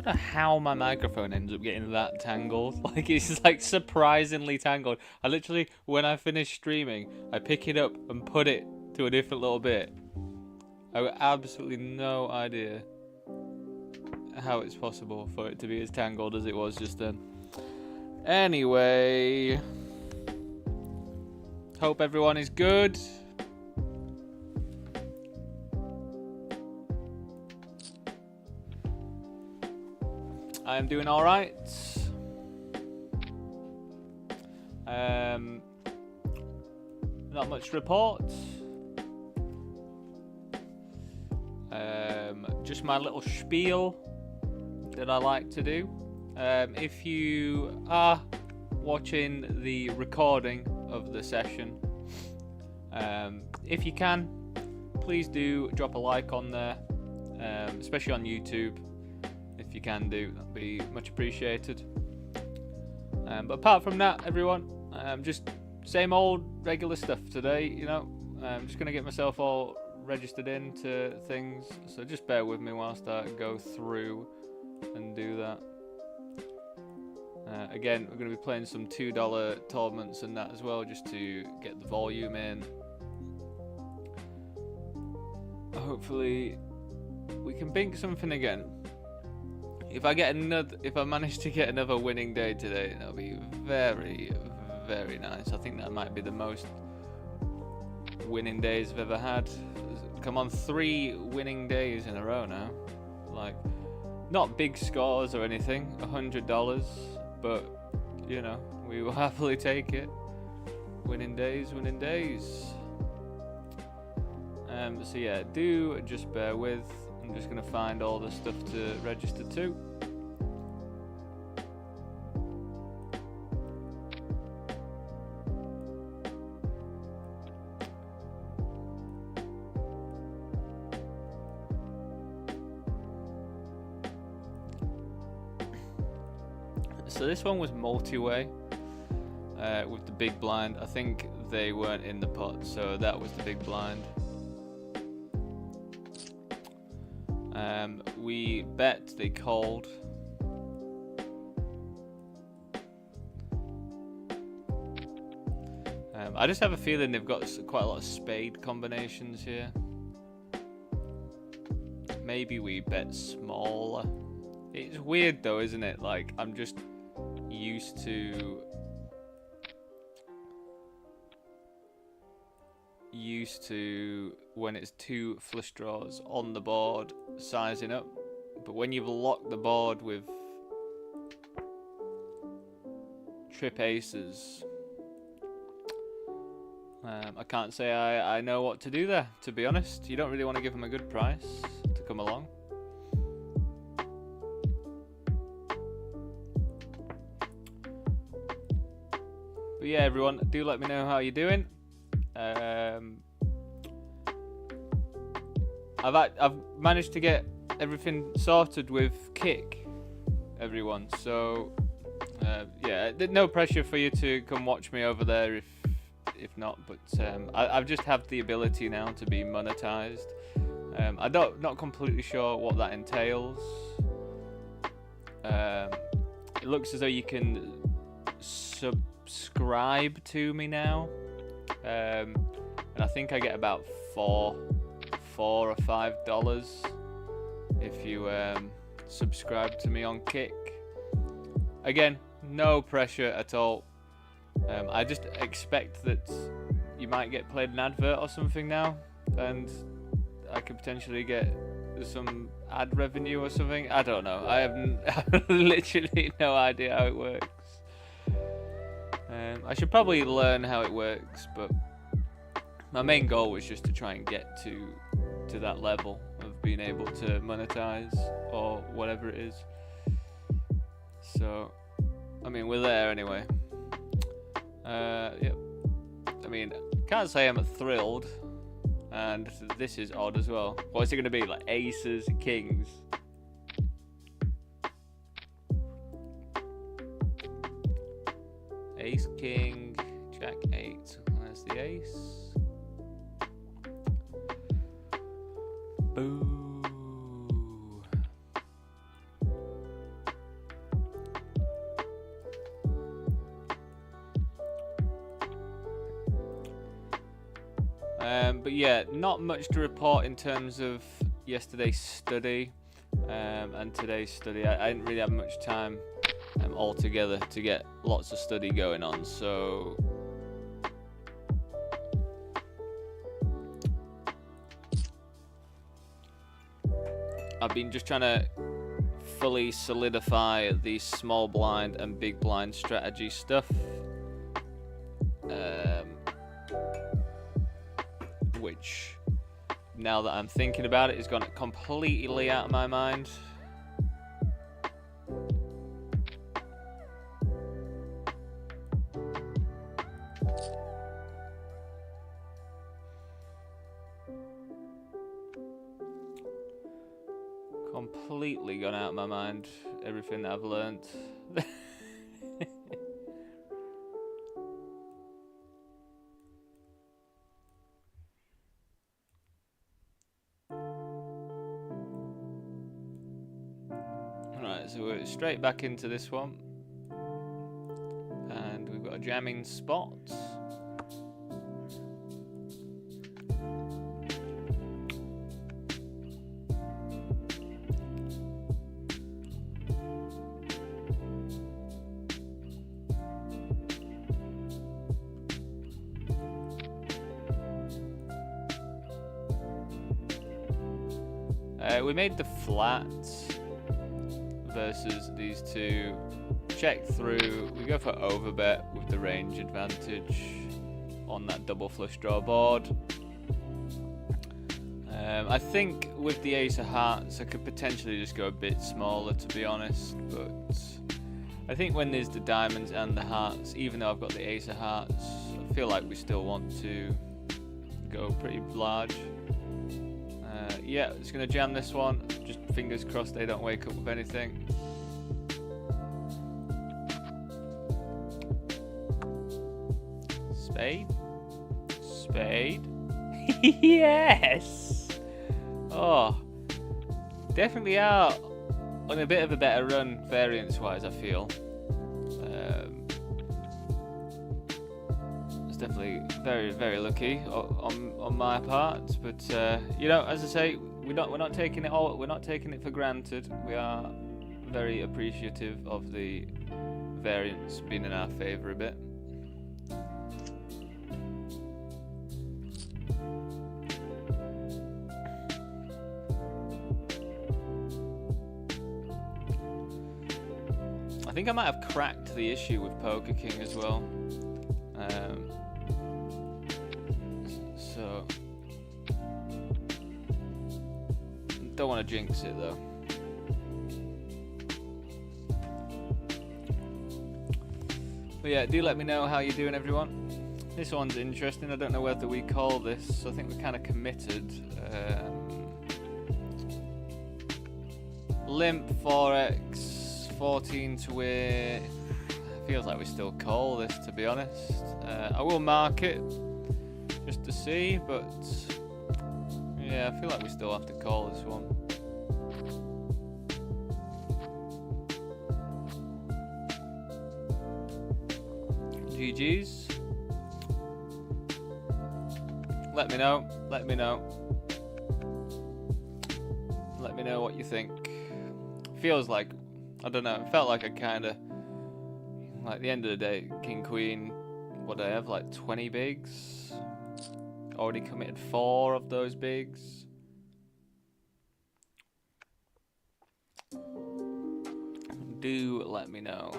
don't know how my microphone ends up getting that tangled. Like, it's like surprisingly tangled. I literally, when I finish streaming, I pick it up and put it to a different little bit. I have absolutely no idea how it's possible for it to be as tangled as it was just then. Anyway, hope everyone is good. I am doing all right. Not much to report. Just my little spiel that I like to do. If you are watching the recording of the session, if you can, please do drop a like on there, especially on YouTube. If you can do, that'd be much appreciated. But apart from that, everyone, just same old regular stuff today. You know, I'm just gonna get myself all registered into things, so just bear with me whilst I go through and do that. Again, we're going to be playing some $2 tournaments and that as well, just to get the volume in. Hopefully we can bink something again. If I manage to get another winning day today, that'll be very, very nice. I think that might be the most winning days I've ever had. Come on, 3 winning days in a row now. Like, not big scores or anything, $100, but you know, we will happily take it. Winning days, winning days. So yeah, do just bear with. I'm just gonna find all the stuff to register to. So this one was multi-way with the big blind. I think they weren't in the pot, so that was the big blind. We bet, they called. I just have a feeling they've got quite a lot of spade combinations here. Maybe we bet smaller. It's weird though, isn't it? Like, I'm just used to when it's 2 flush draws on the board sizing up, but when you've locked the board with trip aces, I can't say I know what to do there, to be honest. You don't really want to give them a good price to come along. But yeah, everyone, do let me know how you're doing. I've managed to get everything sorted with Kick, everyone. So yeah, no pressure for you to come watch me over there if not. But I've just have the ability now to be monetized. I'm not completely sure what that entails. It looks as though you can subscribe to me now, and I think I get about $4 or $5 if you subscribe to me on Kick. Again, no pressure at all. I just expect that you might get played an advert or something now, and I could potentially get some ad revenue or something. I don't know. I have literally no idea how it works. I should probably learn how it works, but my main goal was just to try and get to that level of being able to monetize or whatever it is. So, I mean, we're there anyway. Yep. I mean, can't say I'm thrilled, and this is odd as well. What's it going to be, like aces, kings? Ace, king, jack, 8. There's the ace. Boo. But yeah, not much to report in terms of yesterday's study and today's study. I didn't really have much time altogether to get lots of study going on, so I've been just trying to fully solidify the small blind and big blind strategy stuff, which, now that I'm thinking about it, has gone completely out of my mind. Completely gone out of my mind, everything that I've learnt. Right, so we're straight back into this one. And we've got a jamming spot. We made the flat versus these two. Check through. We go for overbet with the range advantage on that double flush draw board. I think with the ace of hearts, I could potentially just go a bit smaller, to be honest. But I think when there's the diamonds and the hearts, even though I've got the ace of hearts, I feel like we still want to go pretty large. Yeah, just going to jam this one. Just fingers crossed they don't wake up with anything. Spade. Spade. Yes! Oh, definitely are on a bit of a better run variance-wise, I feel. It's definitely very, very lucky on my part, but you know, as I say, we're not taking it for granted. We are very appreciative of the variance being in our favour a bit. I think I might have cracked the issue with Poker King as well. So don't want to jinx it though. But yeah, do let me know how you're doing, everyone. This one's interesting. I don't know whether we call this. I think we're kind of committed. Limp 4x, 14 to win. Feels like we still call this, to be honest. I will mark it just to see, but yeah, I feel like we still have to call this one. GG's. Let me know. Let me know. Let me know what you think. Feels like, I don't know, it felt like I kind of, like, the end of the day, King Queen, what do I have, like 20 bigs? Already committed 4 of those bigs. Do let me know.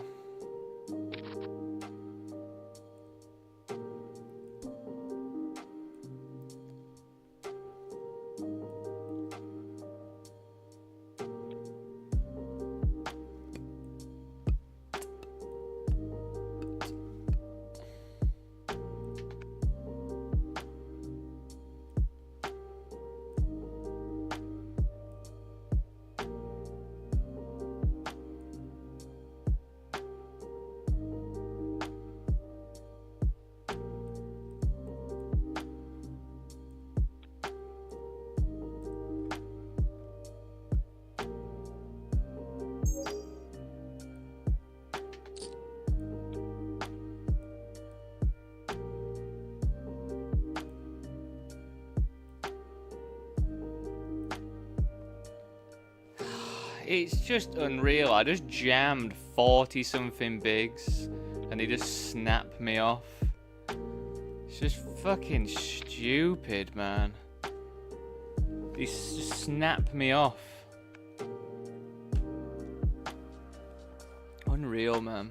it's just unreal. I just jammed 40 something bigs and he just snapped me off. It's just fucking stupid, man. He just snapped me off. Unreal, man.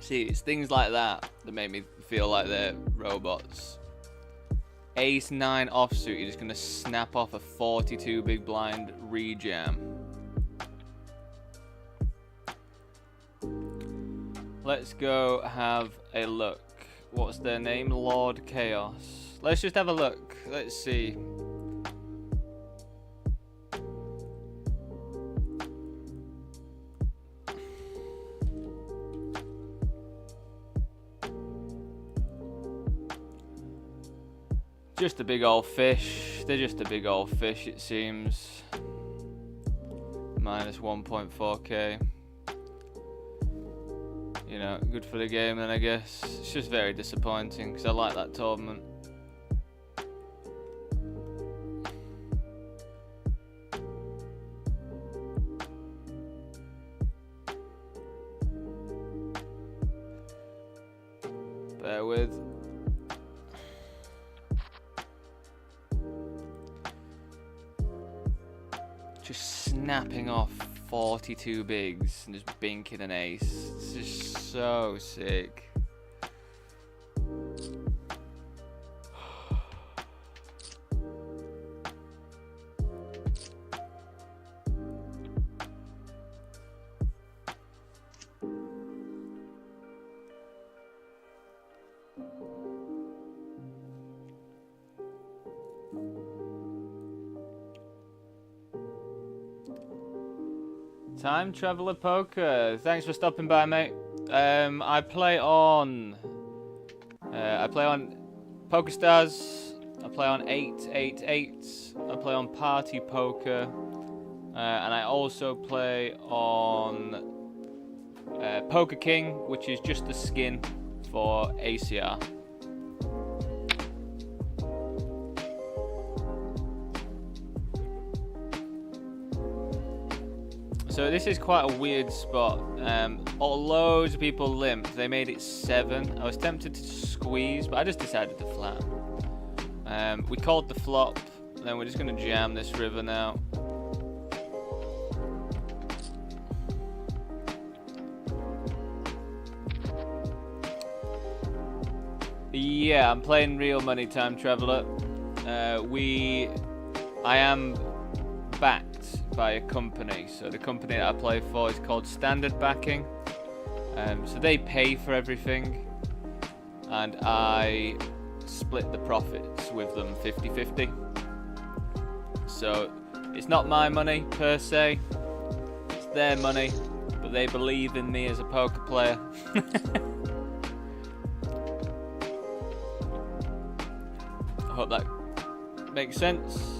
See, it's things like that that make me feel like they're robots. Ace 9 offsuit, you're just gonna snap off a 42 big blind rejam. Let's go have a look. What's their name? Lord Chaos. Let's just have a look. Let's see. Just a big old fish. They're just a big old fish, it seems. Minus 1.4k. You know, good for the game then, I guess. It's just very disappointing because I like that tournament. Bear with. Just snapping off 42 bigs and just binking an ace. It's just so sick. Time Traveler Poker. Thanks for stopping by, mate. I play on PokerStars. I play on 888. I play on Party Poker, and I also play on Poker King, which is just the skin for ACR. So this is quite a weird spot. Loads of people limped. They made it 7. I was tempted to squeeze, but I just decided to flat. We called the flop. Then we're just going to jam this river now. Yeah, I'm playing real money, Time Traveler. I am backed by a company. So the company that I play for is called Standard Backing. So they pay for everything, and I split the profits with them 50-50. So it's not my money per se, it's their money, but they believe in me as a poker player. I hope that makes sense.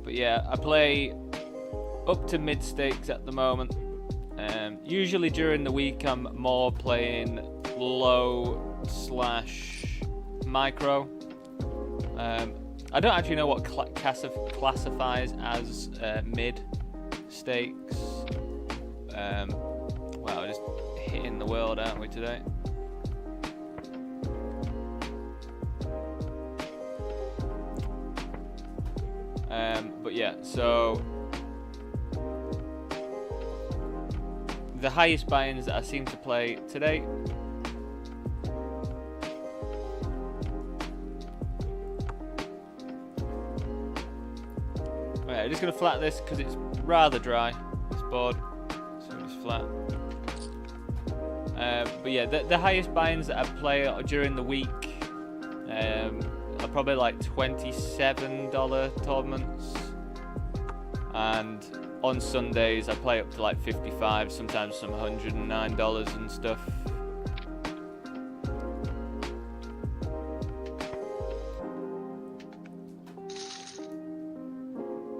Yeah, I play up to mid stakes at the moment. Usually during the week I'm more playing low / micro. I don't actually know what classifies as mid stakes. Wow, we're just hitting the world, aren't we, today? But yeah, so the highest buy-ins that I seem to play today. Right, I'm just going to flat this because it's rather dry, this board, so just flat. But yeah, the highest buy-ins that I play during the week are probably like $27 tournaments. And on Sundays I play up to like 55, sometimes some $109 and stuff.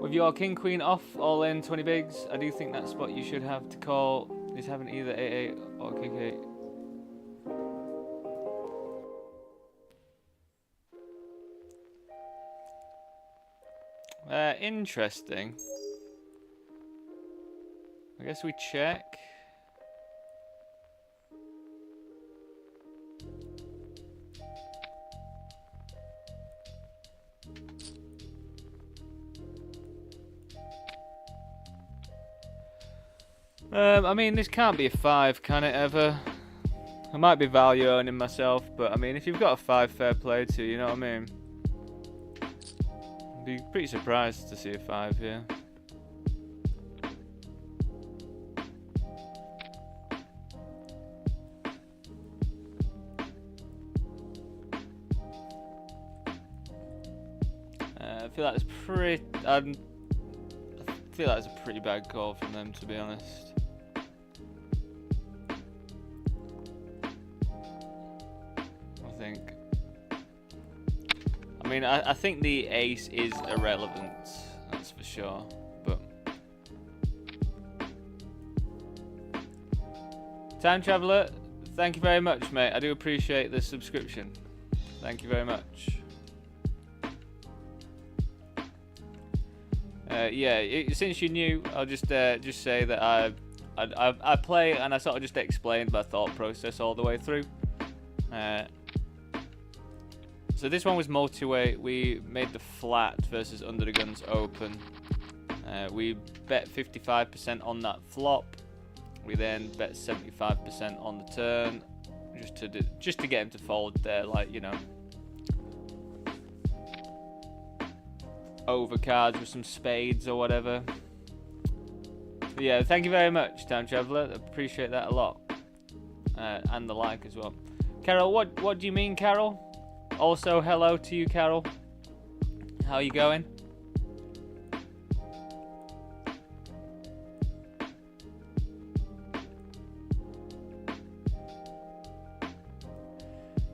With your king queen off, all in 20 bigs, I do think that spot you should have to call is having either 8-8 or kick 8. Interesting. I guess we check. I mean, this can't be a 5, can it ever? I might be value owning myself, but I mean, if you've got a 5, fair play to you, you know what I mean? I'd be pretty surprised to see a 5 here. I feel like it's pretty. I feel like it's a pretty bad call from them, to be honest. I mean, I think the ace is irrelevant, that's for sure, but... Time Traveller, thank you very much, mate. I do appreciate the subscription. Thank you very much. Yeah, since you're new, I'll just say that I play and I sort of just explained my thought process all the way through. So this one was multi-way. We made the flat versus under the guns open. We bet 55% on that flop. We then bet 75% on the turn, just to get him to fold there, like, you know, over cards with some spades or whatever. But yeah, thank you very much, Time Traveller. Appreciate that a lot, and the like as well. Carol, what do you mean, Carol? Also, hello to you, Carol. How are you going?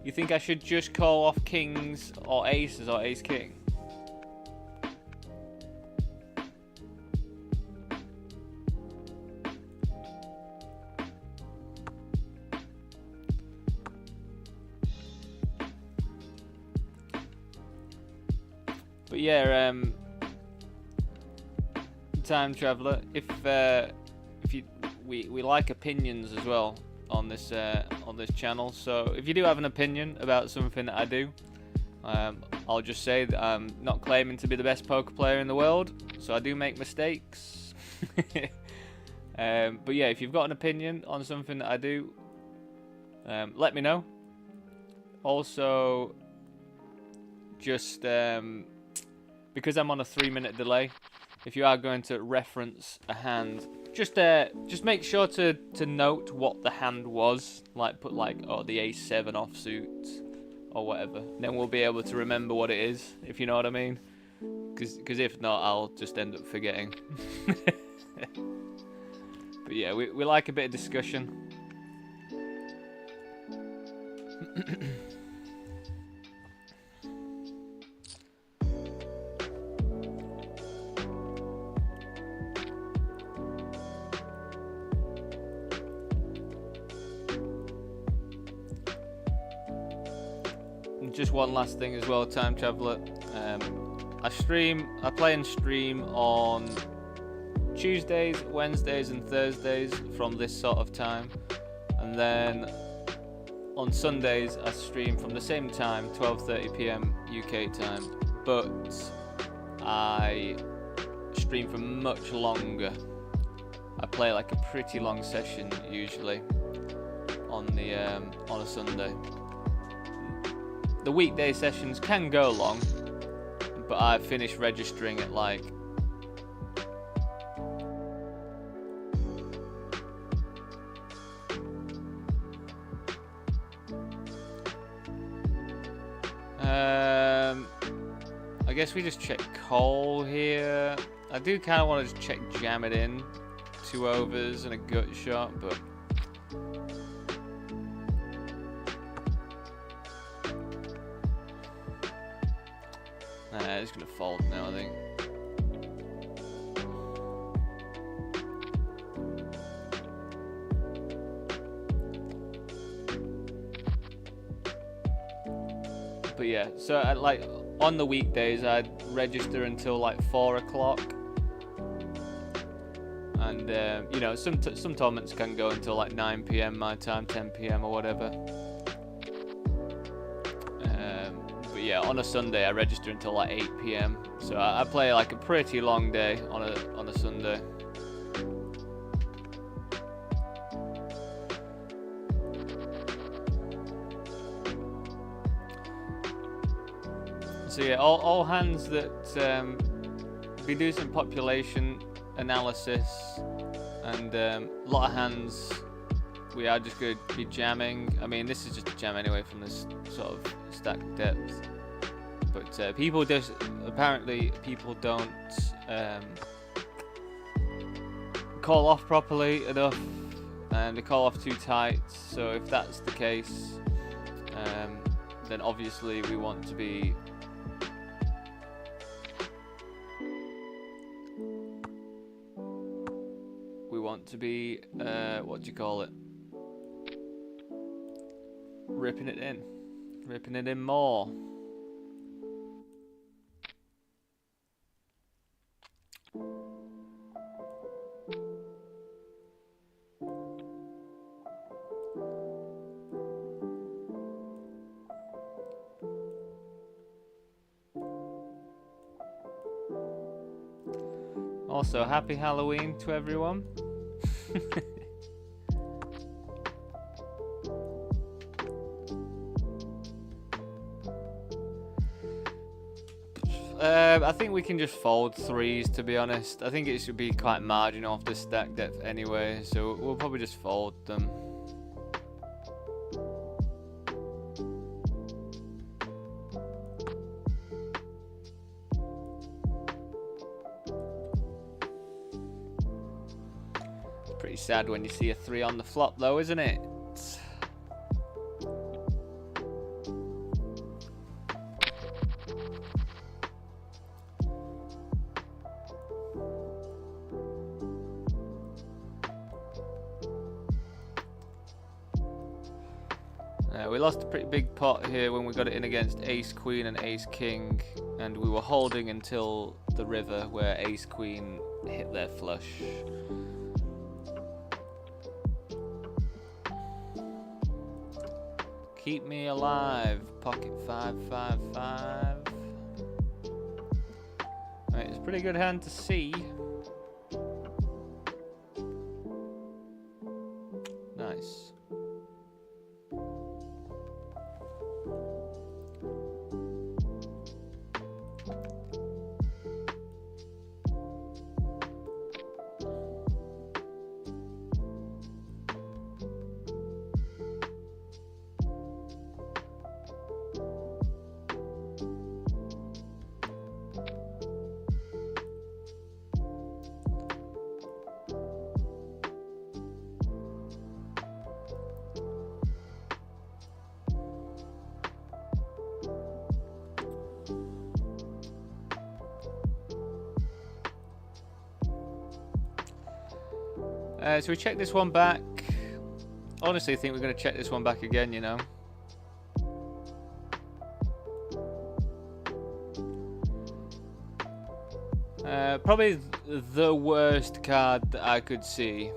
You think I should just call off kings or aces or ace king? But yeah, Time Traveller. We like opinions as well on this channel. So if you do have an opinion about something that I do, I'll just say that I'm not claiming to be the best poker player in the world. So I do make mistakes. But yeah, if you've got an opinion on something that I do, let me know. Also, just because I'm on a 3-minute delay, if you are going to reference a hand, just make sure to note what the hand was. Like, put like, oh, the ace-7 offsuit or whatever. Then we'll be able to remember what it is, if you know what I mean. Because if not, I'll just end up forgetting. But yeah, we like a bit of discussion. Just one last thing as well, Time Traveller. I play and stream on Tuesdays, Wednesdays and Thursdays from this sort of time, and then on Sundays I stream from the same time, 12:30 PM UK time, but I stream for much longer. I play like a pretty long session usually on a Sunday. The weekday sessions can go long, but I finish registering at like I guess we just check call here. I do kind of want to just check jam it in, 2 overs and a gut shot, but it's gonna fold now, I think. But yeah, so like on the weekdays I'd register until like 4 o'clock, and you know, some tournaments can go until like 9 p.m. my time, 10 p.m. or whatever. But yeah, on a Sunday I register until like 8 p.m. So I play like a pretty long day on a Sunday. So yeah, all hands that we do some population analysis, and a lot of hands we are just going to be jamming. I mean, this is just a jam anyway from this sort of stack depth, but apparently people don't call off properly enough, and they call off too tight. So if that's the case, then obviously we want to be what do you call it? Ripping it in more. Also, happy Halloween to everyone. I think we can just fold threes, to be honest. I think it should be quite marginal off the stack depth anyway, so we'll probably just fold them. It's pretty sad when you see a 3 on the flop though, isn't it? We lost a pretty big pot here when we got it in against Ace Queen and Ace King, and we were holding until the river where Ace Queen hit their flush. Keep me alive, pocket 555. Right, it's a pretty good hand to see. Nice. So we check this one back. Honestly, I think we're going to check this one back again, you know. Probably the worst card that I could see.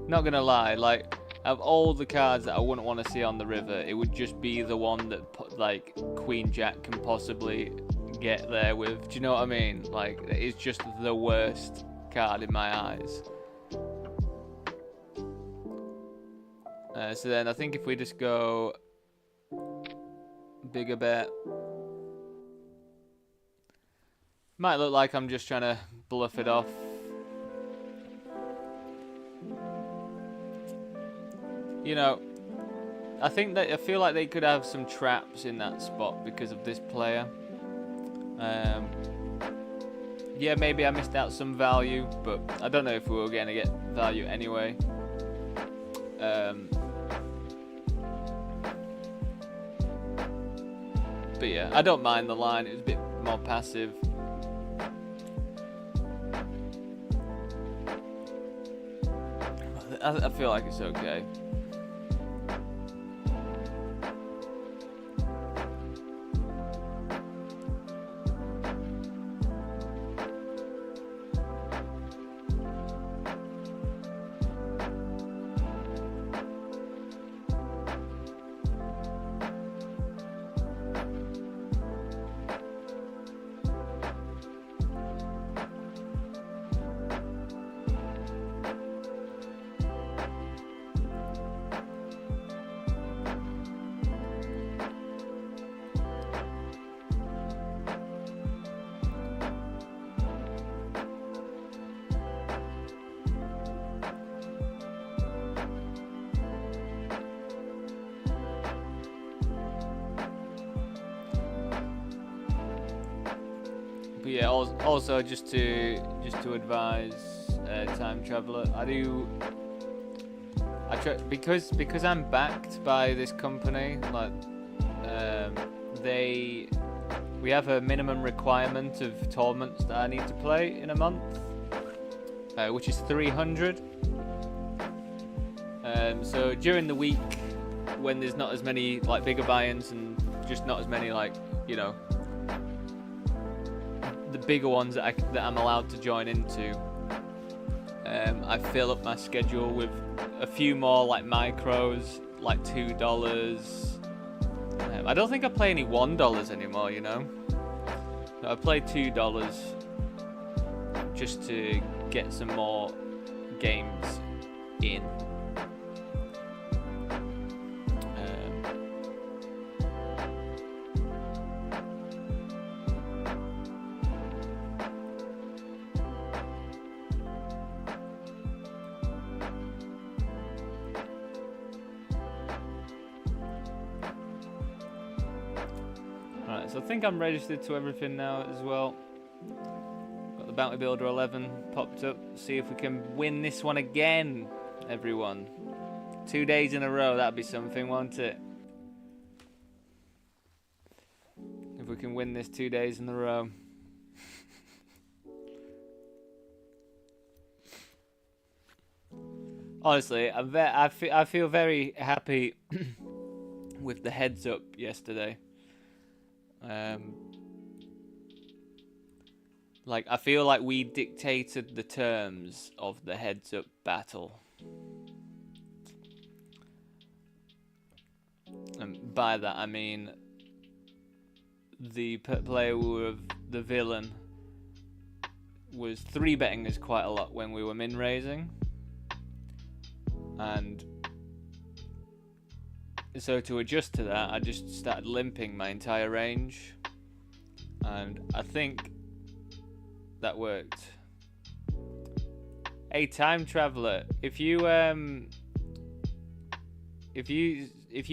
Not going to lie, like, of all the cards that I wouldn't want to see on the river, it would just be the one that, like, Queen Jack can possibly get there with. Do you know what I mean? Like, it's just the worst card in my eyes. So then I think if we just go bigger bet, might look like I'm just trying to bluff it off. You know, I feel like they could have some traps in that spot because of this player. Yeah, maybe I missed out some value, but I don't know if we were going to get value anyway. But yeah, I don't mind the line. It was a bit more passive. I feel like it's okay. But yeah, also just to advise, time traveler, I try because I'm backed by this company. Like, we have a minimum requirement of tournaments that I need to play in a month, which is 300. So during the week, when there's not as many like bigger buy-ins and just not as many like, you know, the bigger ones that I'm allowed to join into, I fill up my schedule with a few more like micros, like $2. I don't think I play any $1 anymore, you know. I play $2 just to get some more games in. So I think I'm registered to everything now as well. Got the Bounty Builder 11 popped up. See if we can win this one again, everyone. 2 days in a row, that'd be something, won't it? If we can win this 2 days in a row. Honestly, I feel very happy with the heads up yesterday. Like, I feel like we dictated the terms of the heads up battle. And by that I mean the player who was the villain was 3-betting us quite a lot when we were min raising, and so to adjust to that, I just started limping my entire range, and I think that worked. Hey, time traveler, if you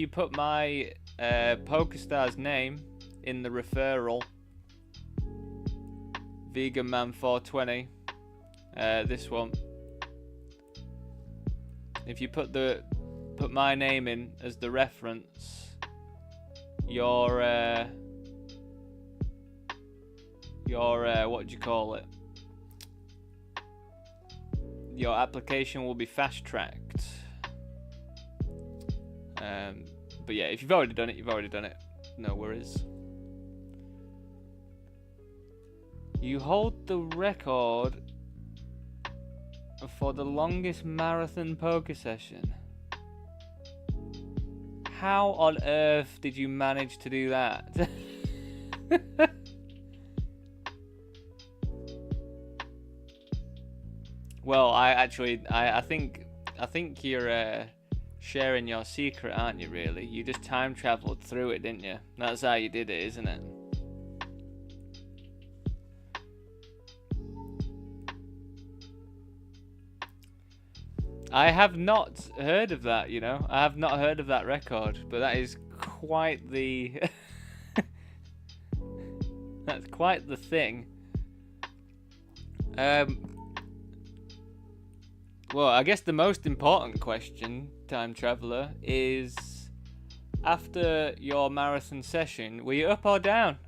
put my PokerStars name in the referral, Vegan Man 420, this one. If you put my name in as the reference, your what do you call it? Your application will be fast tracked. But yeah, if you've already done it, you've already done it. No worries. You hold the record for the longest marathon poker session. How on earth did you manage to do that? Well, I think you're sharing your secret, aren't you? Really, you just time traveled through it, didn't you? That's how you did it, isn't it? I have not heard of that, you know. I have not heard of that record, but that is quite the that's quite the thing. Well, I guess the most important question, time traveler, is after your marathon session, were you up or down?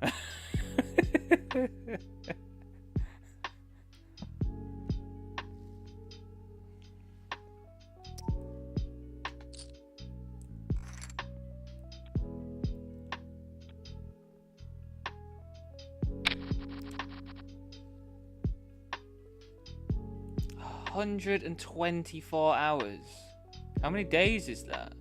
124 hours. How many days is that?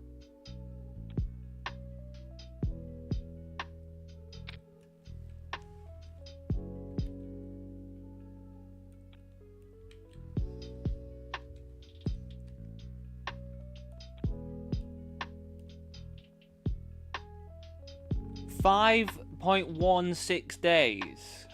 $5.16 days.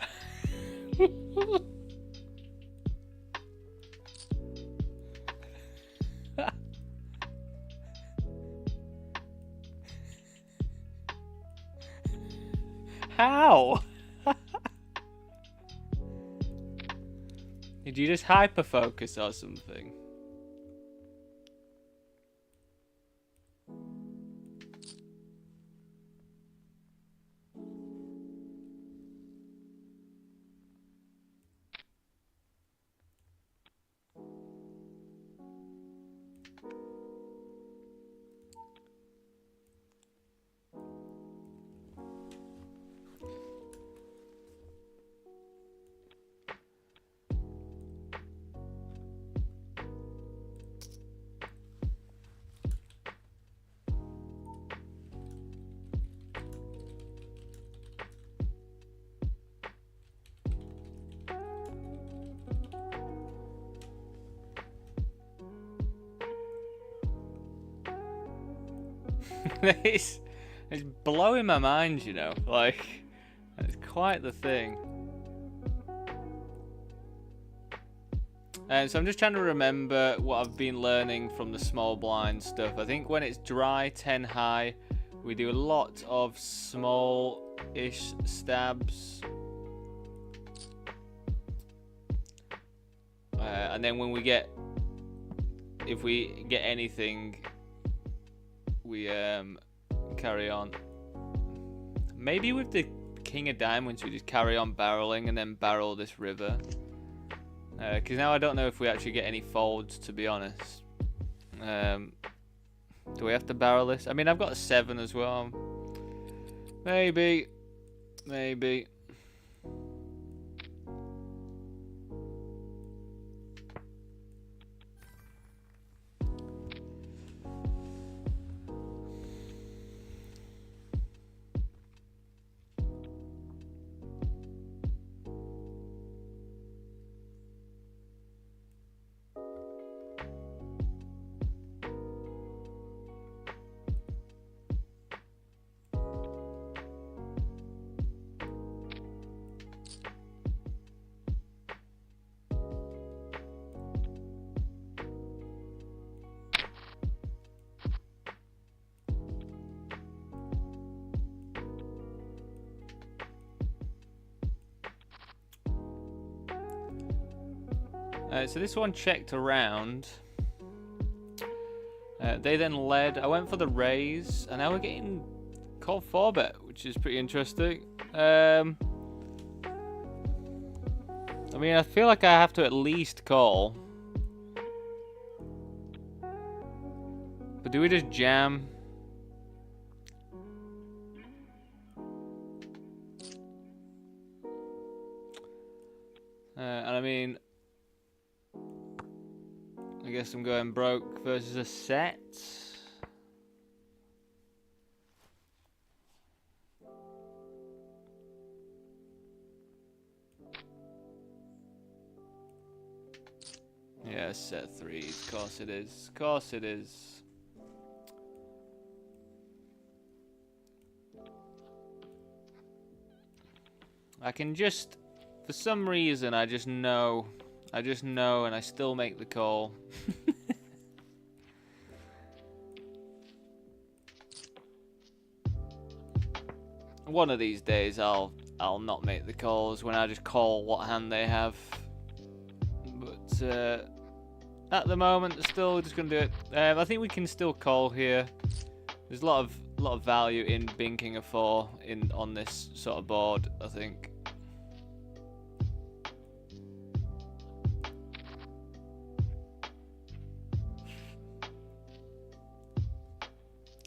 How? Did you just hyper focus or something? it's blowing my mind, you know. Like, it's quite the thing. And so I'm just trying to remember what I've been learning from the small blind stuff. I think when it's dry, 10 high, we do a lot of small-ish stabs. And then when we get, if we get anything, we carry on. Maybe with the King of Diamonds, we just carry on barreling and then barrel this river. Because now I don't know if we actually get any folds, to be honest. Do we have to barrel this? I mean, I've got a 7 as well. Maybe. Maybe. So this one checked around. They then led. I went for the raise, and now we're getting called 4-bet, which is pretty interesting. I mean, I feel like I have to at least call. But do we just jam? And I mean, I guess I'm going broke versus a set. Yeah, set 3. Of course it is. Of course it is. I can just, for some reason, I just know, and I still make the call. One of these days, I'll not make the calls when I just call what hand they have. But at the moment, still just gonna do it. I think we can still call here. There's a lot of value in binking a 4 on this sort of board, I think.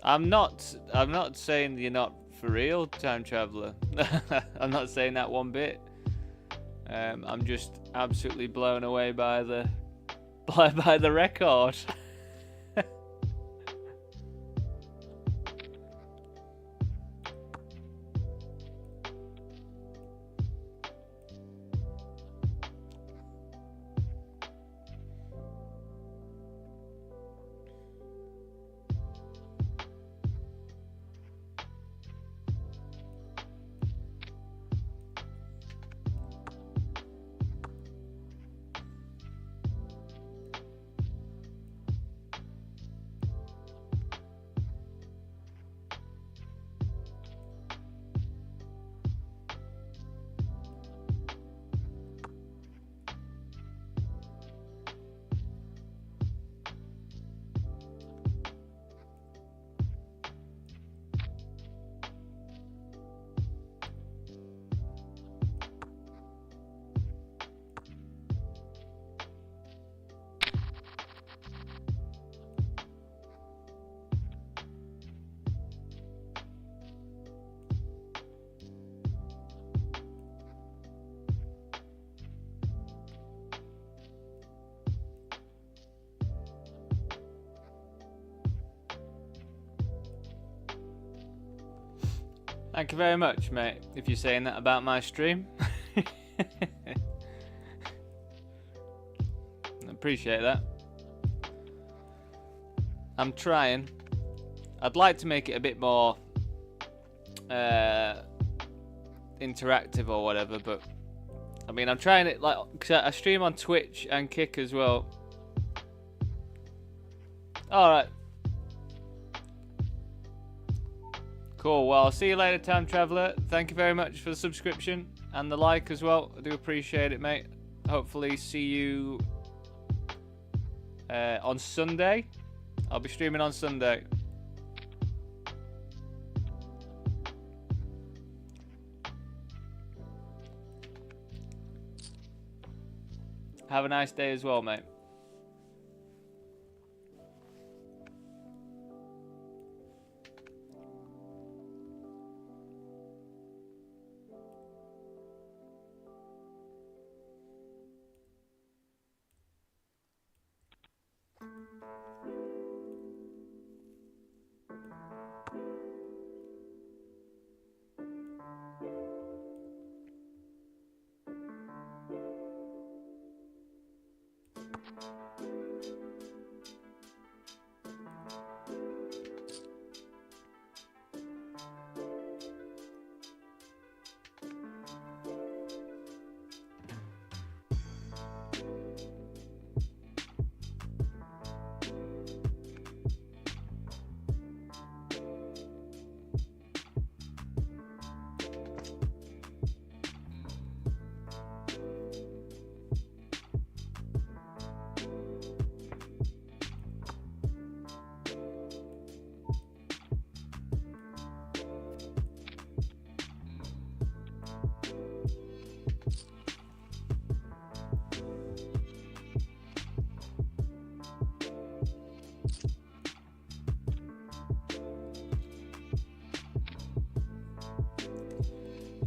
I'm not saying you're not for real, time traveler. I'm not saying that one bit. I'm just absolutely blown away by the record. Thank you very much, mate, if you're saying that about my stream. Appreciate that. I'm trying. I'd like to make it a bit more interactive or whatever, but I mean, I'm trying it like, cause I stream on Twitch and Kick as well. Alright. Cool, well, I'll see you later, Time Traveller. Thank you very much for the subscription and the like as well. I do appreciate it, mate. Hopefully see you on Sunday. I'll be streaming on Sunday. Have a nice day as well, mate.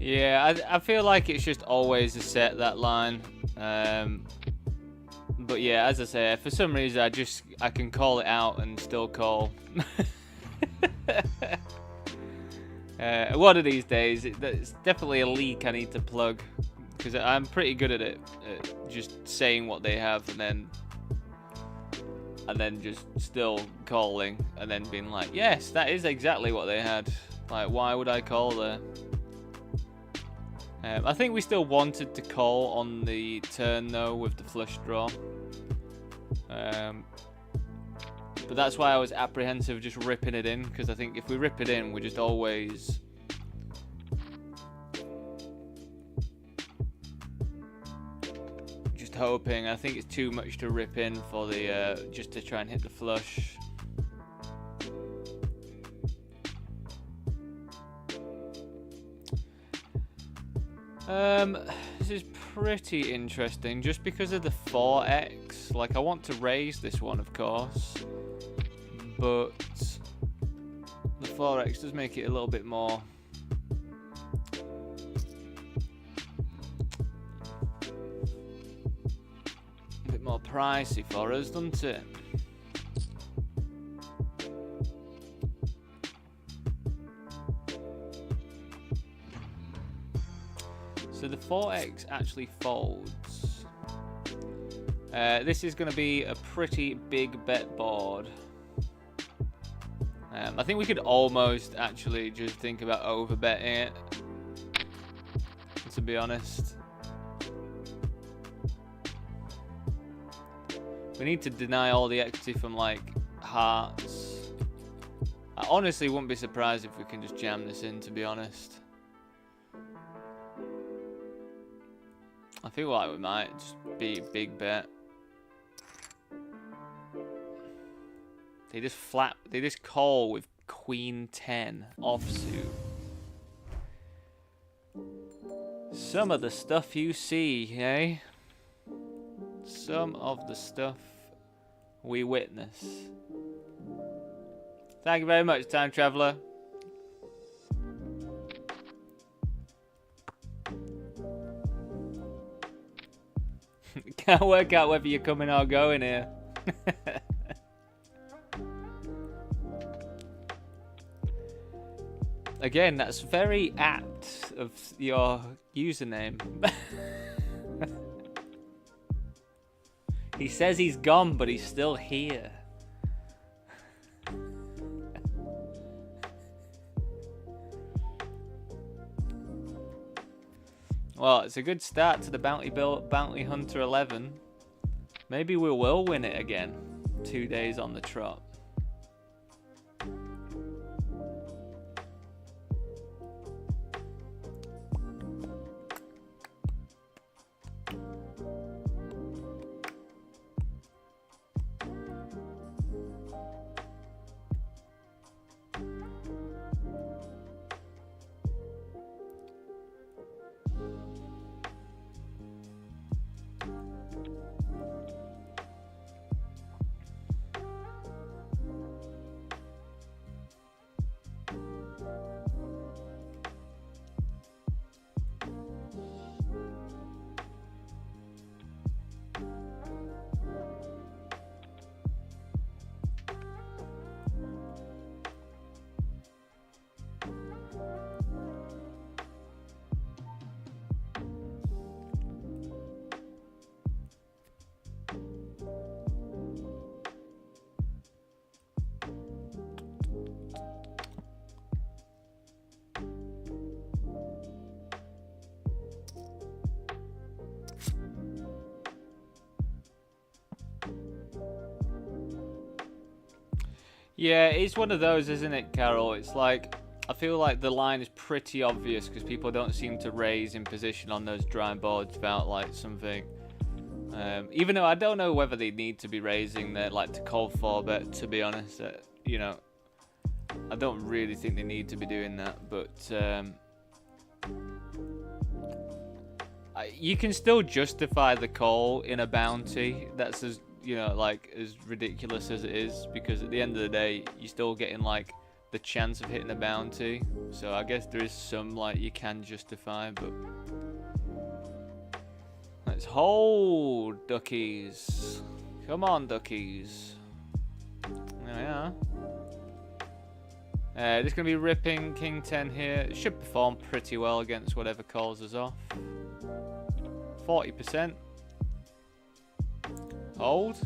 Yeah, I feel like it's just always a set, that line. But yeah, as I say, for some reason I can call it out and still call. One of these days, it's definitely a leak I need to plug, because I'm pretty good at it, just saying what they have and then just still calling and then being like, yes, that is exactly what they had. Like, why would I call there? I think we still wanted to call on the turn though with the flush draw. But that's why I was apprehensive just ripping it in, because I think if we rip it in, we're just always just hoping. I think it's too much to rip in for the just to try and hit the flush. This is pretty interesting just because of the 4x. Like, I want to raise this one, of course, but the 4x does make it a little bit more pricey for us, doesn't it? So the 4x actually folds. This is going to be a pretty big bet board. I think we could almost actually just think about overbetting it, to be honest. We need to deny all the equity from, like, hearts. I honestly wouldn't be surprised if we can just jam this in, to be honest. I feel like we might just be a big bet. They just call with Queen 10 offsuit. Some of the stuff you see, eh? Some of the stuff we witness. Thank you very much, Time Traveller. Can't work out whether you're coming or going here. Again, that's very apt of your username. He says he's gone, but he's still here. Well, it's a good start to the Bounty Hunter 11. Maybe we will win it again. 2 days on the trot. Yeah, it's one of those, isn't it, Carol? It's like, I feel like the line is pretty obvious because people don't seem to raise in position on those dry boards without like something. Even though I don't know whether they need to be raising there, like to call for, but to be honest, you know, I don't really think they need to be doing that. But you can still justify the call in a bounty. That's as, you know, like as ridiculous as it is, because at the end of the day, you're still getting like the chance of hitting a bounty. So I guess there is some like you can justify, but let's hold, duckies. Come on, duckies. There we are. Just gonna be ripping King 10 here. It should perform pretty well against whatever calls us off. 40%. Hold.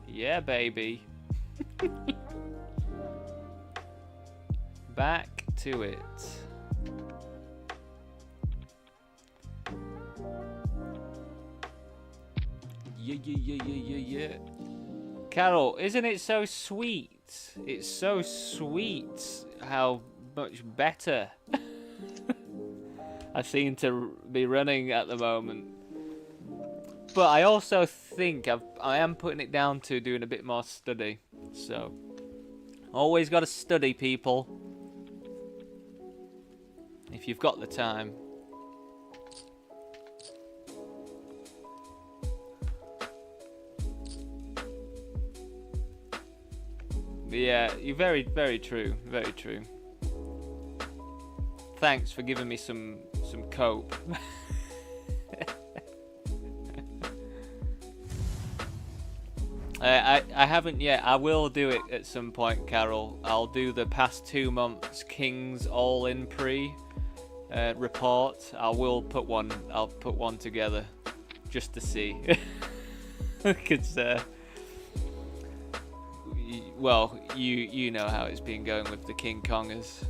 Yeah, baby. Back to it. Yeah. Carol, isn't it so sweet? It's so sweet how much better I seem to be running at the moment. But I also think I am putting it down to doing a bit more study. So, always got to study, people. If you've got the time. Yeah, you're very, very true. Very true. Thanks for giving me some cope. I haven't yet. I will do it at some point, Carol. I'll do the past 2 months Kings All-In report. I'll put one together just to see. Because well, you know how it's been going with the King Kongers.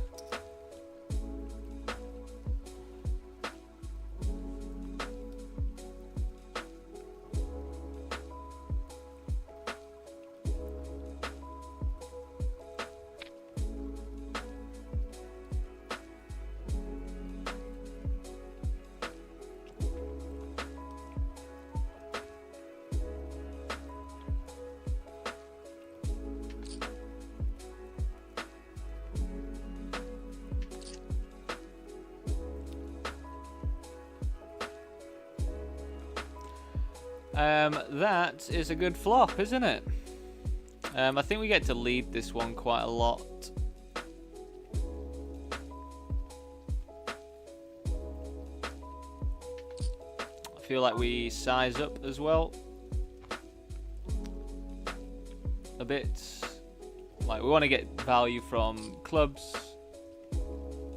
That is a good flop, isn't it? I think we get to lead this one quite a lot. I feel like we size up as well a bit. Like we want to get value from clubs,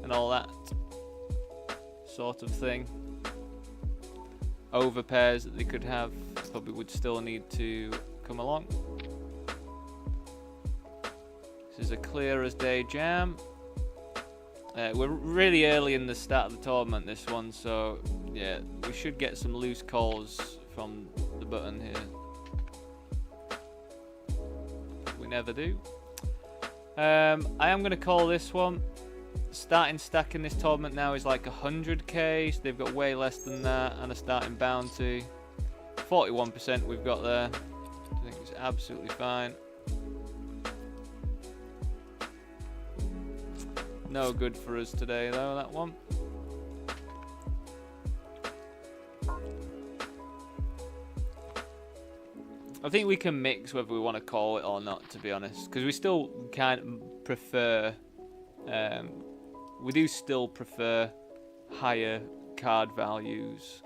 and all that sort of thing. Overpairs that they could have probably would still need to come along. This is a clear as day jam. We're really early in the start of the tournament, this one, so yeah, we should get some loose calls from the button here. We never do. I am going to call this one. Starting stack in this tournament now is like 100k, so they've got way less than that, and a starting bounty. 41% we've got there. I think it's absolutely fine. No good for us today though, that one. I think we can mix whether we want to call it or not, to be honest, because we still kind of prefer, we do still prefer higher card values.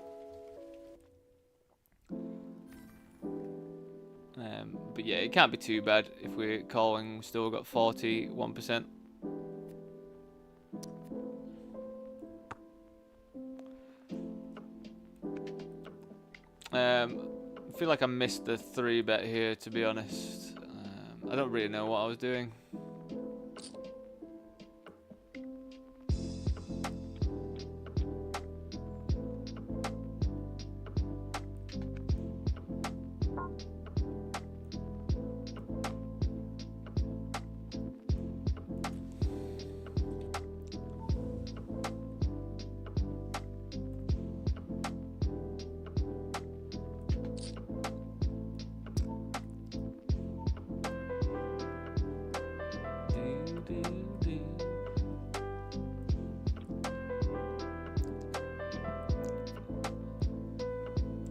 But yeah, it can't be too bad if we're calling. We've still got 41%. I feel like I missed the 3-bet here, to be honest. I don't really know what I was doing.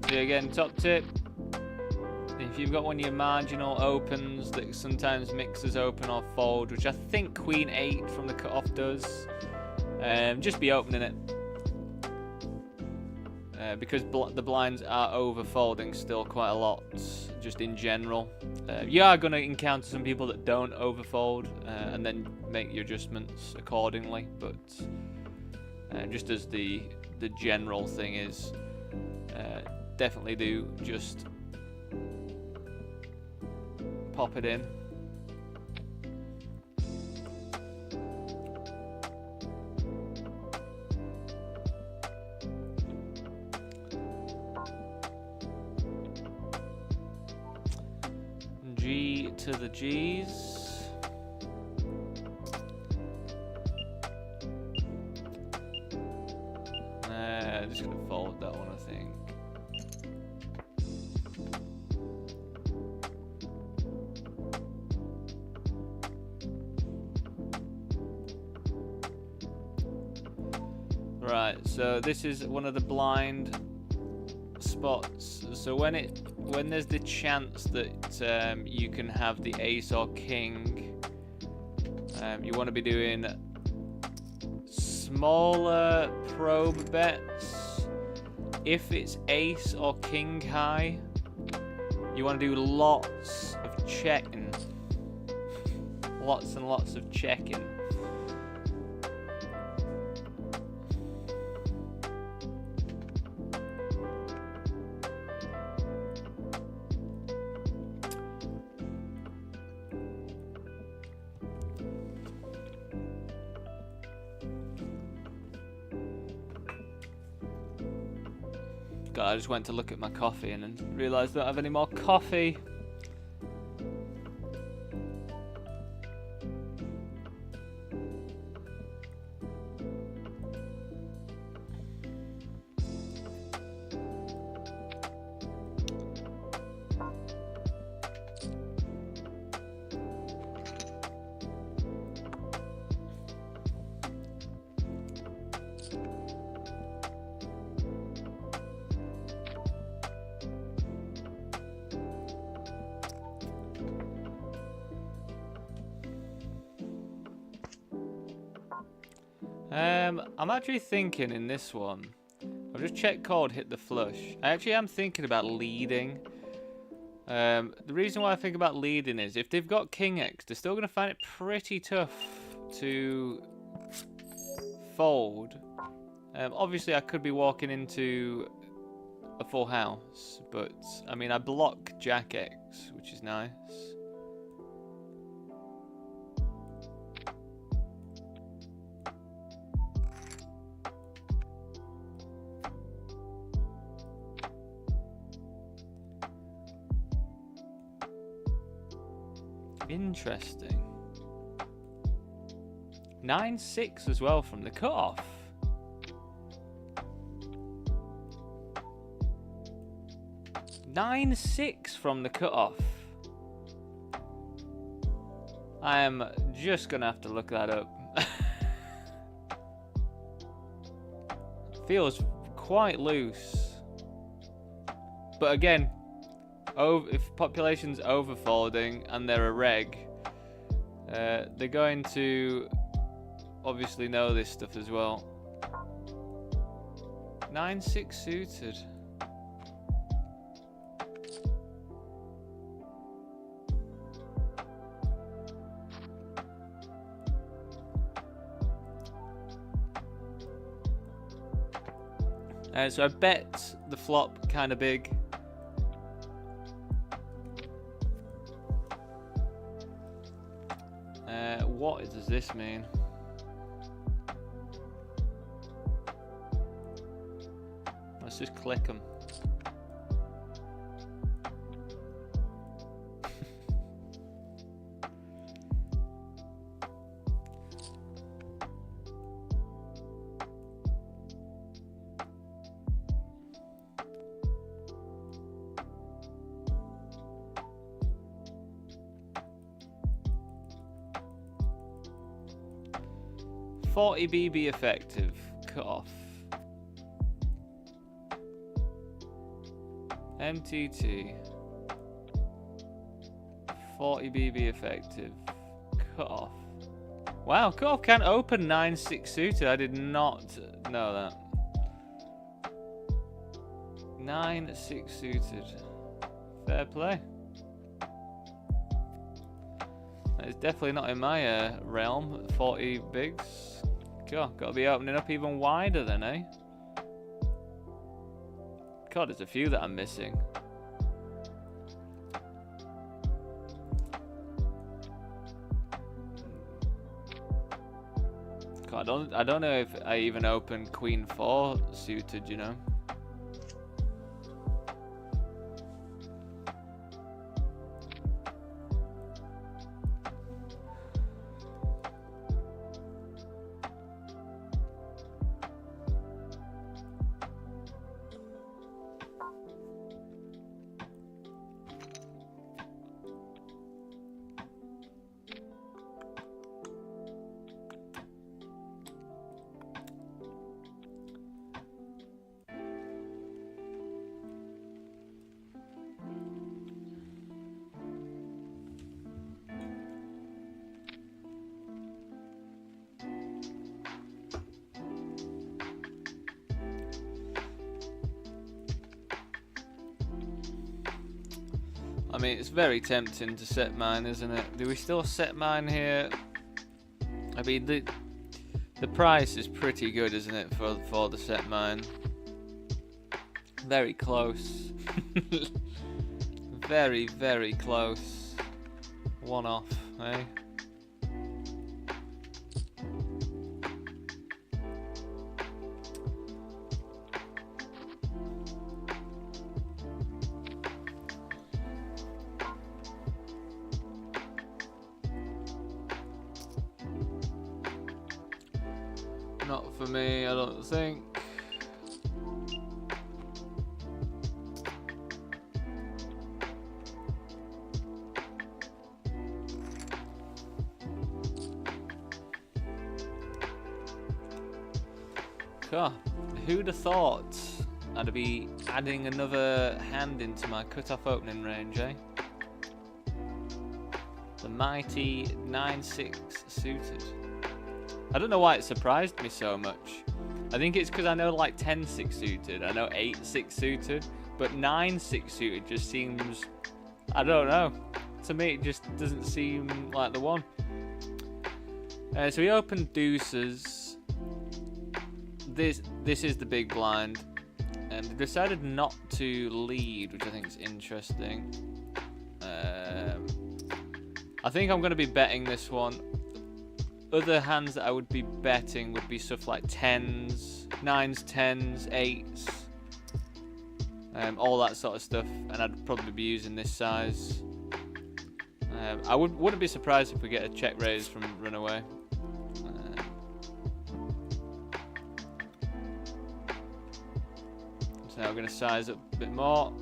So again, top tip, if you've got one of your marginal opens that sometimes mixes open or fold, which I think Queen 8 from the cutoff does, just be opening it. Because the blinds are over folding still quite a lot, just in general. You are going to encounter some people that don't overfold, and then make your adjustments accordingly, but just as the general thing is, definitely do just pop it in. G to the G's. Just gonna fold that one, I think. Right, so this is one of the blind spots. So when there's the chance that you can have the ace or king, you want to be doing smaller probe bets. If it's ace or king high, you want to do lots of checking. Lots and lots of checking. God, I just went to look at my coffee and then realised I don't have any more coffee. I'm actually thinking in this one, I've just checked called hit the flush. I actually am thinking about leading. The reason why I think about leading is if they've got King X, they're still going to find it pretty tough to fold. Obviously, I could be walking into a full house, but I mean, I block Jack X, which is nice. Interesting. 9-6 as well from the cutoff. Nine 6 from the cutoff. I am just gonna have to look that up. Feels quite loose. But again, if population's overfolding and they're a reg, they're going to obviously know this stuff as well. 9-6 suited. So I bet the flop kind of big. What does this mean? Let's just click them. $40 BB effective. Cut off. MTT. 40 BB effective. Cut off. Wow, cut off can open 9-6 suited. I did not know that. 9-6 suited. Fair play. It's definitely not in my realm. 40 bigs. God, gotta be opening up even wider then, eh? God, there's a few that I'm missing. God, I don't know if I even opened Queen 4 suited, you know. I mean, it's very tempting to set mine, isn't it? Do we still set mine here? I mean, the price is pretty good, isn't it, for the set mine? Very close. Very, very close. One off, eh? Not for me, I don't think. God, who'd have thought I'd be adding another hand into my cut-off opening range, eh? The mighty 9-6 suited. I don't know why it surprised me so much. I think it's because I know like 10-6 suited, I know 8-6 suited, but 9-6 suited just seems, I don't know. To me, it just doesn't seem like the one. So we opened deuces. this is the big blind, and they decided not to lead, which I think is interesting. I think I'm going to be betting this one. Other hands that I would be betting would be stuff like 10s, 9s, 10s, 8s, all that sort of stuff, and I'd probably be using this size. I wouldn't be surprised if we get a check raise from Runaway. So now we're going to size up a bit more.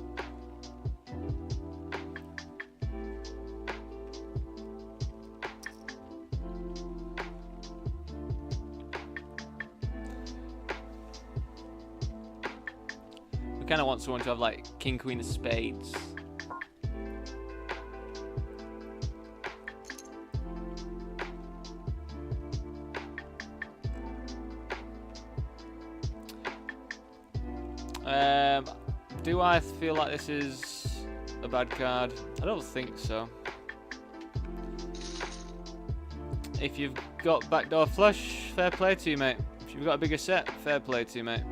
We kind of want someone to have like King, Queen of Spades. Do I feel like this is a bad card? I don't think so. If you've got backdoor flush, fair play to you, mate. If you've got a bigger set, fair play to you, mate.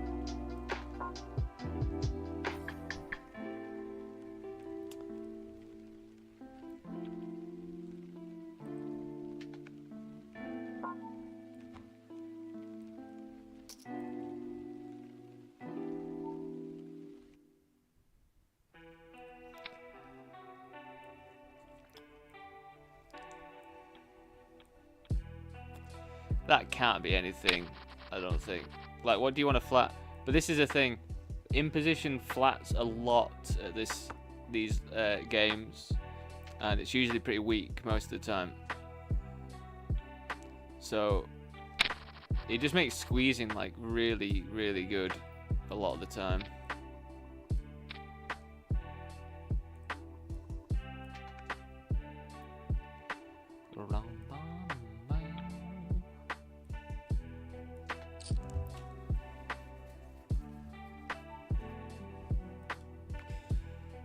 That can't be anything, I don't think. Like, what do you want to flat? But this is a thing. In position flats a lot at these games, and it's usually pretty weak most of the time. So it just makes squeezing like really, really good a lot of the time.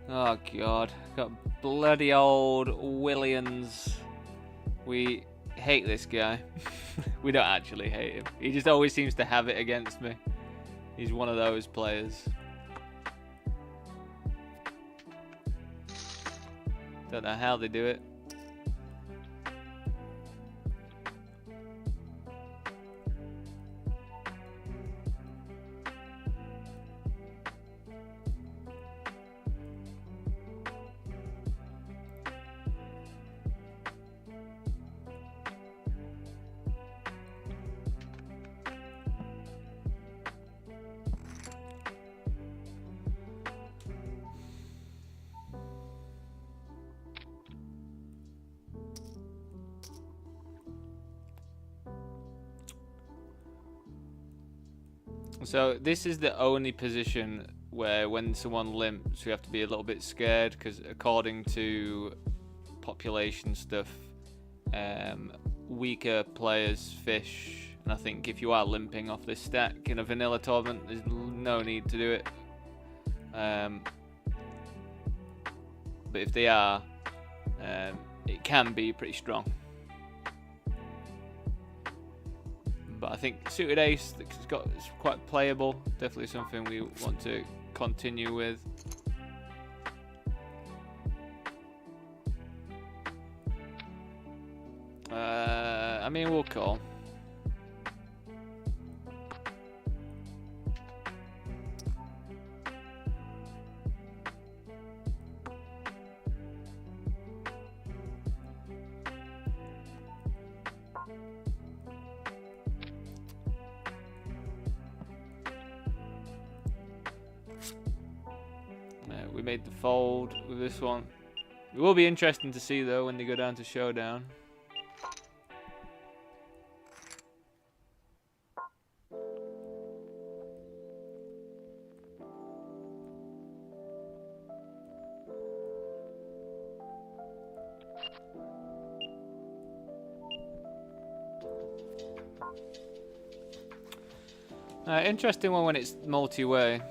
Oh god, got bloody old Williams. We hate this guy. We don't actually hate him. He just always seems to have it against me. He's one of those players. Don't know how they do it. So this is the only position where when someone limps we have to be a little bit scared, because according to population stuff, weaker players fish, and I think if you are limping off this stack in a vanilla tournament there's no need to do it, but if they are, it can be pretty strong. But I think suited ace, it's quite playable. Definitely something we want to continue with. I mean, we'll call. We made the fold with this one. It will be interesting to see though when they go down to showdown. Interesting one when it's multi-way.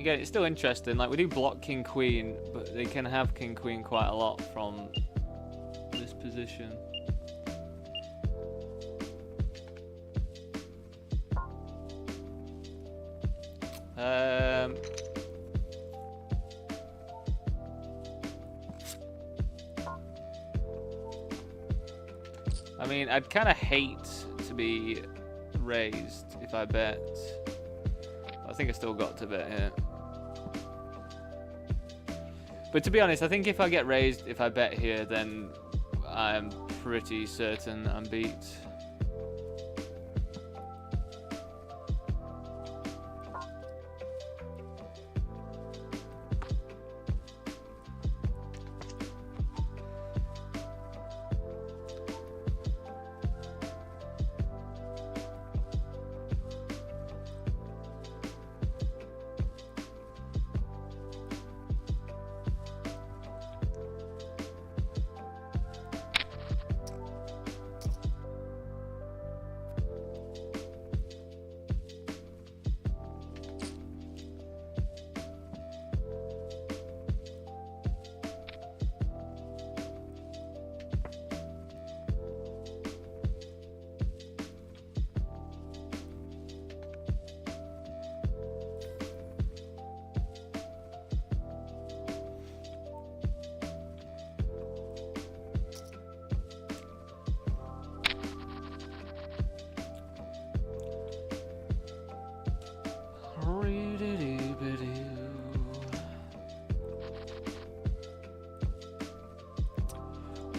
again, it's still interesting. Like, we do block king queen, but they can have king queen quite a lot from this position. I mean, I'd kind of hate to be raised if I bet. I think I still got to bet here. But to be honest, I think if I get raised, if I bet here, then I'm pretty certain I'm beat.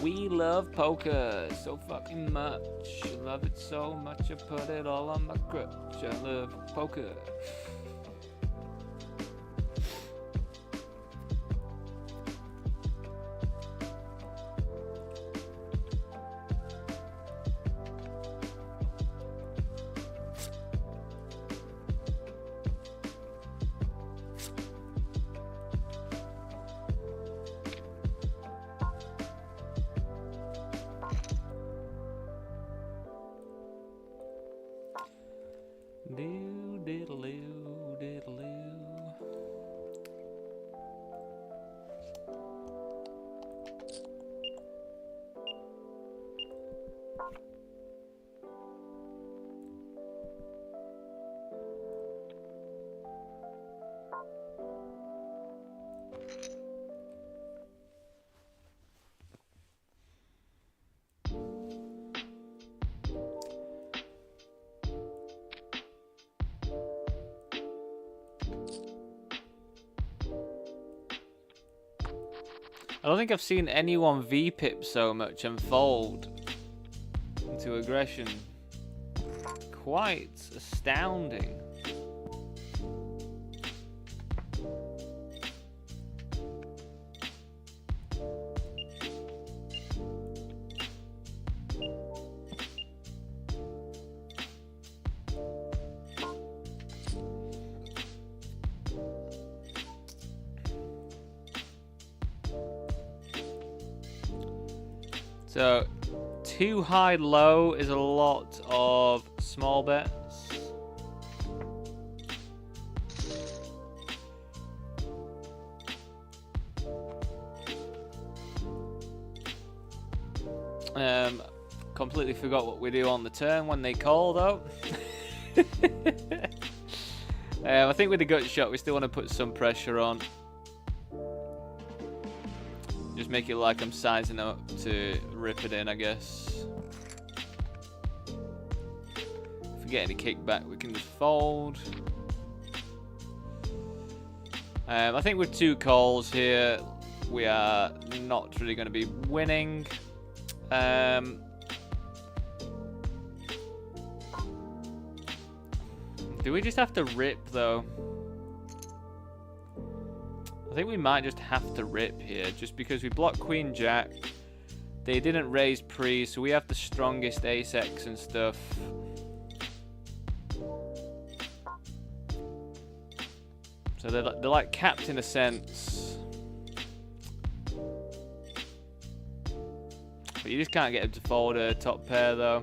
We love poker so fucking much. I love it so much I put it all on my crutch. I love poker. I don't think I've seen anyone V-pip so much and fold into aggression. Quite astounding. So, too high low is a lot of small bets. Completely forgot what we do on the turn when they call though. I think with the gut shot we still want to put some pressure on. Just make it like I'm sizing up to rip it in, I guess. If we get any kickback, we can just fold. I think with two calls here, we are not really going to be winning. Do we just have to rip, though? I think we might just have to rip here, just because we block Queen Jack. They didn't raise pre, so we have the strongest ace-X and stuff. So they're like capped in a sense. But you just can't get them to fold a top pair, though.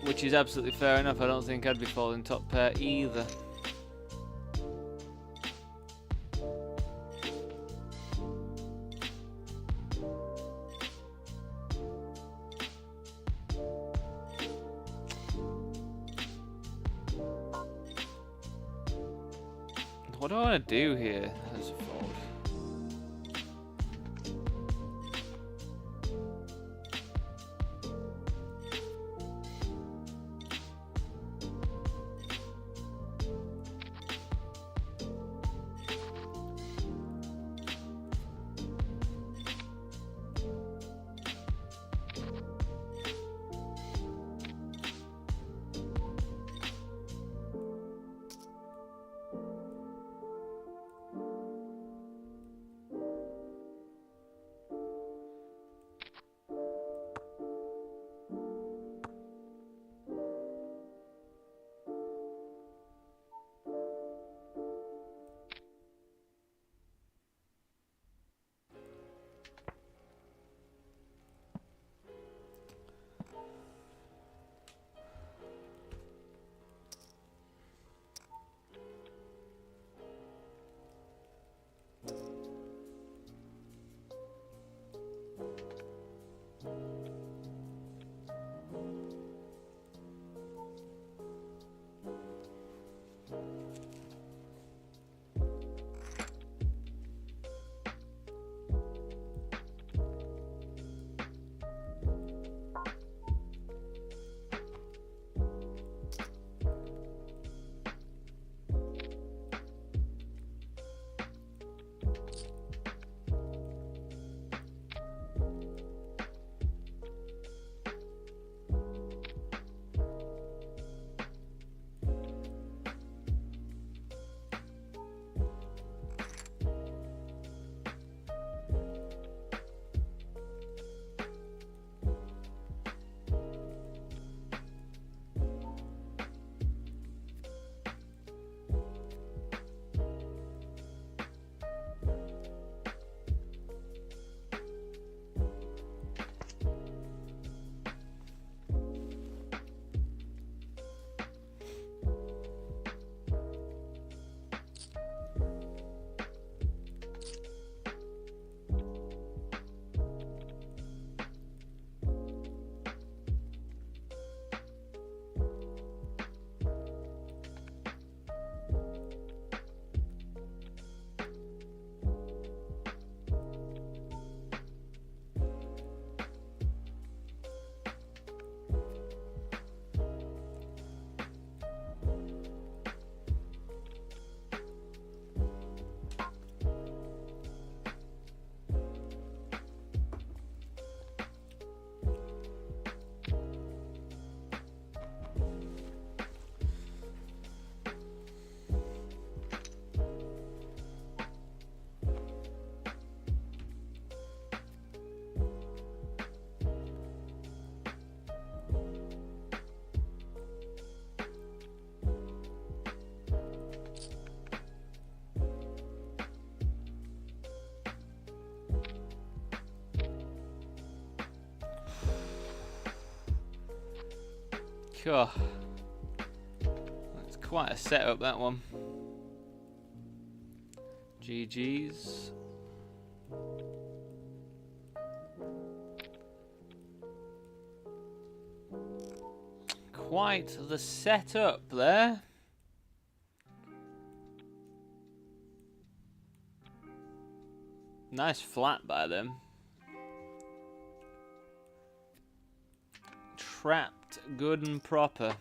which is absolutely fair enough. I don't think I'd be falling top pair either. What do I want to do here as a fold? Cool. That's quite a setup, that one. GG's. Quite the setup there. Nice flat by them. Trapped good and proper.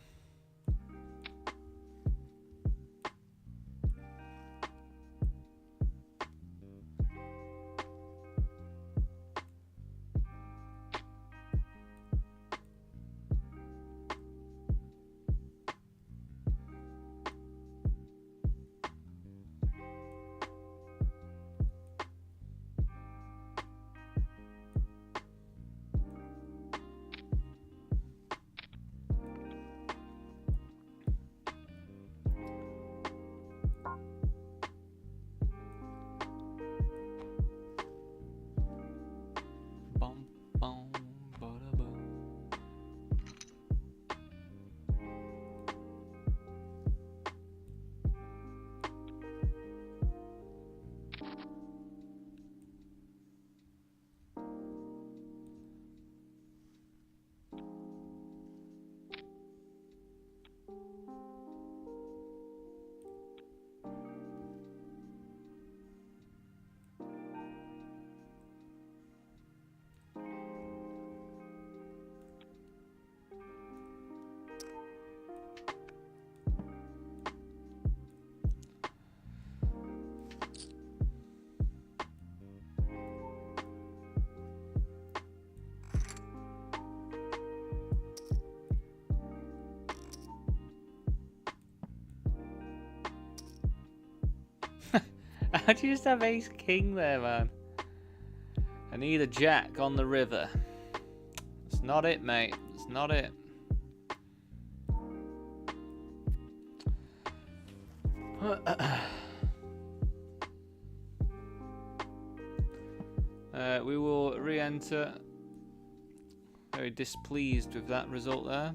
Why'd you just have ace king there, man? I need a jack on the river. It's not it, mate. It's not it. We will re-enter. Very displeased with that result there.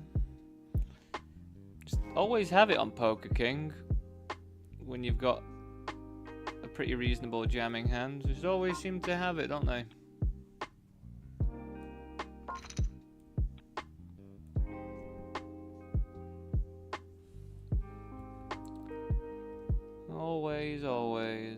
Just always have it on Poker King when you've got a pretty reasonable jamming hand. Just always seem to have it, don't they? Always, always.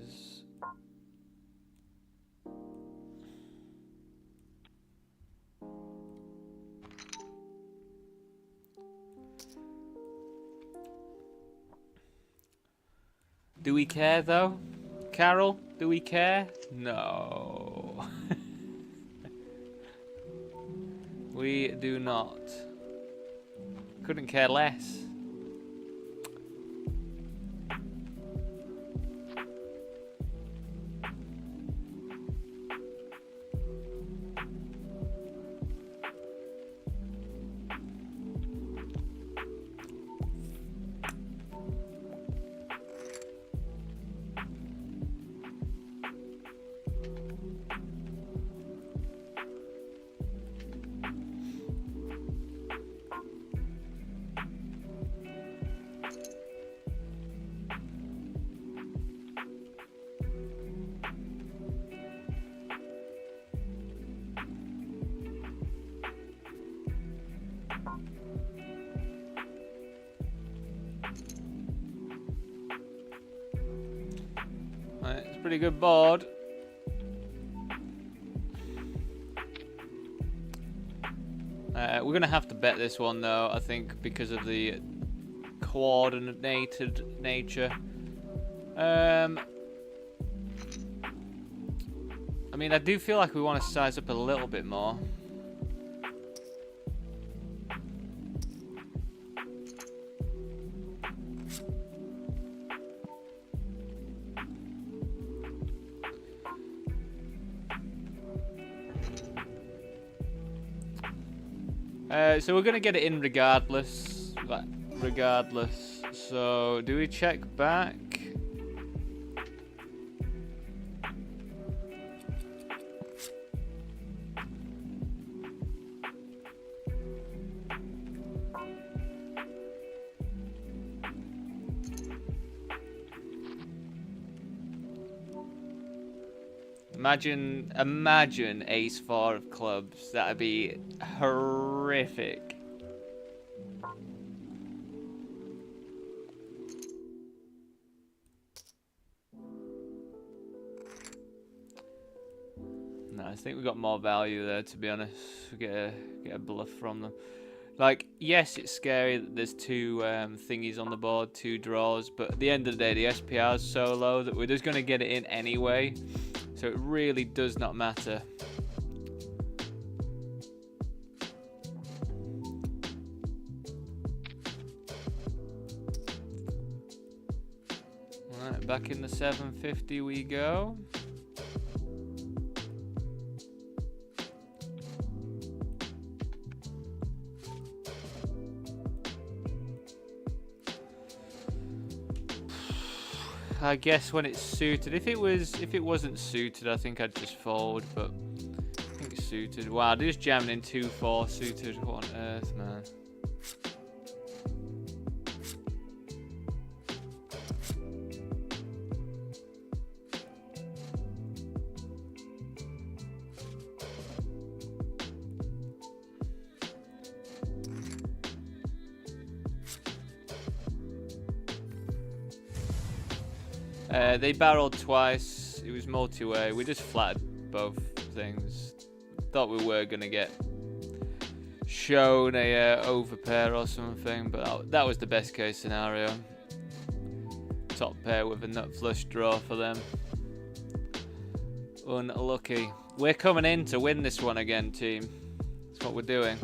Do we care though? Carol, do we care? No. We do not. Couldn't care less. It's a pretty good board. We're going to have to bet this one though, I think, because of the coordinated nature. I mean, I do feel like we want to size up a little bit more. So we're going to get it in regardless. So, do we check back? Imagine ace 4 of clubs. That'd be horrific. No, I think we got more value there, to be honest. We get a bluff from them. Like, yes, it's scary that there's two thingies on the board, 2 draws, but at the end of the day, the SPR is so low that we're just going to get it in anyway. So it really does not matter. Alright, back in the 750 we go. I guess when it's suited. If it wasn't suited, I think I'd just fold, but I think it's suited. Wow, they're just jamming in 2-4 suited. What on earth, man? They barreled twice. It was multi-way. We just flattered both things. Thought we were gonna get shown a overpair or something, but that was the best case scenario. Top pair with a nut flush draw for them. Unlucky. We're coming in to win this one again, team. That's what we're doing.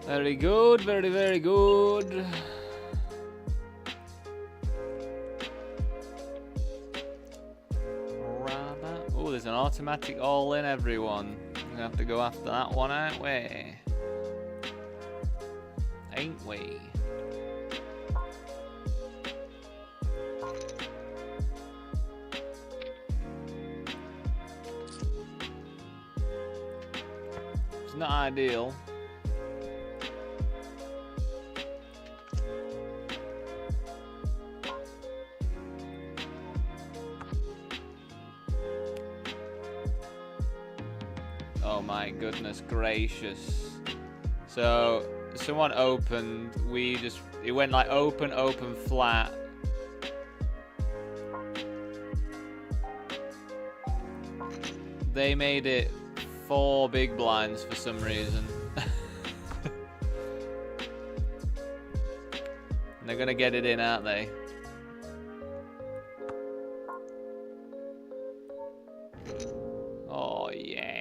Very good, very, very good. Oh, there's an automatic all-in, everyone. We're gonna have to go after that one, aren't we? Ain't we? It's not ideal. Oh my goodness gracious. So someone opened, it went like open, flat. They made it 4 big blinds for some reason. And they're gonna get it in, aren't they? Oh yeah.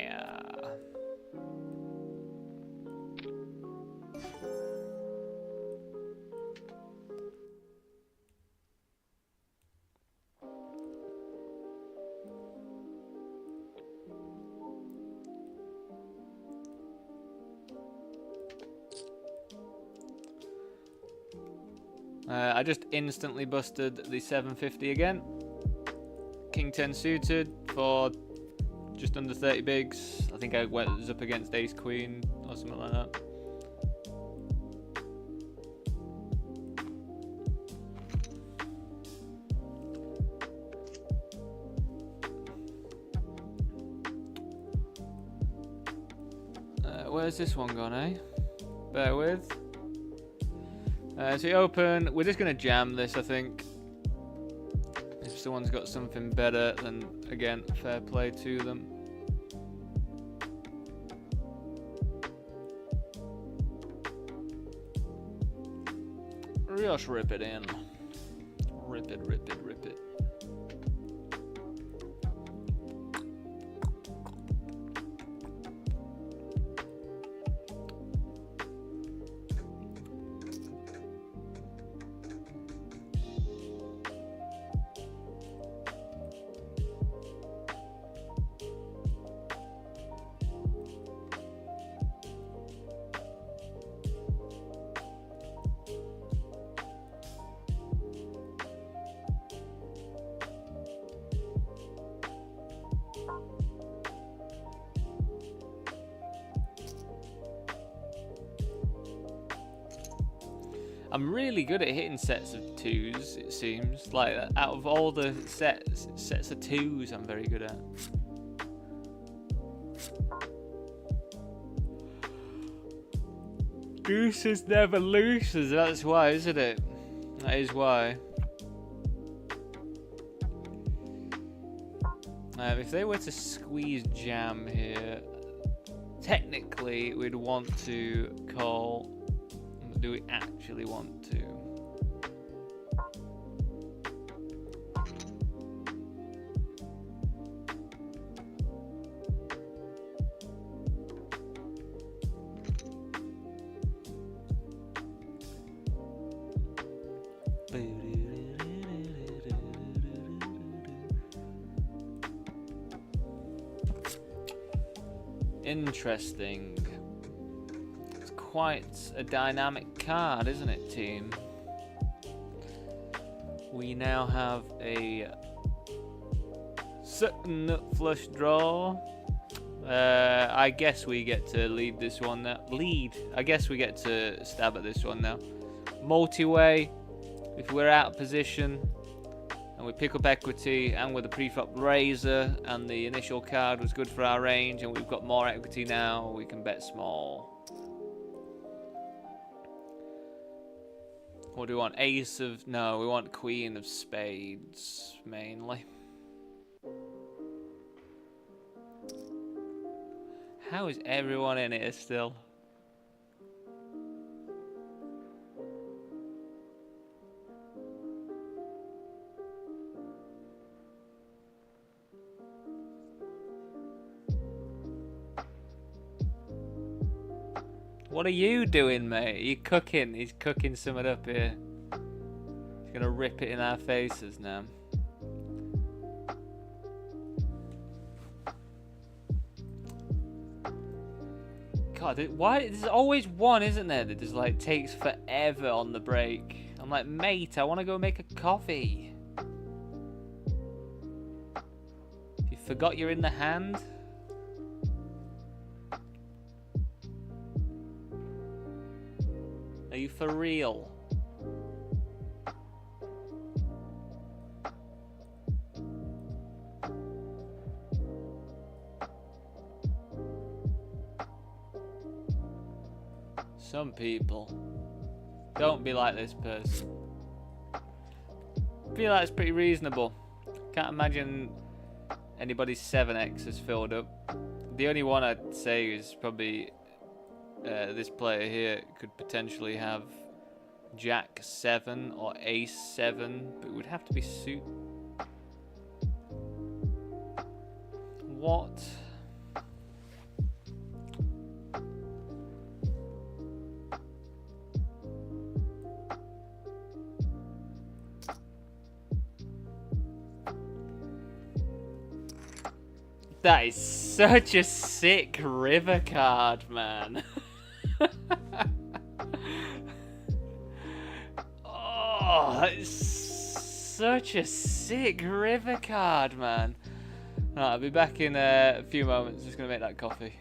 I just instantly busted the 750 again. King 10 suited for just under 30 bigs. I think I was up against ace queen or something like that. Where's this one gone, eh? Bear with. So you open, we're just going to jam this, I think. If someone's got something better, then again, fair play to them. Just rip it in. Rip it, rip it, rip it. I'm really good at hitting sets of twos, it seems. Like, out of all the sets of twos I'm very good at. Deuces never loses, that's why, isn't it? That is why. If they were to squeeze jam here, technically we'd want to call. Do we actually want to? Interesting. It's quite a dynamic card, isn't it, team? We now have a certain nut flush draw. I guess we get to lead this one now. I guess we get to stab at this one now. Multi-way. If we're out of position and we pick up equity, and with the preflop razor, and the initial card was good for our range, and we've got more equity now, we can bet small. What do we want? Ace of... No, we want queen of spades, mainly. How is everyone in here still? What are you doing, mate? Are you cooking? He's cooking something up here. He's gonna rip it in our faces now. God, why? There's always one, isn't there, that just like takes forever on the break. I'm like, mate, I want to go make a coffee. You forgot you're in the hand? Are you for real? Some people. Don't be like this person. I feel like it's pretty reasonable. Can't imagine anybody's 7x is filled up. The only one I'd say is probably this player here could potentially have Jack 7 or Ace 7, but it would have to be suit. What? That is such a sick river card, man. Oh, that is such a sick river card, man. Right, I'll be back in a few moments. Just gonna make that coffee.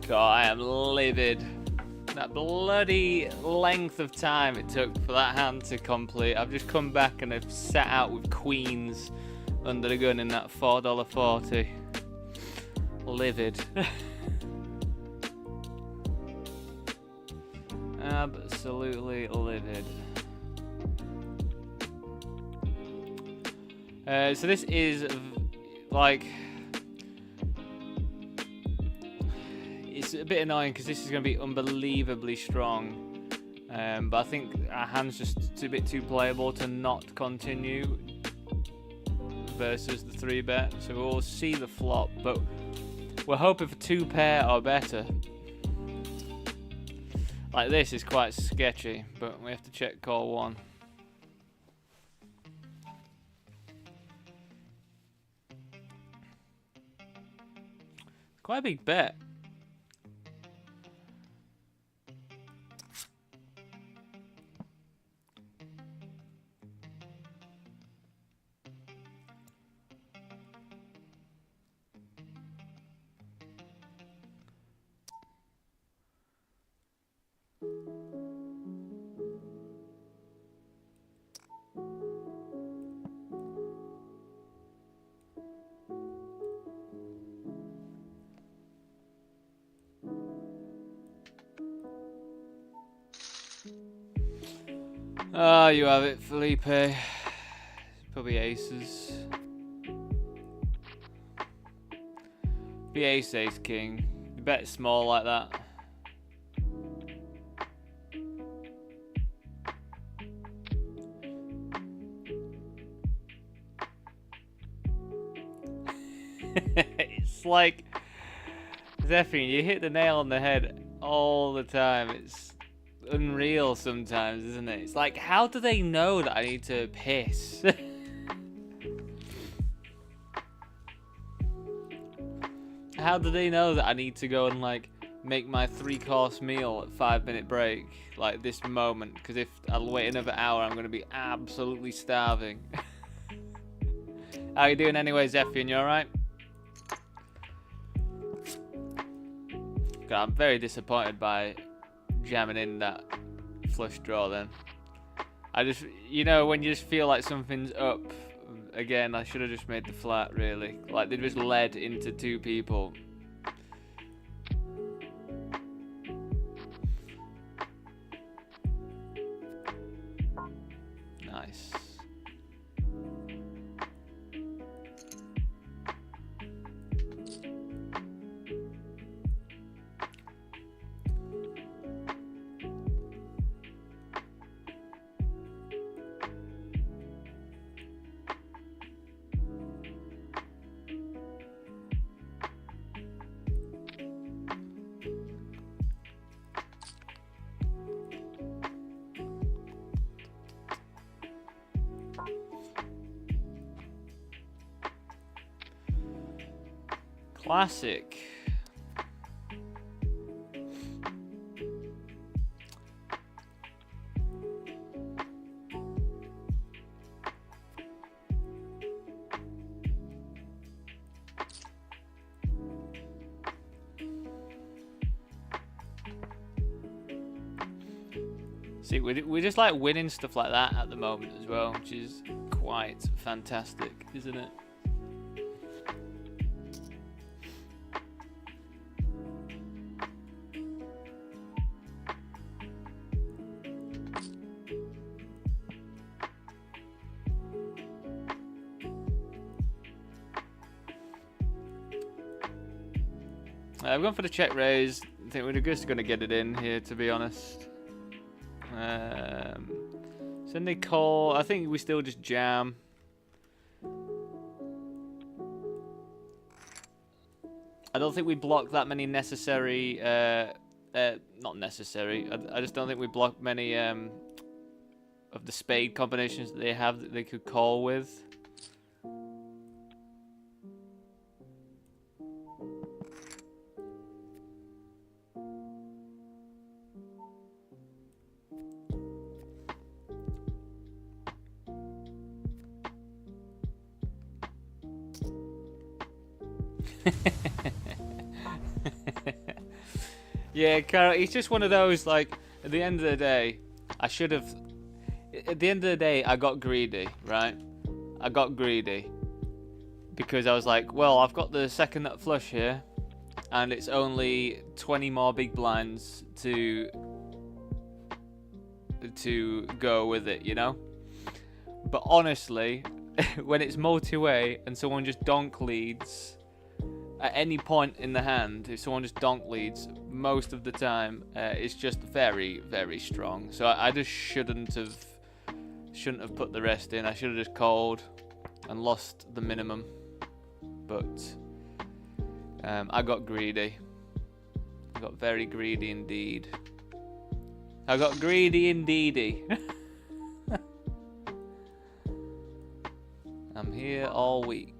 God, I am livid. That bloody length of time it took for that hand to complete. I've just come back and I've sat out with queens under the gun in that $4.40. Livid. Absolutely livid. So this is like, it's a bit annoying because this is going to be unbelievably strong, but I think our hand's just a bit too playable to not continue versus the 3-bet. So we'll see the flop, but we're hoping for 2 pair or better. Like this is quite sketchy, but we have to check call 1. Quite a big bet. Ah, you have it, Felipe. Probably aces. Be ace, ace, king. You bet small like that. It's like, Zephyr, you hit the nail on the head all the time. It's unreal sometimes, isn't it? It's like, how do they know that I need to piss? How do they know that I need to go and like make my 3-course meal at 5-minute break, like this moment? Because if I'll wait another hour, I'm going to be absolutely starving. How you doing anyway, Zephyr? You alright? God, I'm very disappointed by jamming in that flush draw then. I just, you know, when you just feel like something's up, again, I should have just made the flat, really. Like, they just led into 2 people. Nice. Classic. See, we're just like winning stuff like that at the moment as well, which is quite fantastic, isn't it? I've gone for the check raise. I think we're just going to get it in here, to be honest. Send a call. I think we still just jam. I don't think we block that many necessary. Not necessary. I just don't think we block many of the spade combinations that they have that they could call with. Yeah, Carol, he's just one of those, like, at the end of the day, I should have... At the end of the day, I got greedy, right? I got greedy. Because I was like, well, I've got the second nut flush here, and it's only 20 more big blinds to go with it, you know? But honestly, when it's multi-way and someone just donk leads... At any point in the hand, if someone just donk leads, most of the time, it's just very, very strong. So I just shouldn't have put the rest in. I should have just called and lost the minimum. But I got greedy. I got very greedy indeed. I got greedy indeedy. I'm here all week.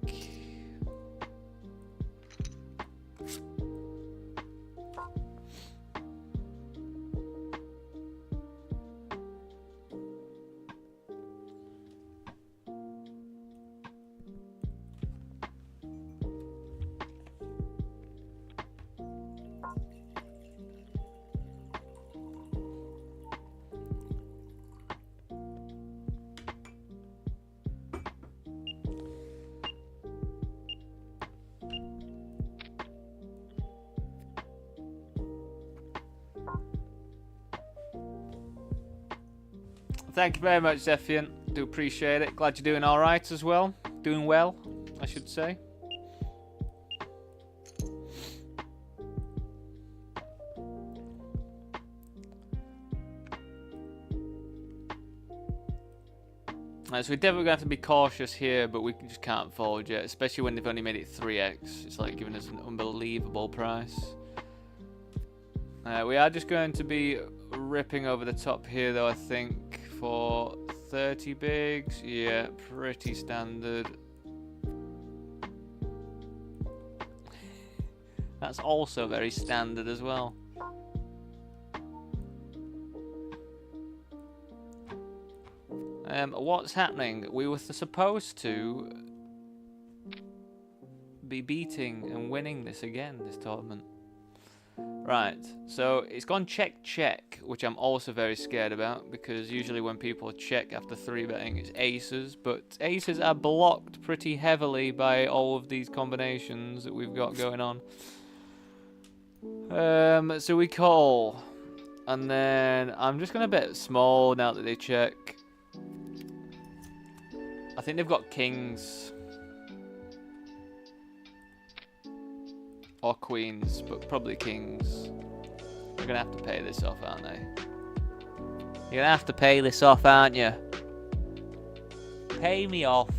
Thank you very much, Zephian. Do appreciate it. Glad you're doing all right as well. Doing well, I should say. So we're definitely going to have to be cautious here, but we just can't fold yet, especially when they've only made it 3x. It's like giving us an unbelievable price. We are just going to be ripping over the top here, though, I think, for 30 bigs. Yeah, pretty standard. That's also very standard as well. What's happening? We were supposed to be beating and winning this again, this tournament. Right, so it's gone check, which I'm also very scared about, because usually when people check after 3-betting, it's aces, but aces are blocked pretty heavily by all of these combinations that we've got going on. So we call, and then I'm just going to bet small now that they check. I think they've got kings. Or queens, but probably kings. They're going to have to pay this off, aren't they? You're going to have to pay this off, aren't you? Pay me off.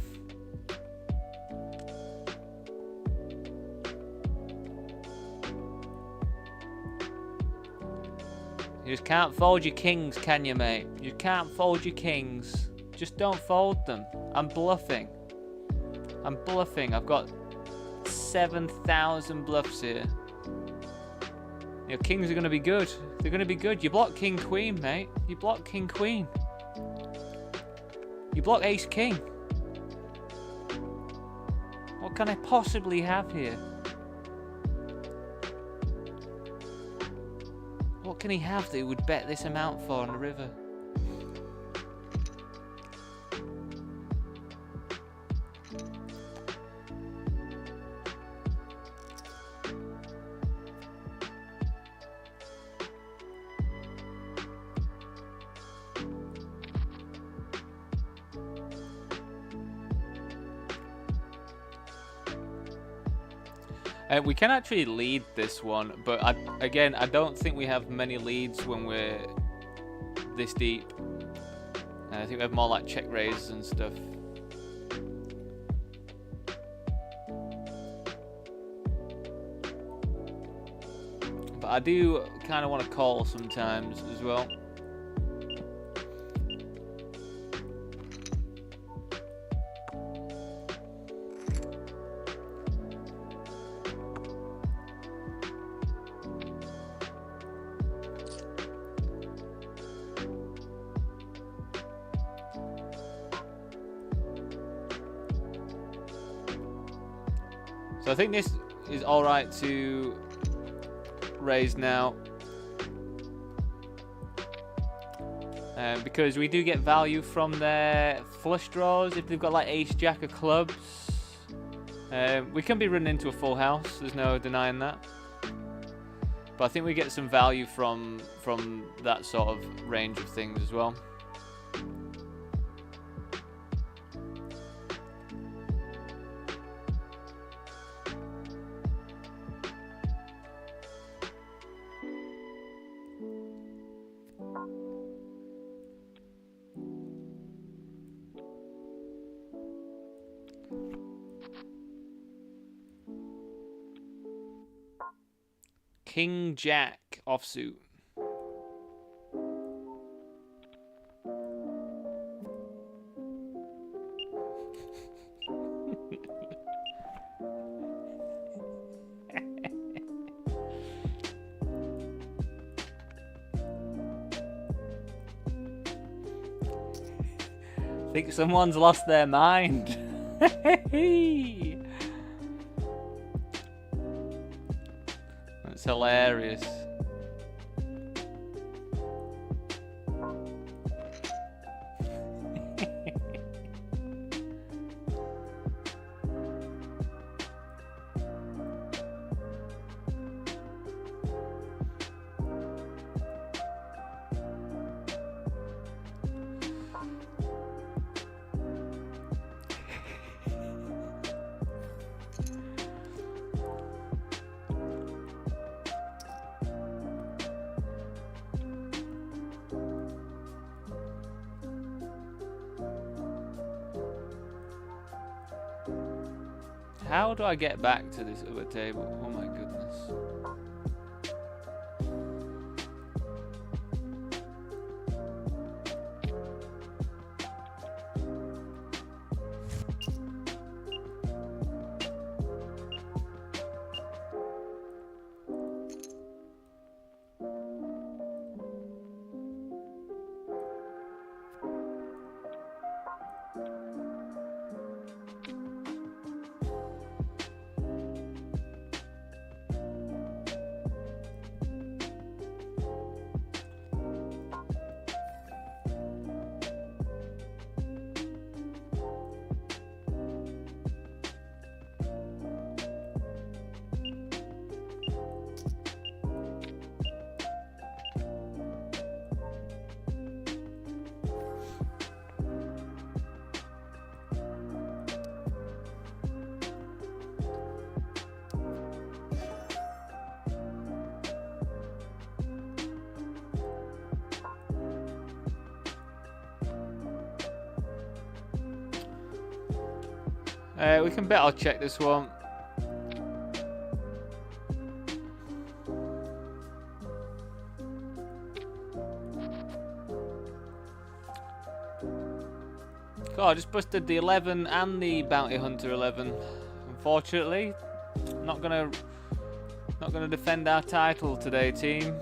You just can't fold your kings, can you, mate? You can't fold your kings. Just don't fold them. I'm bluffing. I'm bluffing. I've got 7,000 bluffs here. Your kings are going to be good. They're going to be good. You block king queen, mate. You block king queen. You block ace king. What can I possibly have here? What can he have that he would bet this amount for on the river? We can actually lead this one, but again, I don't think we have many leads when we're this deep. I think we have more like check raises and stuff. But I do kind of want to call sometimes as well. So I think this is alright to raise now. because we do get value from their flush draws if they've got like ace jack of clubs. We can be running into a full house, there's no denying that. But I think we get some value from that sort of range of things as well. King Jack offsuit. I think someone's lost their mind. That's hilarious. How do I get back to this other table? Oh my goodness. We can bet I'll check this one. God, I just busted the 11 and the Bounty Hunter 11. Unfortunately, not gonna defend our title today, team.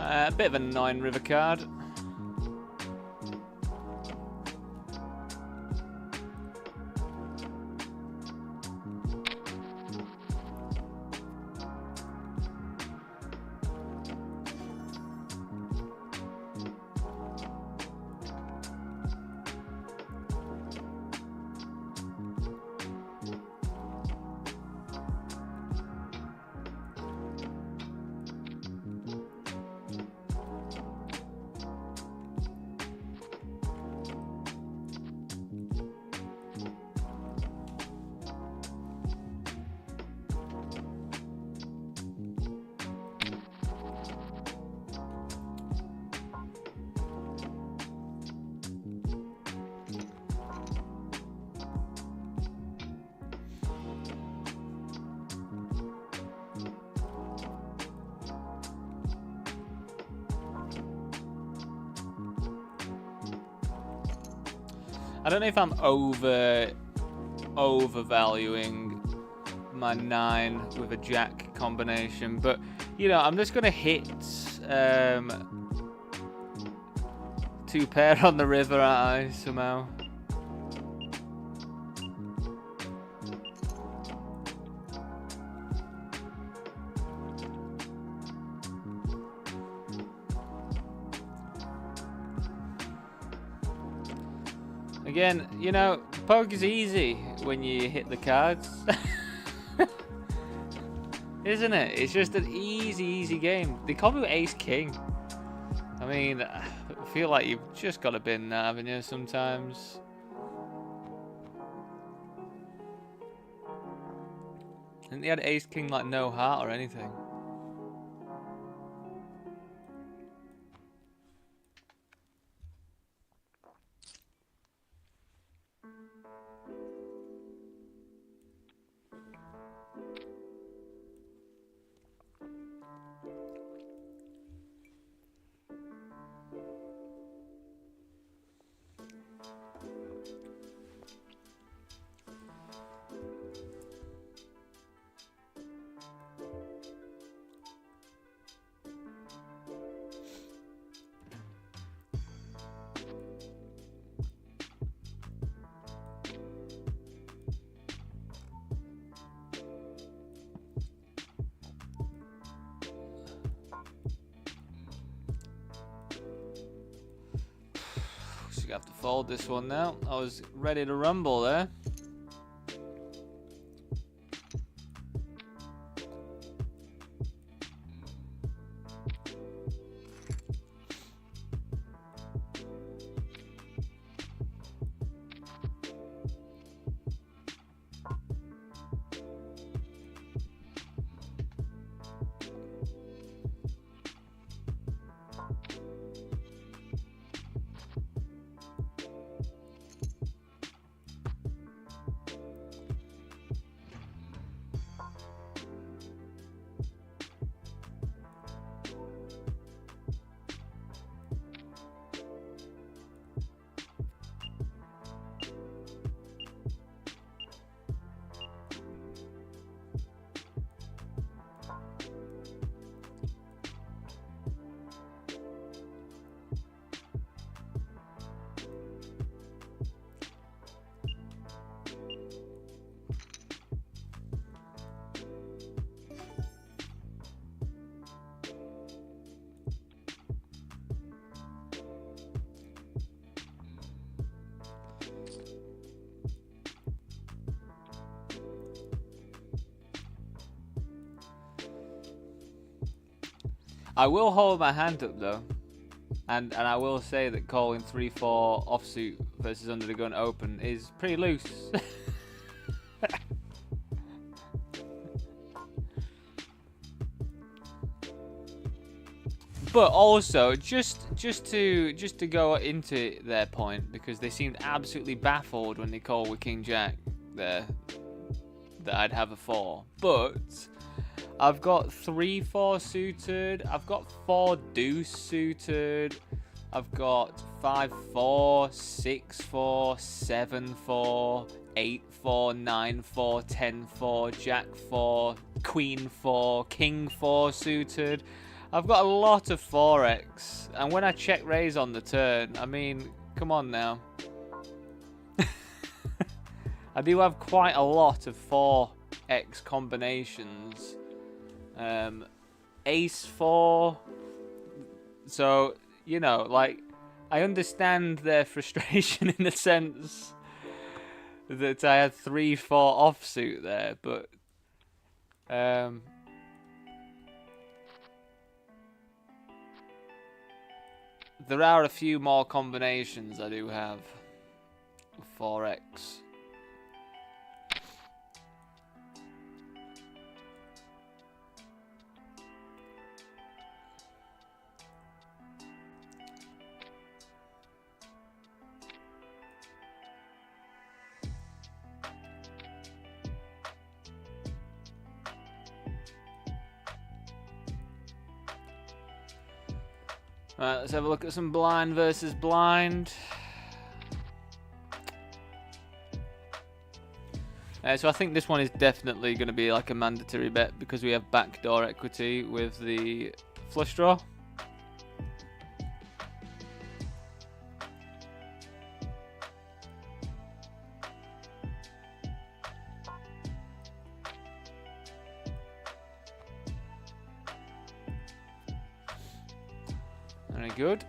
A bit of an annoying river card. don't know if I'm overvaluing my 9 with a jack combination, but you know, I'm just gonna hit 2 pair on the river, aren't I, somehow? Again, you know, poke is easy when you hit the cards. Isn't it? It's just an easy game. They call me Ace King. I mean, I feel like you've just got to bin that, haven't you, sometimes? I think they had Ace King like no heart or anything. You have to fold this one now. I was ready to rumble there. I will hold my hand up though, and I will say that calling 3-4 offsuit versus under the gun open is pretty loose. But also, just to go into their point, because they seemed absolutely baffled when they called with King Jack there that I'd have a 4. But I've got 3-4 suited. I've got 4 deuce suited. I've got 5-4, 6-4, 7-4, 8-4, 9-4, 10-4, Jack 4, Queen 4, King 4 suited. I've got a lot of 4x, and when I check raise on the turn, I mean, come on now. I do have quite a lot of 4x combinations. Ace 4. So, you know, like, I understand their frustration in the sense that I had 3-4 offsuit there, but there are a few more combinations I do have with 4x. Right, let's have a look at some blind versus blind. So I think this one is definitely going to be like a mandatory bet because we have backdoor equity with the flush draw. Very good.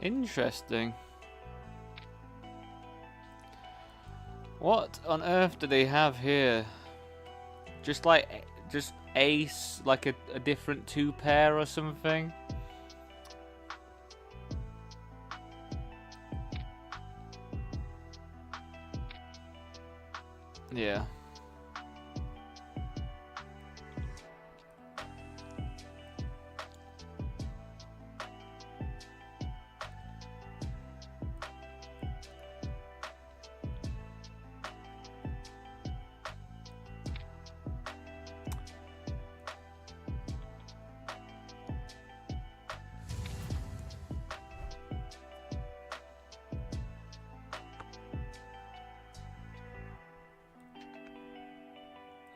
Interesting. What on earth do they have here? Just ace, like a different 2 pair or something? Yeah.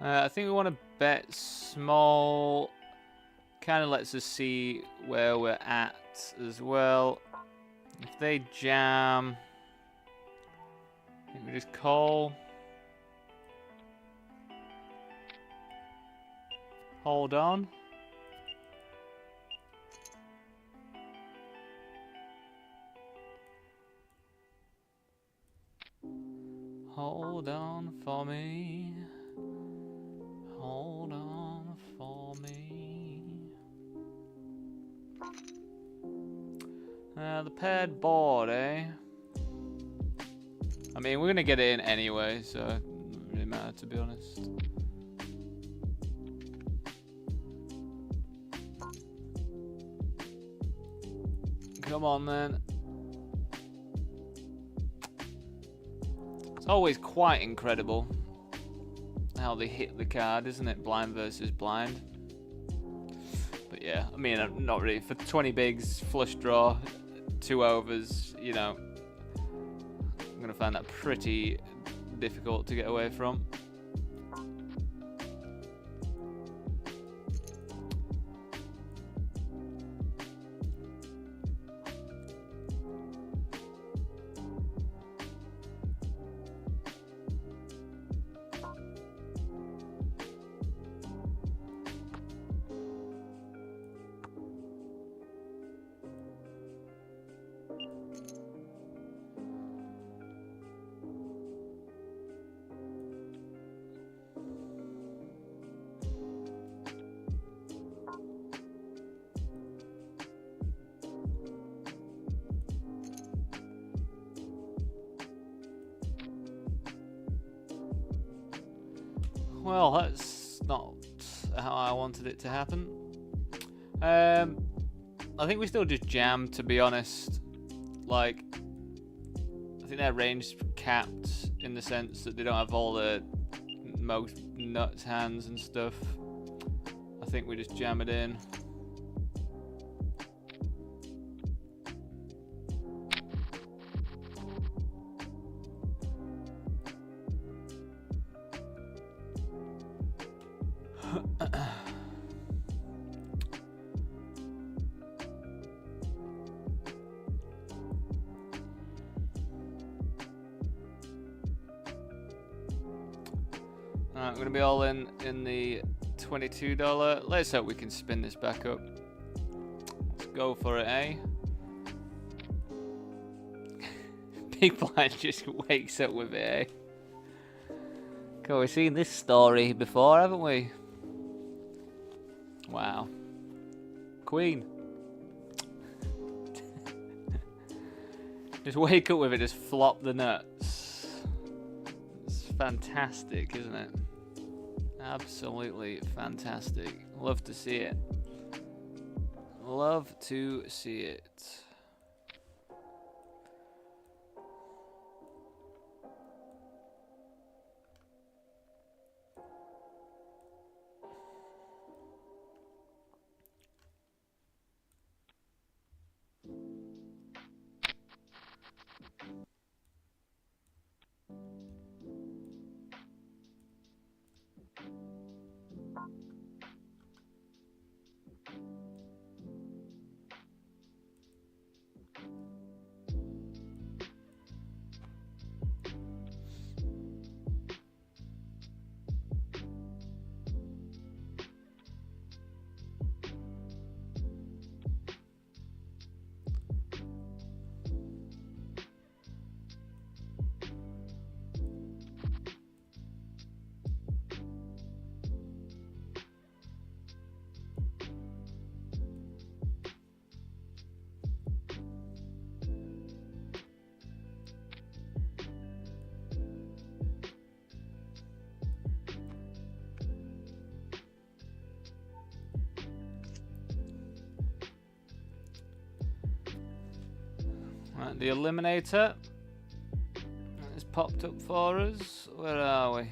I think we want to bet small. Kind of lets us see where we're at as well. If they jam, I think we just call. Hold on. Hold on for me. Hold on for me. The paired board, eh? I mean, we're gonna get it in anyway, so it doesn't really matter, to be honest. Come on, then. It's always quite incredible how they hit the card, isn't it? Blind versus blind. But yeah, I mean, not really. For 20 bigs, flush draw, 2 overs, you know, I'm going to find that pretty difficult to get away from. Well, that's not how I wanted it to happen. I think we still just jam, to be honest. Like, I think their range capped in the sense that they don't have all the most nuts hands and stuff, I think we just jam it in. Alright, I'm gonna be all in the $22. Let's hope we can spin this back up. Let's go for it, eh? Big Blind just wakes up with it, eh? God, we've seen this story before, haven't we? Wow. Queen. Just wake up with it, just flop the nuts. It's fantastic, isn't it? Absolutely fantastic. Love to see it. Love to see it. Right, the eliminator has popped up for us. Where are we?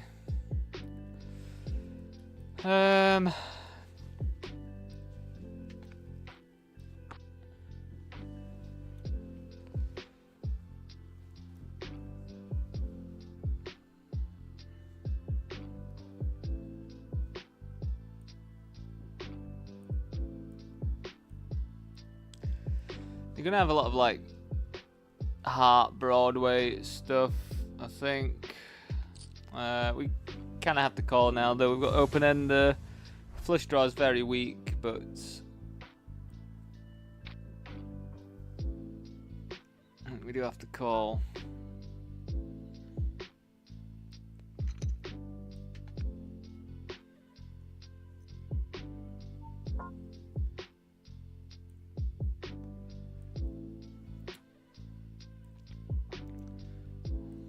You're gonna have a lot of like Heart Broadway stuff, I think. We kind of have to call now, though. We've got open end. Flush draw is very weak, but we do have to call.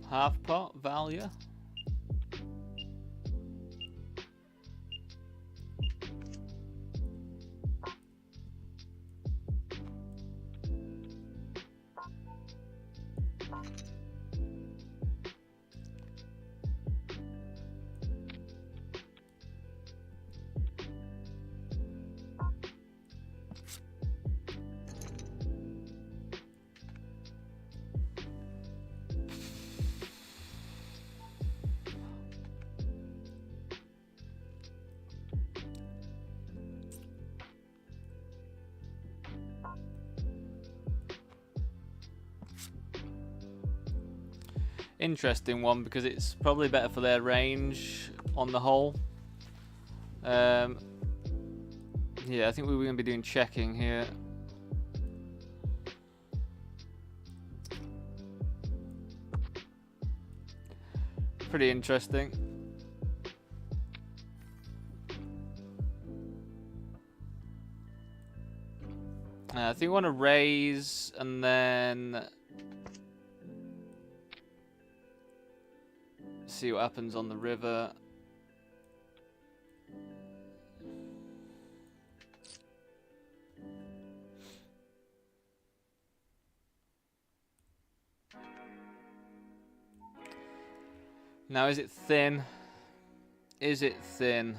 Half pot value. Interesting one, because it's probably better for their range on the whole. Yeah, I think we were going to be doing checking here. Pretty interesting. I think we want to raise and then see what happens on the river. Now, is it thin? Is it thin?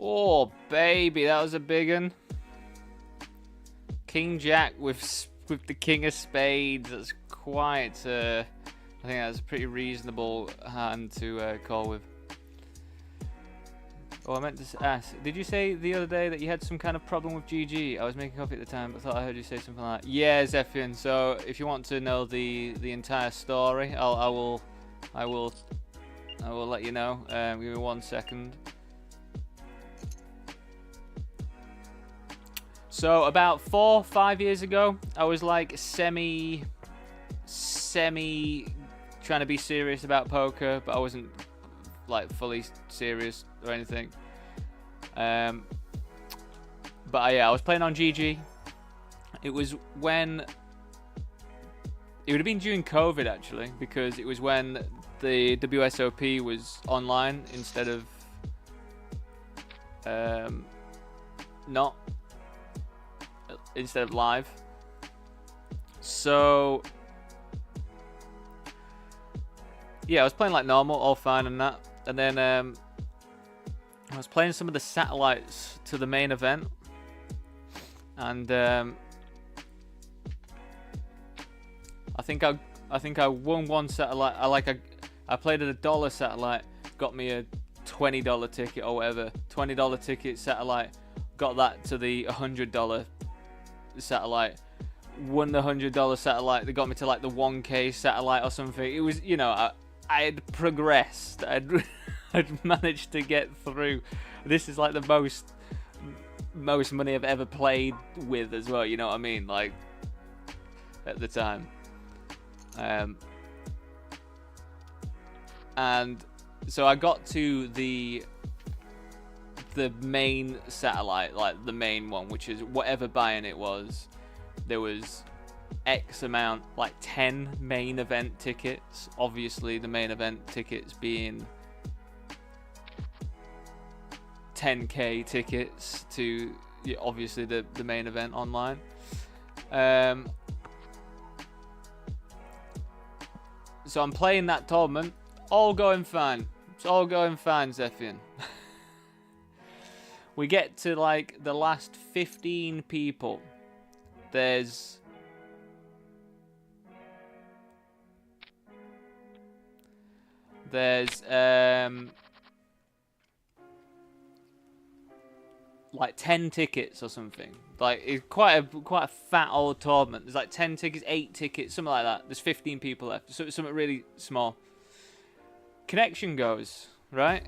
Oh, baby, that was a big one. King Jack with the King of Spades. That's quite. I think that's a pretty reasonable hand to call with. Oh, I meant to ask. Did you say the other day that you had some kind of problem with GG? I was making coffee at the time, but thought I heard you say something like that. Yeah, Zephian. So if you want to know the entire story, I will let you know. Give me 1 second. So about 4 or 5 years ago, I was like semi trying to be serious about poker, but I wasn't like fully serious or anything. But yeah, I was playing on GG. It was when it would have been during COVID actually, because it was when the WSOP was online instead of instead of live. So yeah, I was playing like normal, all fine and that, and then I was playing some of the satellites to the main event, and I think I won one satellite. I played at $1 satellite, got me a $20 ticket or whatever. $20 ticket satellite, got that to the $100 satellite. Won the $100 satellite. They got me to like the 1K satellite or something. It was, you know, I had progressed. I'd managed to get through. This is like the most money I've ever played with as well. You know what I mean? Like at the time. And so I got to the main satellite, like the main one, which is whatever buy-in it was. There was X amount, like 10 main event tickets. Obviously, the main event tickets being 10K tickets to obviously the main event online. So I'm playing that tournament, all going fine. It's all going fine, Zephian. We get to like the last 15 people. There's like 10 tickets or something. Like it's quite a fat old tournament. There's like 10 tickets, 8 tickets, something like that. There's 15 people left. So it's something really small. Connection goes, right?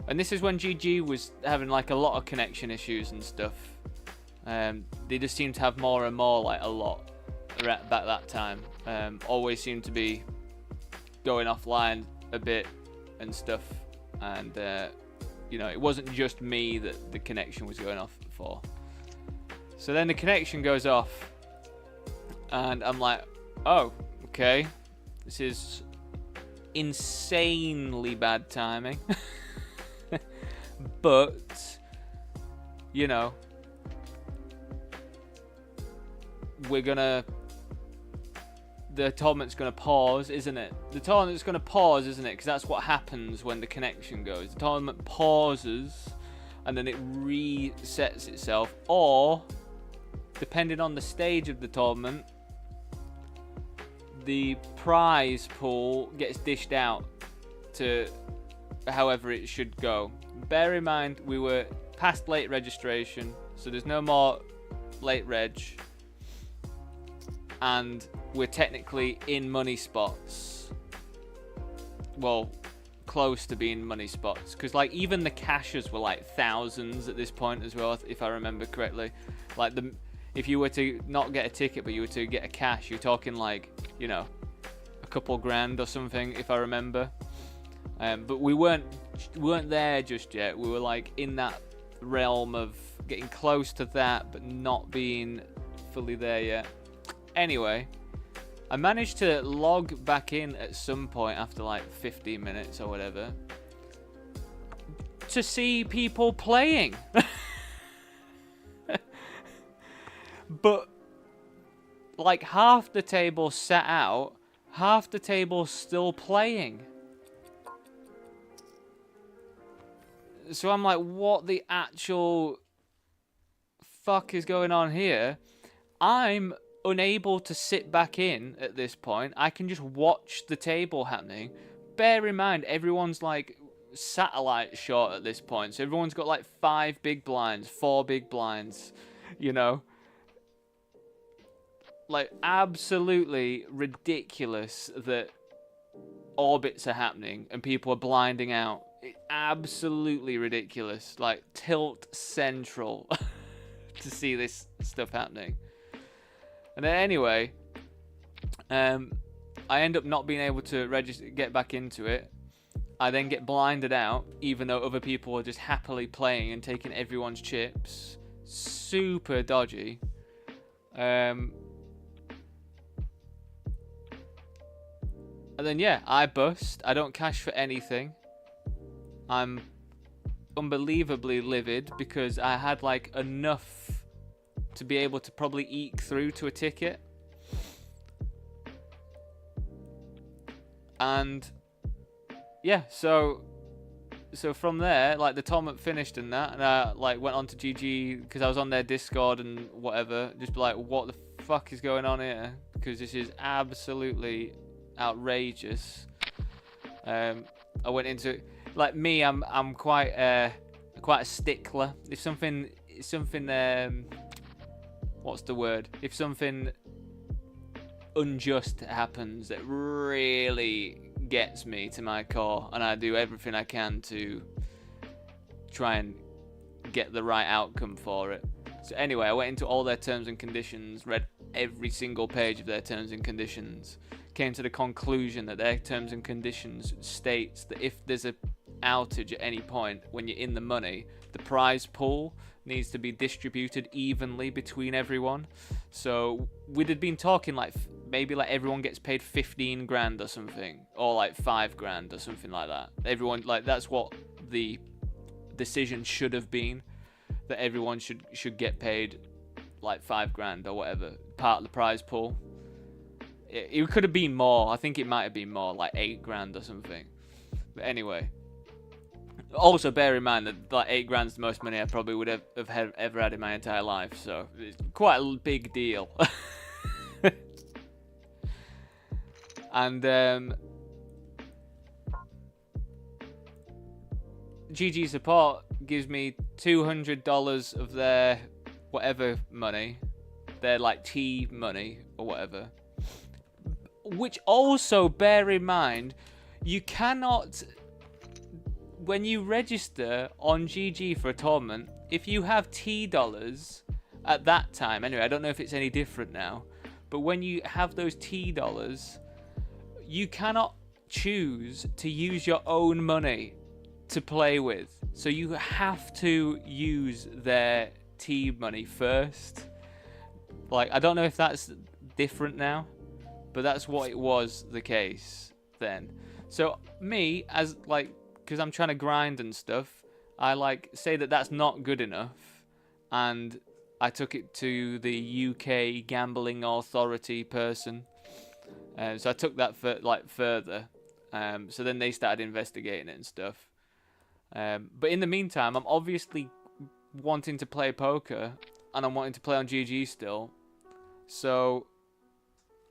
And this is when GG was having like a lot of connection issues and stuff. They just seemed to have more and more, like a lot back that time. Always seemed to be going offline a bit and stuff. And you know, it wasn't just me that the connection was going off for. So then the connection goes off, and I'm like, oh, okay, this is insanely bad timing. But you know, the tournament's gonna pause, isn't it? The tournament's gonna pause, isn't it? Because that's what happens when the connection goes. The tournament pauses, and then it resets itself. Or, depending on the stage of the tournament, the prize pool gets dished out to however it should go. Bear in mind, we were past late registration, so there's no more late reg. And we're technically in money spots. Well, close to being money spots. Because, like, even the cashes were, like, thousands at this point as well, if I remember correctly. Like, if you were to not get a ticket, but you were to get a cash, you're talking, like, you know, a couple grand or something, if I remember. But we weren't there just yet. We were, like, in that realm of getting close to that, but not being fully there yet. Anyway, I managed to log back in at some point after like 15 minutes or whatever to see people playing. But like half the table sat out, half the table still playing. So I'm like, what the actual fuck is going on here? I'm unable to sit back in at this point. I can just watch the table happening. Bear in mind, everyone's like satellite shot at this point. So everyone's got like 5 big blinds, 4 big blinds, you know. Like, absolutely ridiculous that orbits are happening and people are blinding out. Absolutely ridiculous. Like, tilt central to see this stuff happening. And then anyway, I end up not being able to get back into it. I then get blinded out, even though other people are just happily playing and taking everyone's chips. Super dodgy. And then, yeah, I bust. I don't cash for anything. I'm unbelievably livid because I had, like, enough to be able to probably eke through to a ticket. And, yeah, so from there, like, the tournament finished and that, and I, like, went on to GG because I was on their Discord and whatever. Just be like, what the fuck is going on here? Because this is absolutely outrageous. I went into, like, me, I'm quite a stickler. If something what's the word? If something unjust happens that really gets me to my core, and I do everything I can to try and get the right outcome for it. So anyway, I went into all their terms and conditions, read every single page of their terms and conditions, came to the conclusion that their terms and conditions states that if there's a outage at any point when you're in the money, the prize pool needs to be distributed evenly between everyone. So we'd have been talking like maybe like everyone gets paid 15 grand or something, or like 5 grand or something like that. Everyone, like, that's what the decision should have been, that everyone should get paid like 5 grand or whatever, part of the prize pool. It could have been more. I think it might have been more, like 8 grand or something. But anyway. Also, bear in mind that like 8 grand's the most money I probably would have ever had in my entire life. So, it's quite a big deal. And, GG Support gives me $200 of their whatever money. Their, like, tea money or whatever. Which also, bear in mind, you cannot, when you register on GG for a tournament, if you have T dollars at that time, anyway, I don't know if it's any different now, but when you have those T dollars, you cannot choose to use your own money to play with. So you have to use their T money first. Like, I don't know if that's different now, but that's what it was the case then. So me, as like, because I'm trying to grind and stuff, I like say that that's not good enough, and I took it to the UK gambling authority person. So I took that for like further. So then they started investigating it and stuff. But in the meantime, I'm obviously wanting to play poker, and I'm wanting to play on GG still. So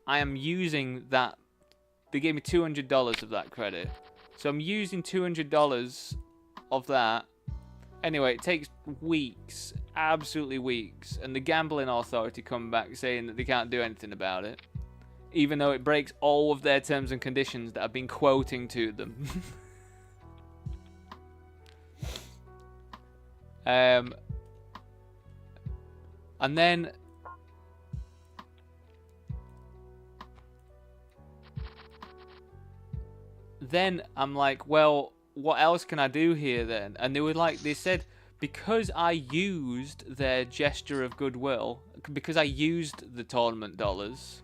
I am using that. They gave me $200 of that credit. So I'm using $200 of that. Anyway, it takes weeks, absolutely weeks. And the gambling authority come back saying that they can't do anything about it. Even though it breaks all of their terms and conditions that I've been quoting to them. And then I'm like, well, what else can I do here then? And they said, because I used their gesture of goodwill, because I used the tournament dollars,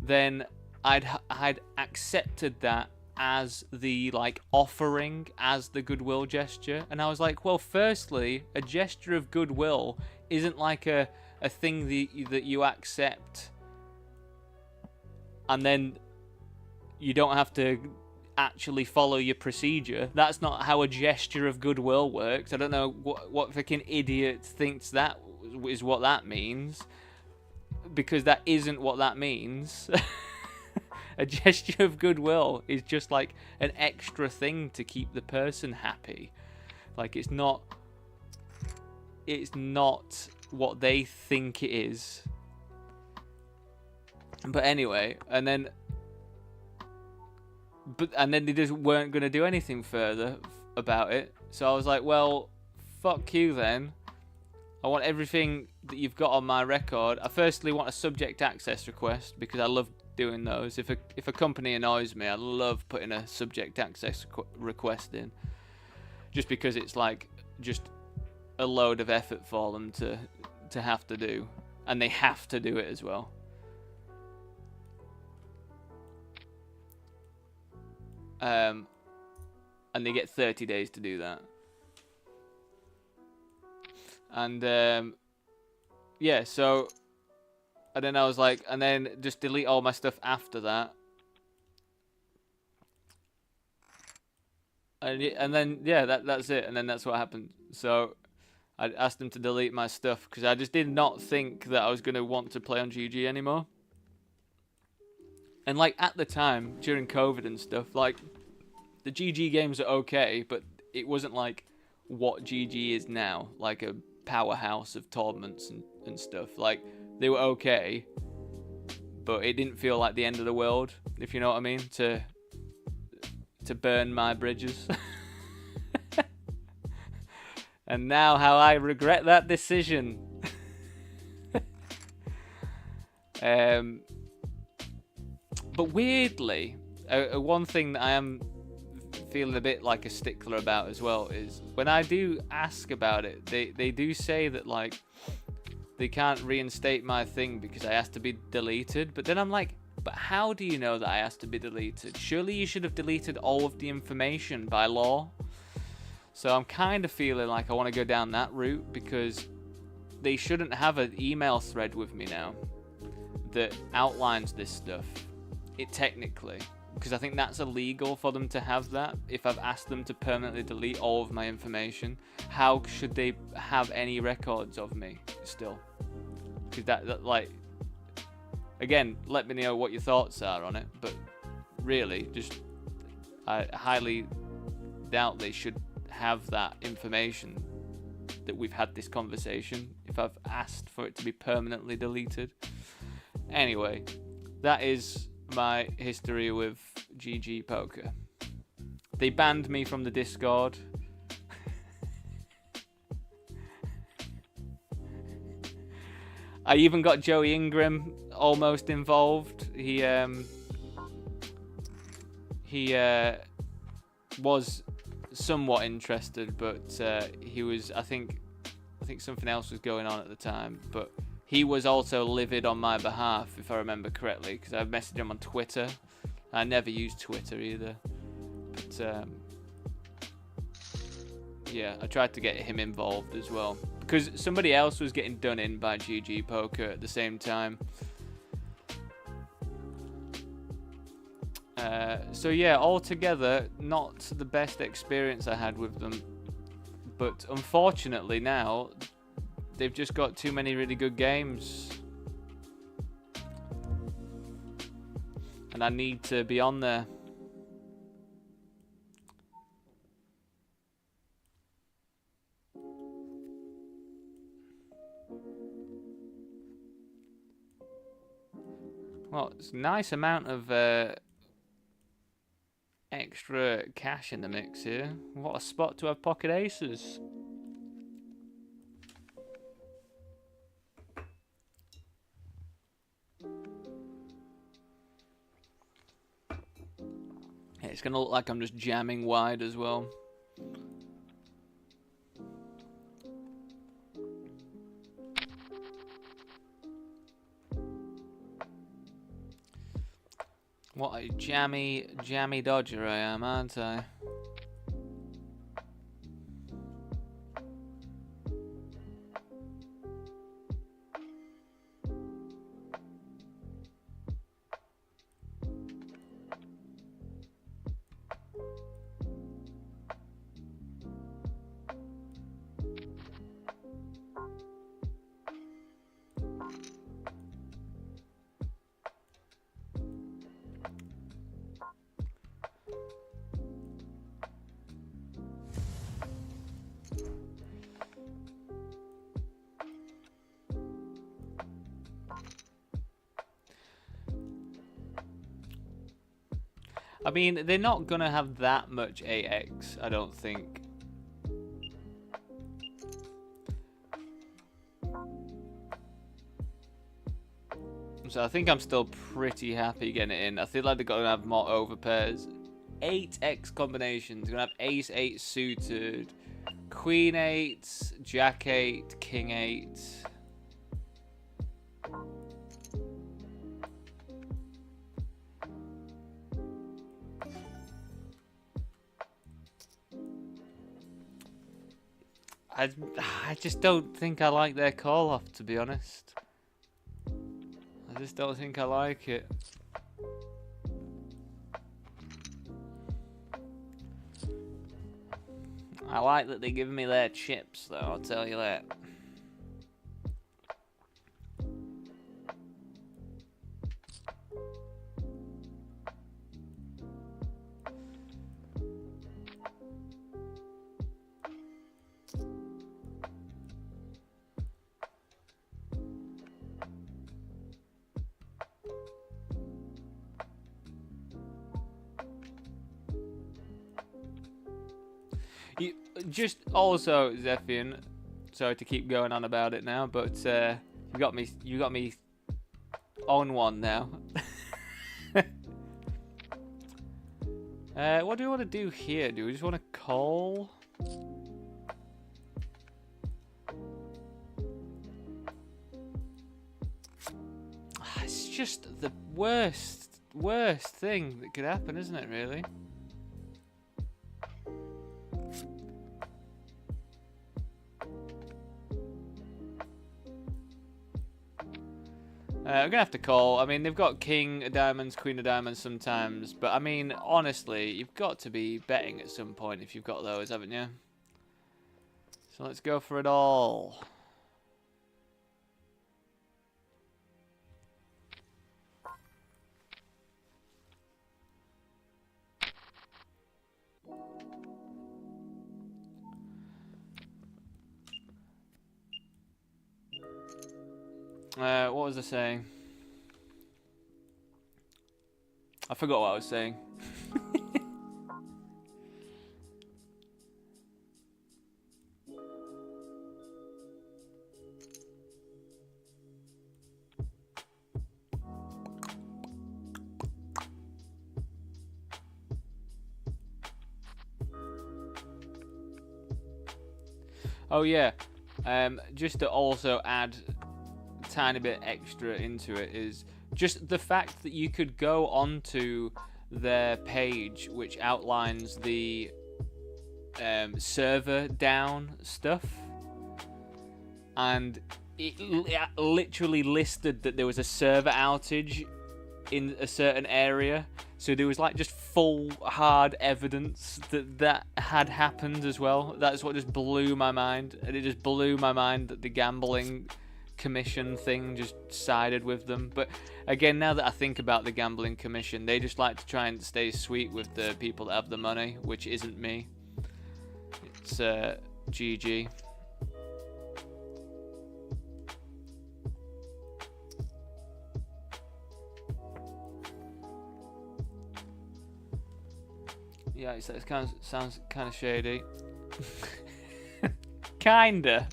then I'd accepted that as the like offering, as the goodwill gesture. And I was like, well, firstly, a gesture of goodwill isn't like a thing that you accept and then you don't have to actually follow your procedure. That's not how a gesture of goodwill works. I don't know what freaking idiot thinks that is what that means, because that isn't what that means. A gesture of goodwill is just like an extra thing to keep the person happy. Like it's not what they think it is. But anyway, and then they just weren't going to do anything further about it. So I was like, well, fuck you then. I want everything that you've got on my record. I firstly want a subject access request, because I love doing those. If a company annoys me, I love putting a subject access request in, just because it's like just a load of effort for them to have to do, and they have to do it as well. And they get 30 days to do that. And yeah, so, and then I was like, and then just delete all my stuff after that. And then yeah, that's it. And then that's what happened. So I asked them to delete my stuff because I just did not think that I was going to want to play on GG anymore. And like at the time, during COVID and stuff, like the GG games are okay, but it wasn't like what GG is now, like a powerhouse of tournaments and stuff. Like they were okay, but it didn't feel like the end of the world, if you know what I mean, to burn my bridges. And now how I regret that decision. But weirdly, one thing that I am feeling a bit like a stickler about as well is when I do ask about it, they do say that like they can't reinstate my thing because I asked to be deleted. But then I'm like, but how do you know that I asked to be deleted? Surely you should have deleted all of the information by law. So I'm kind of feeling like I want to go down that route, because they shouldn't have an email thread with me now that outlines this stuff. It technically, because I think that's illegal for them to have that. If I've asked them to permanently delete all of my information, how should they have any records of me still? Because that like, again, let me know what your thoughts are on it. But really, just I highly doubt they should have that information that we've had this conversation if I've asked for it to be permanently deleted. Anyway, that is my history with GG Poker. They banned me from the Discord. I even got Joey Ingram almost involved. He was somewhat interested, but he was, I think something else was going on at the time, but he was also livid on my behalf, if I remember correctly, because I messaged him on Twitter. I never used Twitter either, but yeah, I tried to get him involved as well, because somebody else was getting done in by GG Poker at the same time. So yeah, altogether, not the best experience I had with them, but unfortunately now they've just got too many really good games, and I need to be on there. Well, it's a nice amount of extra cash in the mix here. What a spot to have pocket aces. Yeah, it's gonna look like I'm just jamming wide as well. What a jammy dodger I am, aren't I? I mean, they're not gonna have that much AX, I don't think. So I think I'm still pretty happy getting it in. I feel like they're gonna have more overpairs. 8x combinations. You're gonna have ace 8 suited, queen 8, jack 8, king 8. I just don't think I like their call off, to be honest. I just don't think I like it. I like that they're giving me their chips, though, I'll tell you that. You, just also, Zephian, sorry to keep going on about it now, but you got me on one now. What do we want to do here? Do we just want to call? It's just the worst thing that could happen, isn't it, really? I'm going to have to call. I mean, they've got king of diamonds, queen of diamonds sometimes. But, I mean, honestly, you've got to be betting at some point if you've got those, haven't you? So let's go for it all. What was I saying? I forgot what I was saying. Oh yeah, just to also add tiny bit extra into it is just the fact that you could go onto their page which outlines the server down stuff, and it literally listed that there was a server outage in a certain area, so there was like just full hard evidence that had happened as well. That's what just blew my mind, and it just blew my mind that the gambling commission thing just sided with them. But again, now that I think about the gambling commission, they just like to try and stay sweet with the people that have the money, which isn't me. It's GG. Yeah, it sounds kind of shady. Kinda.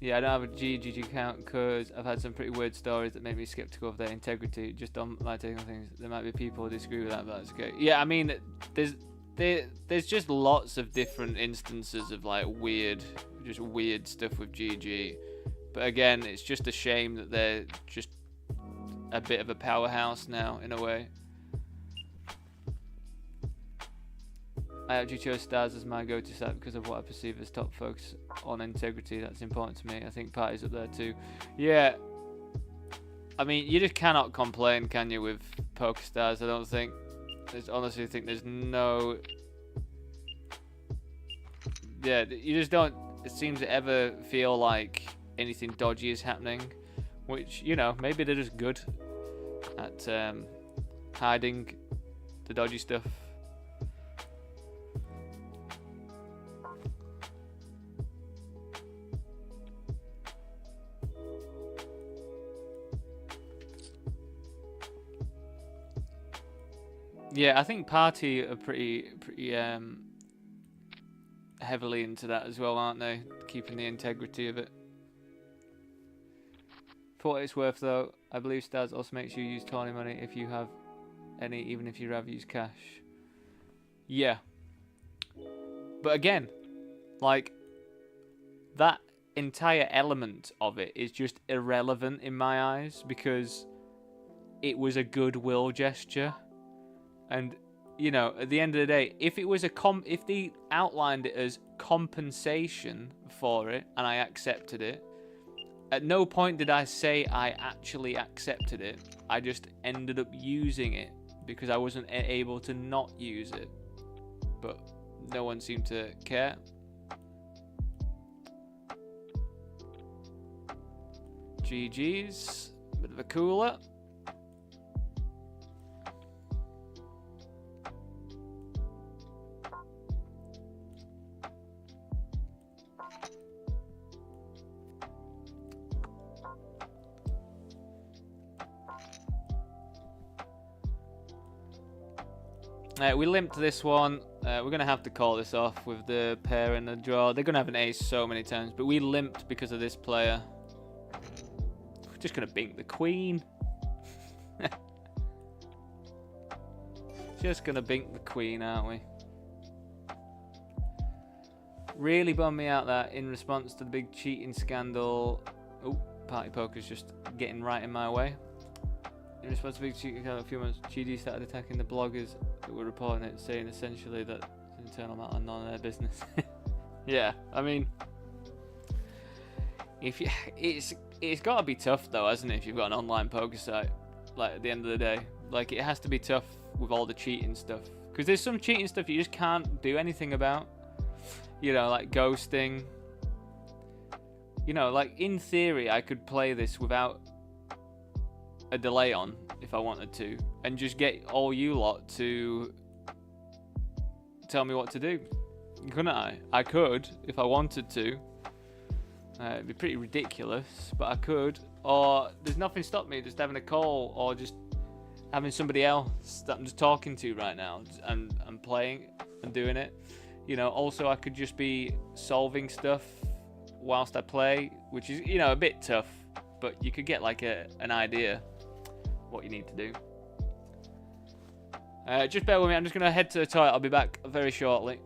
Yeah, I don't have a GG account because I've had some pretty weird stories that made me skeptical of their integrity. Just on my take on things, there might be people who disagree with that, but that's okay. Yeah, I mean, there's there's just lots of different instances of like weird stuff with GG. But again, it's just a shame that they're just a bit of a powerhouse now in a way. I actually chose Stars as my go-to site because of what I perceive as top focus on integrity. That's important to me. I think Party's up there too. Yeah. I mean, you just cannot complain, can you, with PokerStars? I don't think. I honestly think there's no... Yeah, you just don't seem to ever feel like anything dodgy is happening. Which, you know, maybe they're just good at hiding the dodgy stuff. Yeah, I think Party are pretty heavily into that as well, aren't they? Keeping the integrity of it. For what it's worth, though, I believe Stars also makes you use tourney money if you have any, even if you'd rather use cash. Yeah. But again, like, that entire element of it is just irrelevant in my eyes because it was a goodwill gesture. And, you know, at the end of the day, if it was if they outlined it as compensation for it and I accepted it, at no point did I say I actually accepted it. I just ended up using it because I wasn't able to not use it. But no one seemed to care. GG's. Bit of a cooler. We limped this one. We're going to have to call this off with the pair in the draw. They're going to have an ace so many times, but we limped because of this player. We're just going to bink the queen. Just going to bink the queen, aren't we? Really bummed me out that in response to the big cheating scandal... Oh, Party Poker's just getting right in my way. In response to the big cheating scandal, a few months, GD started attacking the bloggers that were reporting it, saying essentially that it's an internal matter, none of their business. Yeah, I mean, if you, it's got to be tough though, hasn't it? If you've got an online poker site, like at the end of the day, like it has to be tough with all the cheating stuff, because there's some cheating stuff you just can't do anything about. You know, like ghosting. You know, like in theory, I could play this without a delay on if I wanted to, and just get all you lot to tell me what to do, couldn't I? I could if I wanted to. It'd be pretty ridiculous, but I could. Or there's nothing stopping me just having a call, or just having somebody else that I'm just talking to right now and I'm playing and doing it. You know, also I could just be solving stuff whilst I play, which is, you know, a bit tough, but you could get like an idea what you need to do. Just bear with me, I'm just going to head to the toilet. I'll be back very shortly.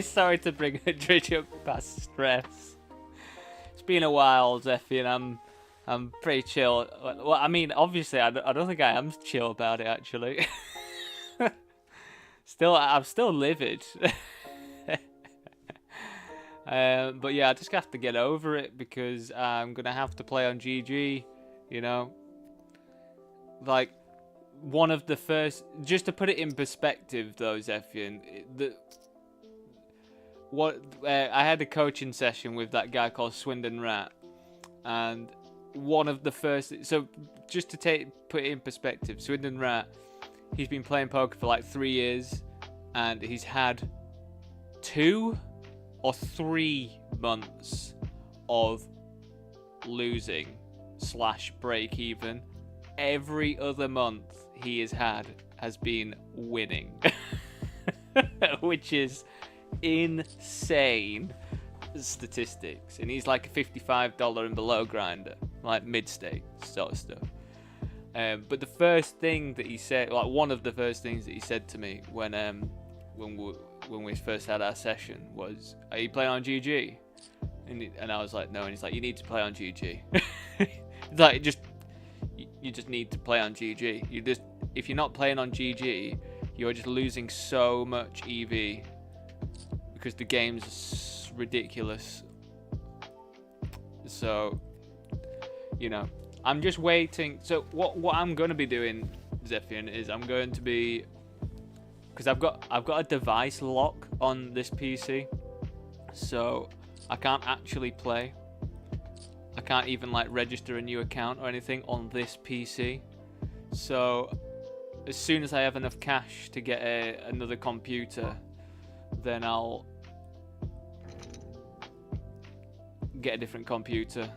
Sorry to bring a dredge up past stress. It's been a while, Zeffy, and I'm pretty chill. Well, I mean, obviously, I don't think I am chill about it, actually. I'm still livid. But yeah, I just have to get over it because I'm gonna have to play on GG, you know. Like, one of the first, just to put it in perspective, though, Zephian, I had a coaching session with that guy called Swindon Rat, and one of the first, so just to put it in perspective, Swindon Rat, he's been playing poker for like 3 years, and he's had 2 or 3 months of losing / break even. Every other month he has been winning, which is insane statistics. And he's like a $55 and below grinder, like mid-stake sort of stuff. But the first thing that he said, like one of the first things that he said to me when we first had our session was, "Are you playing on GG?" And I was like, "No." And he's like, "You need to play on GG." It's like, you just need to play on GG. If you're not playing on GG, you're just losing so much EV because the game's ridiculous. So, you know, I'm just waiting. So what I'm gonna be doing, Zephian, is I'm going to be, because I've got a device lock on this PC, so I can't actually play. I can't even like register a new account or anything on this PC. So as soon as I have enough cash to get another computer, then I'll get a different computer.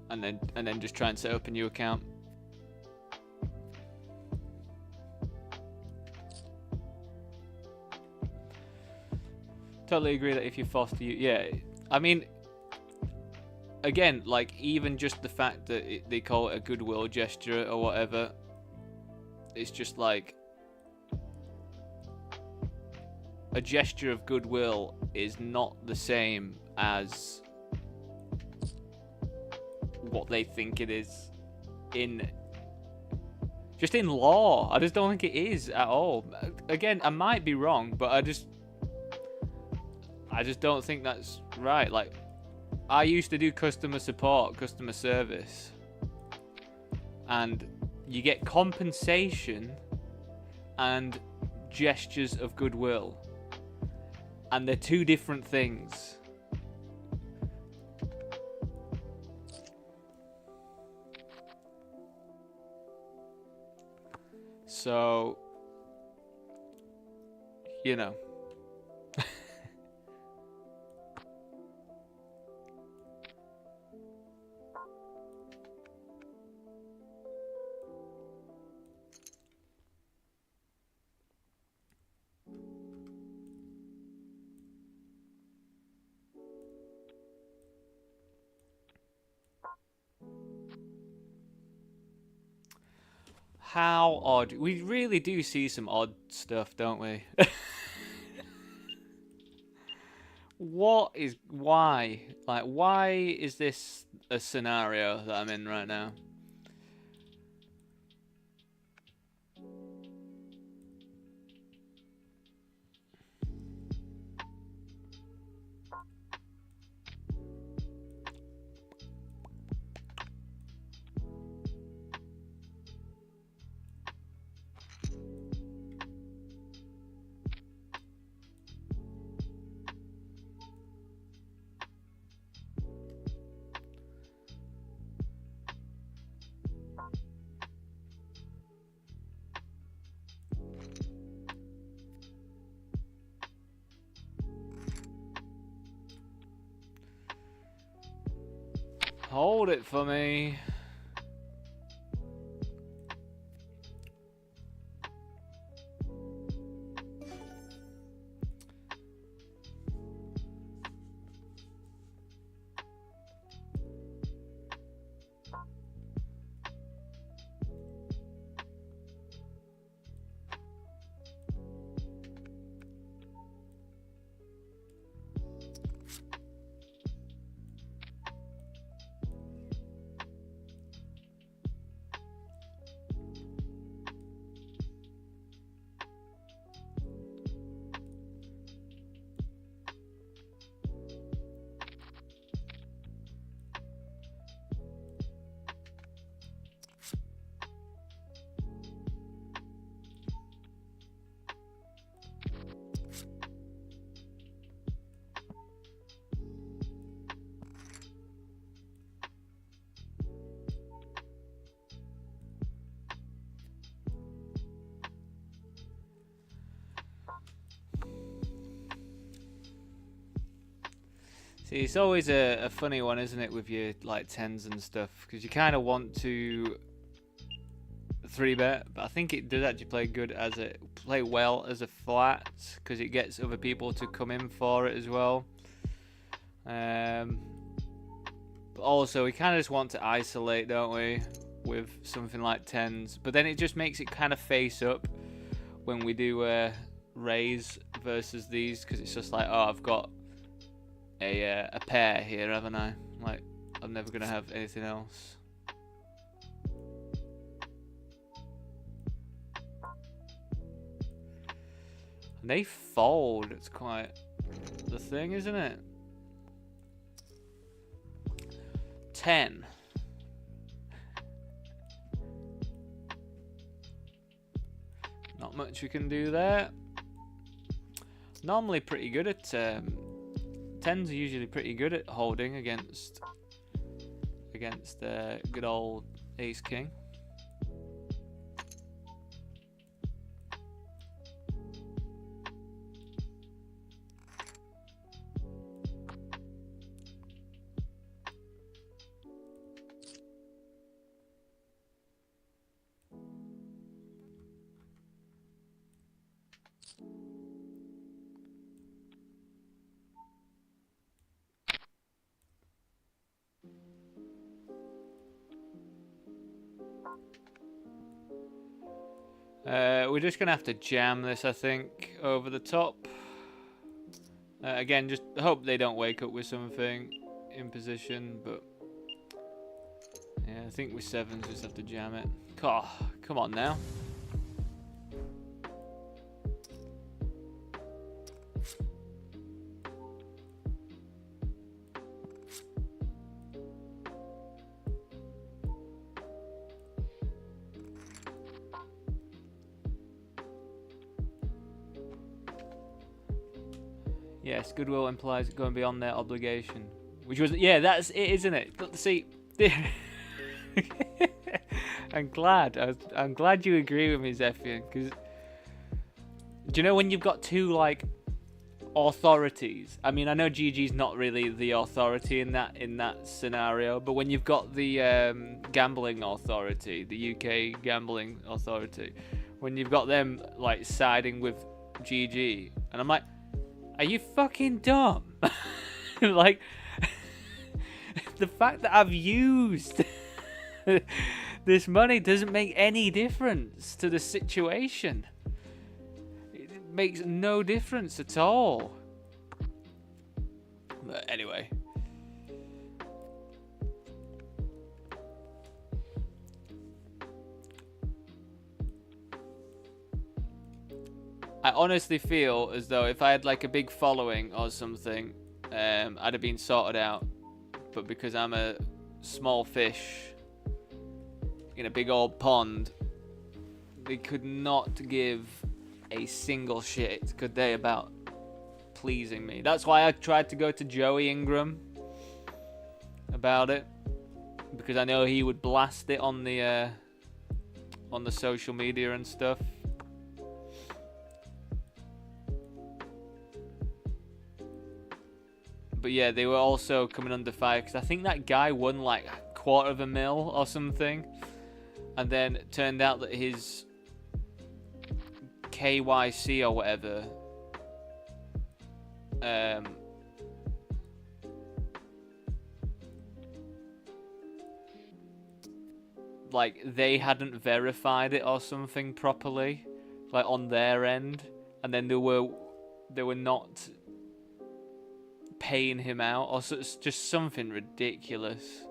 And then just try and set up a new account. Totally agree that if you forced to use, yeah, I mean, again, like even just the fact that they call it a goodwill gesture or whatever, it's just like a gesture of goodwill is not the same as what they think it is in law. I just don't think it is at all. Again, I might be wrong, but I just don't think that's right. Like, I used to do customer support, customer service, and you get compensation and gestures of goodwill, and they're 2 different things. So, you know. How odd. We really do see some odd stuff, don't we? Why? Like, why is this a scenario that I'm in right now? Hold it for me. See, it's always a funny one, isn't it, with your like tens and stuff, because you kind of want to 3-bet, but I think it does actually play well as a flat, because it gets other people to come in for it as well. But also, we kind of just want to isolate, don't we, with something like tens, but then it just makes it kind of face up when we do raise versus these, because it's just like, oh, I've got a pair here, haven't I? Like, I'm never gonna have anything else. And they fold. It's quite the thing, isn't it? 10. Not much we can do there. Normally pretty good at tens are usually pretty good at holding against good old ace king. We're just gonna have to jam this, I think, over the top. Again, just hope they don't wake up with something in position, but yeah, I think with sevens just have to jam it. Oh, come on now. Yes, goodwill implies going beyond their obligation, which was, yeah, that's it, isn't it? See, I'm glad you agree with me, Zephian, because do you know when you've got two like authorities? I mean, I know GG's not really the authority in that scenario, but when you've got the gambling authority, the UK gambling authority, when you've got them like siding with GG, and I'm like, are you fucking dumb? Like, the fact that I've used this money doesn't make any difference to the situation. It makes no difference at all. But anyway. I honestly feel as though if I had like a big following or something, I'd have been sorted out. But because I'm a small fish in a big old pond, they could not give a single shit, could they, about pleasing me. That's why I tried to go to Joey Ingram about it, because I know he would blast it on the social media and stuff. But yeah, they were also coming under fire because I think that guy won like $250,000 or something, and then it turned out that his KYC or whatever like they hadn't verified it or something properly, like on their end, and then they were not paying him out, or so it's just something ridiculous.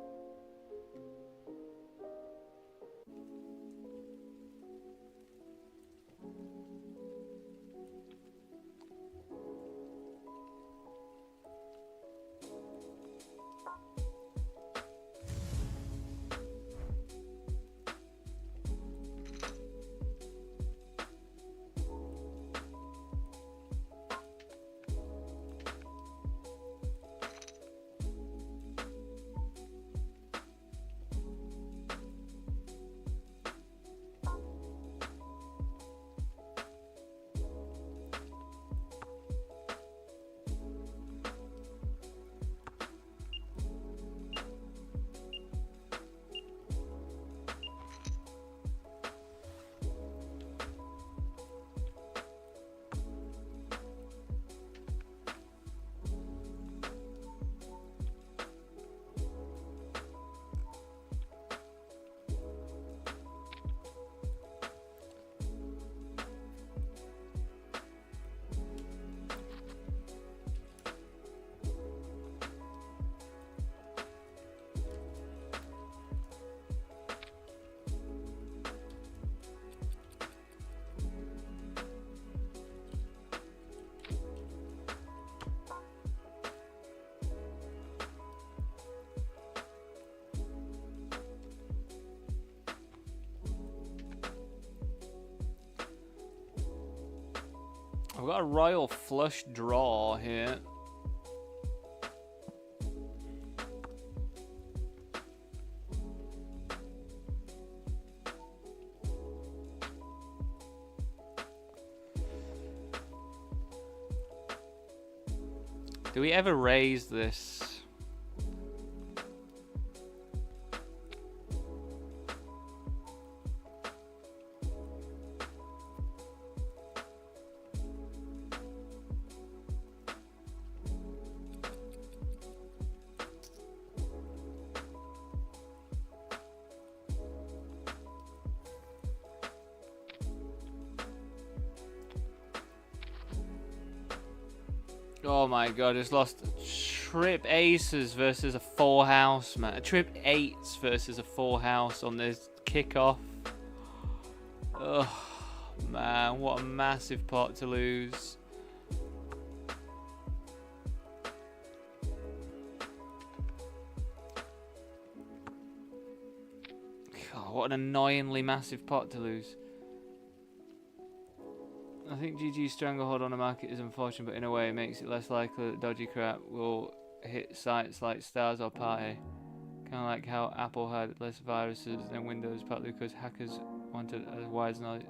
got a royal flush draw here. Do we ever raise this? Oh my god, just lost trip aces versus a full house, man. A trip eights versus a full house on this kickoff. Oh man, what a massive pot to lose. God, what an annoyingly massive pot to lose. I think GG's stranglehold on a market is unfortunate, but in a way it makes it less likely that dodgy crap will hit sites like Stars or Party. Kind of like how Apple had less viruses than Windows, partly because hackers wanted as wide as knowledge.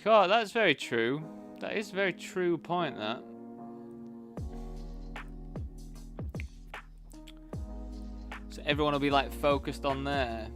God, that's very true. That is a very true point, that. So everyone will be like focused on there.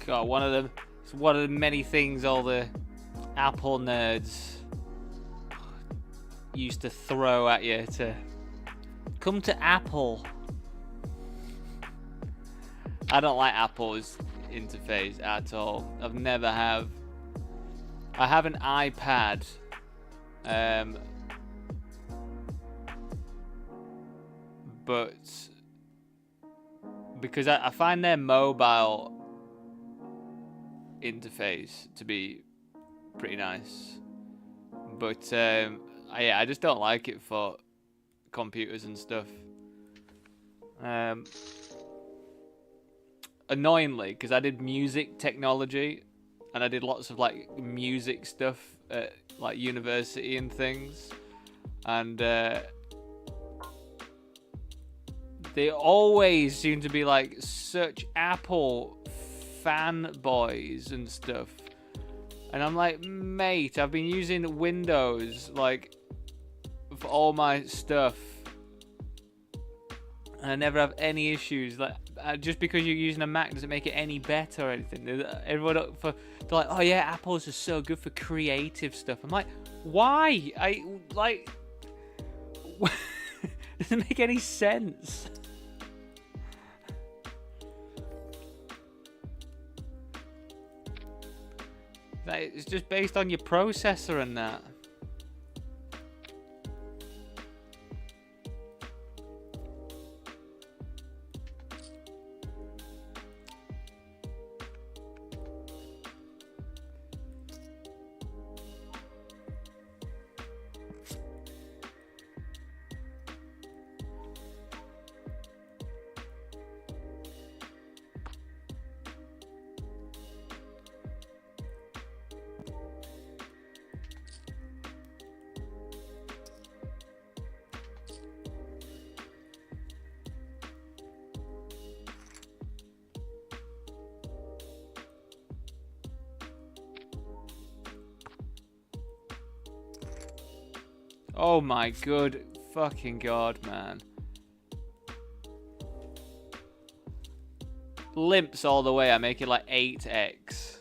God, it's one of the many things all the Apple nerds used to throw at you to come to Apple. I don't like Apple's interface at all. I've never have. I have an iPad, but because I find their mobile interface to be pretty nice, but yeah, I just don't like it for computers and stuff. Annoyingly, because I did music technology and I did lots of like music stuff at like university and things, and they always seem to be like such Apple fanboys and stuff, and I'm like, mate, I've been using Windows like for all my stuff, And I never have any issues. Like just because you're using a Mac doesn't make it any better or anything. Everyone they're like, oh yeah, Apples are so good for creative stuff. I'm like, why? Doesn't make any sense. Like, it's just based on your processor and that. Oh my good fucking god, man. Limps all the way, I make it like 8x.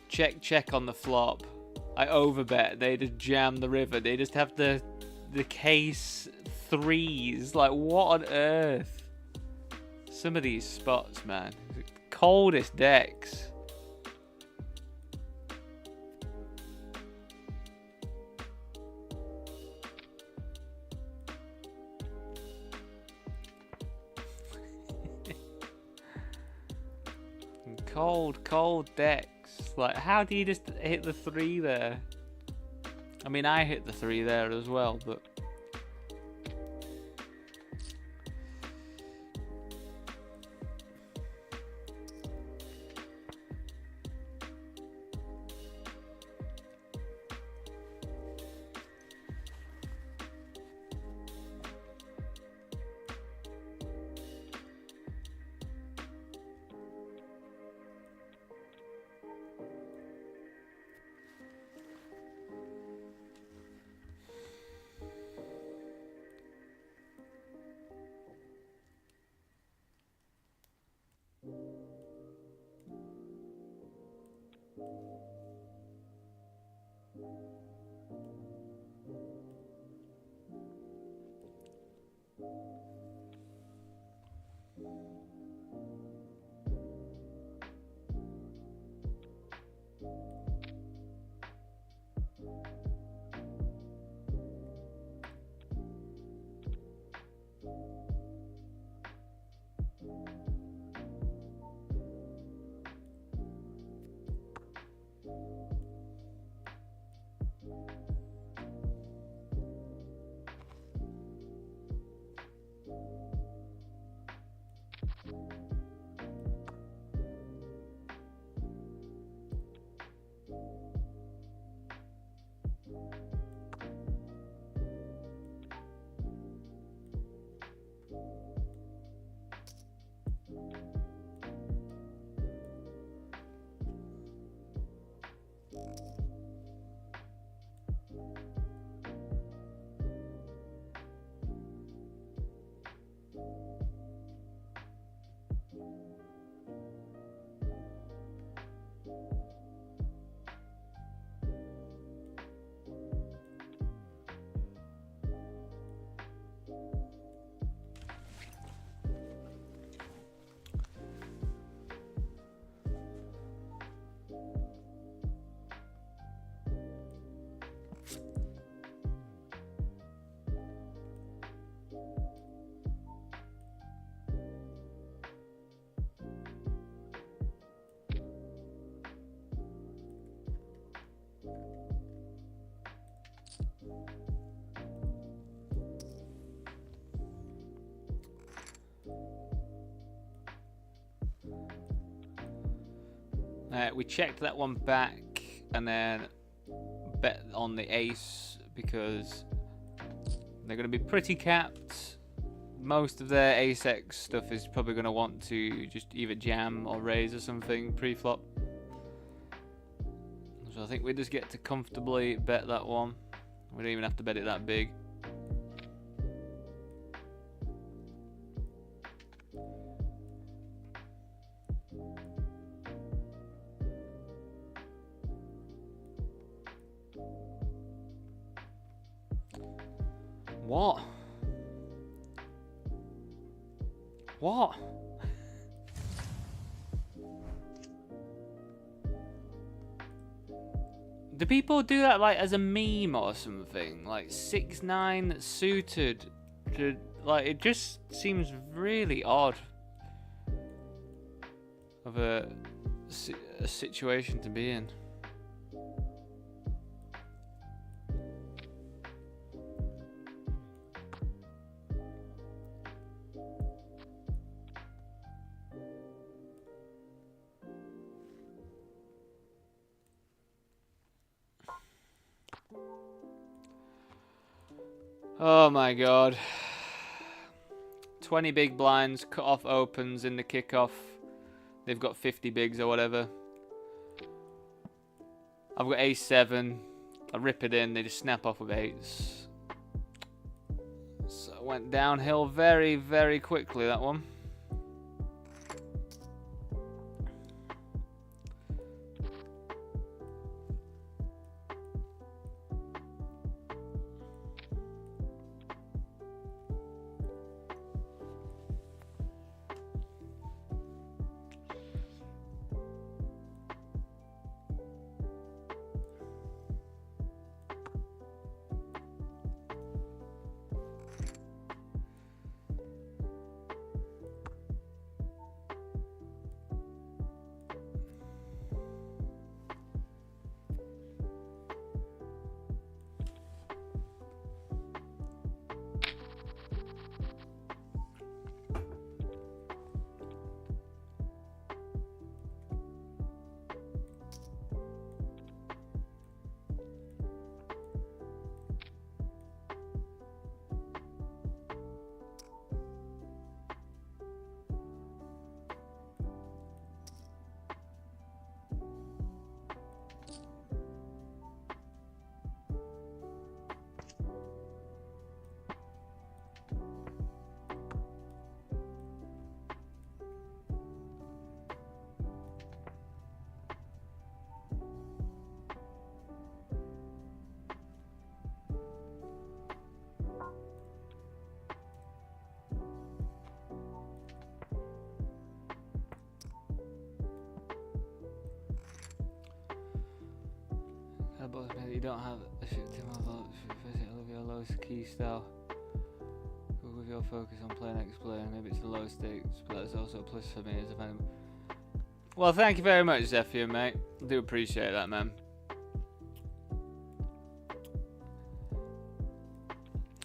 Check on the flop. I overbet, they just jam the river. They just have the case 3s. Like, what on earth? Some of these spots, man. Coldest decks. Cold decks. Like, how do you just hit the 3 there? I mean, I hit the 3 there as well, but... We checked that one back and then bet on the ace because they're going to be pretty capped. Most of their ace-x stuff is probably going to want to just either jam or raise or something pre-flop. So I think we just get to comfortably bet that one. We don't even have to bet it that big. What? What? Do people do that like as a meme or something? Like 6'9" suited to, like, it just seems really odd of a situation to be in. Oh my god. 20 big blinds, cut off opens in the kickoff. They've got 50 bigs or whatever. I've got ace-7. I rip it in, they just snap off with eights. So it went downhill very, very quickly, that one. You don't have a shit to my vote. I love your low key style. With your focus on playing X-Player, maybe it's the low stakes, but that's also a plus for me as a fan. Well, thank you very much, Zephyr, mate. I do appreciate that, man.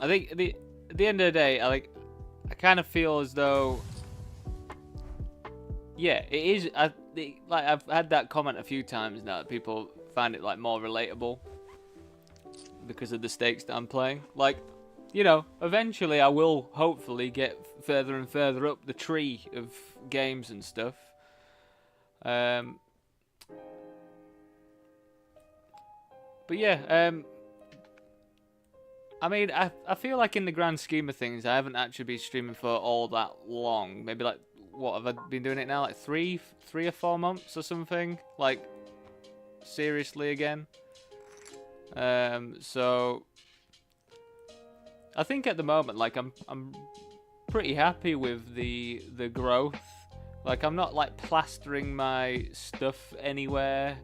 I think at the end of the day, I kind of feel as though, yeah, it is. I've had that comment a few times now. That people find it like more relatable because of the stakes that I'm playing. Like, you know, eventually I will hopefully get further and further up the tree of games and stuff. But yeah, I mean, I feel like in the grand scheme of things, I haven't actually been streaming for all that long. Maybe like, what have I been doing it now? Like three or 4 months or something. Like, seriously again. So I think at the moment, like, I'm pretty happy with the growth. Like, I'm not like plastering my stuff anywhere,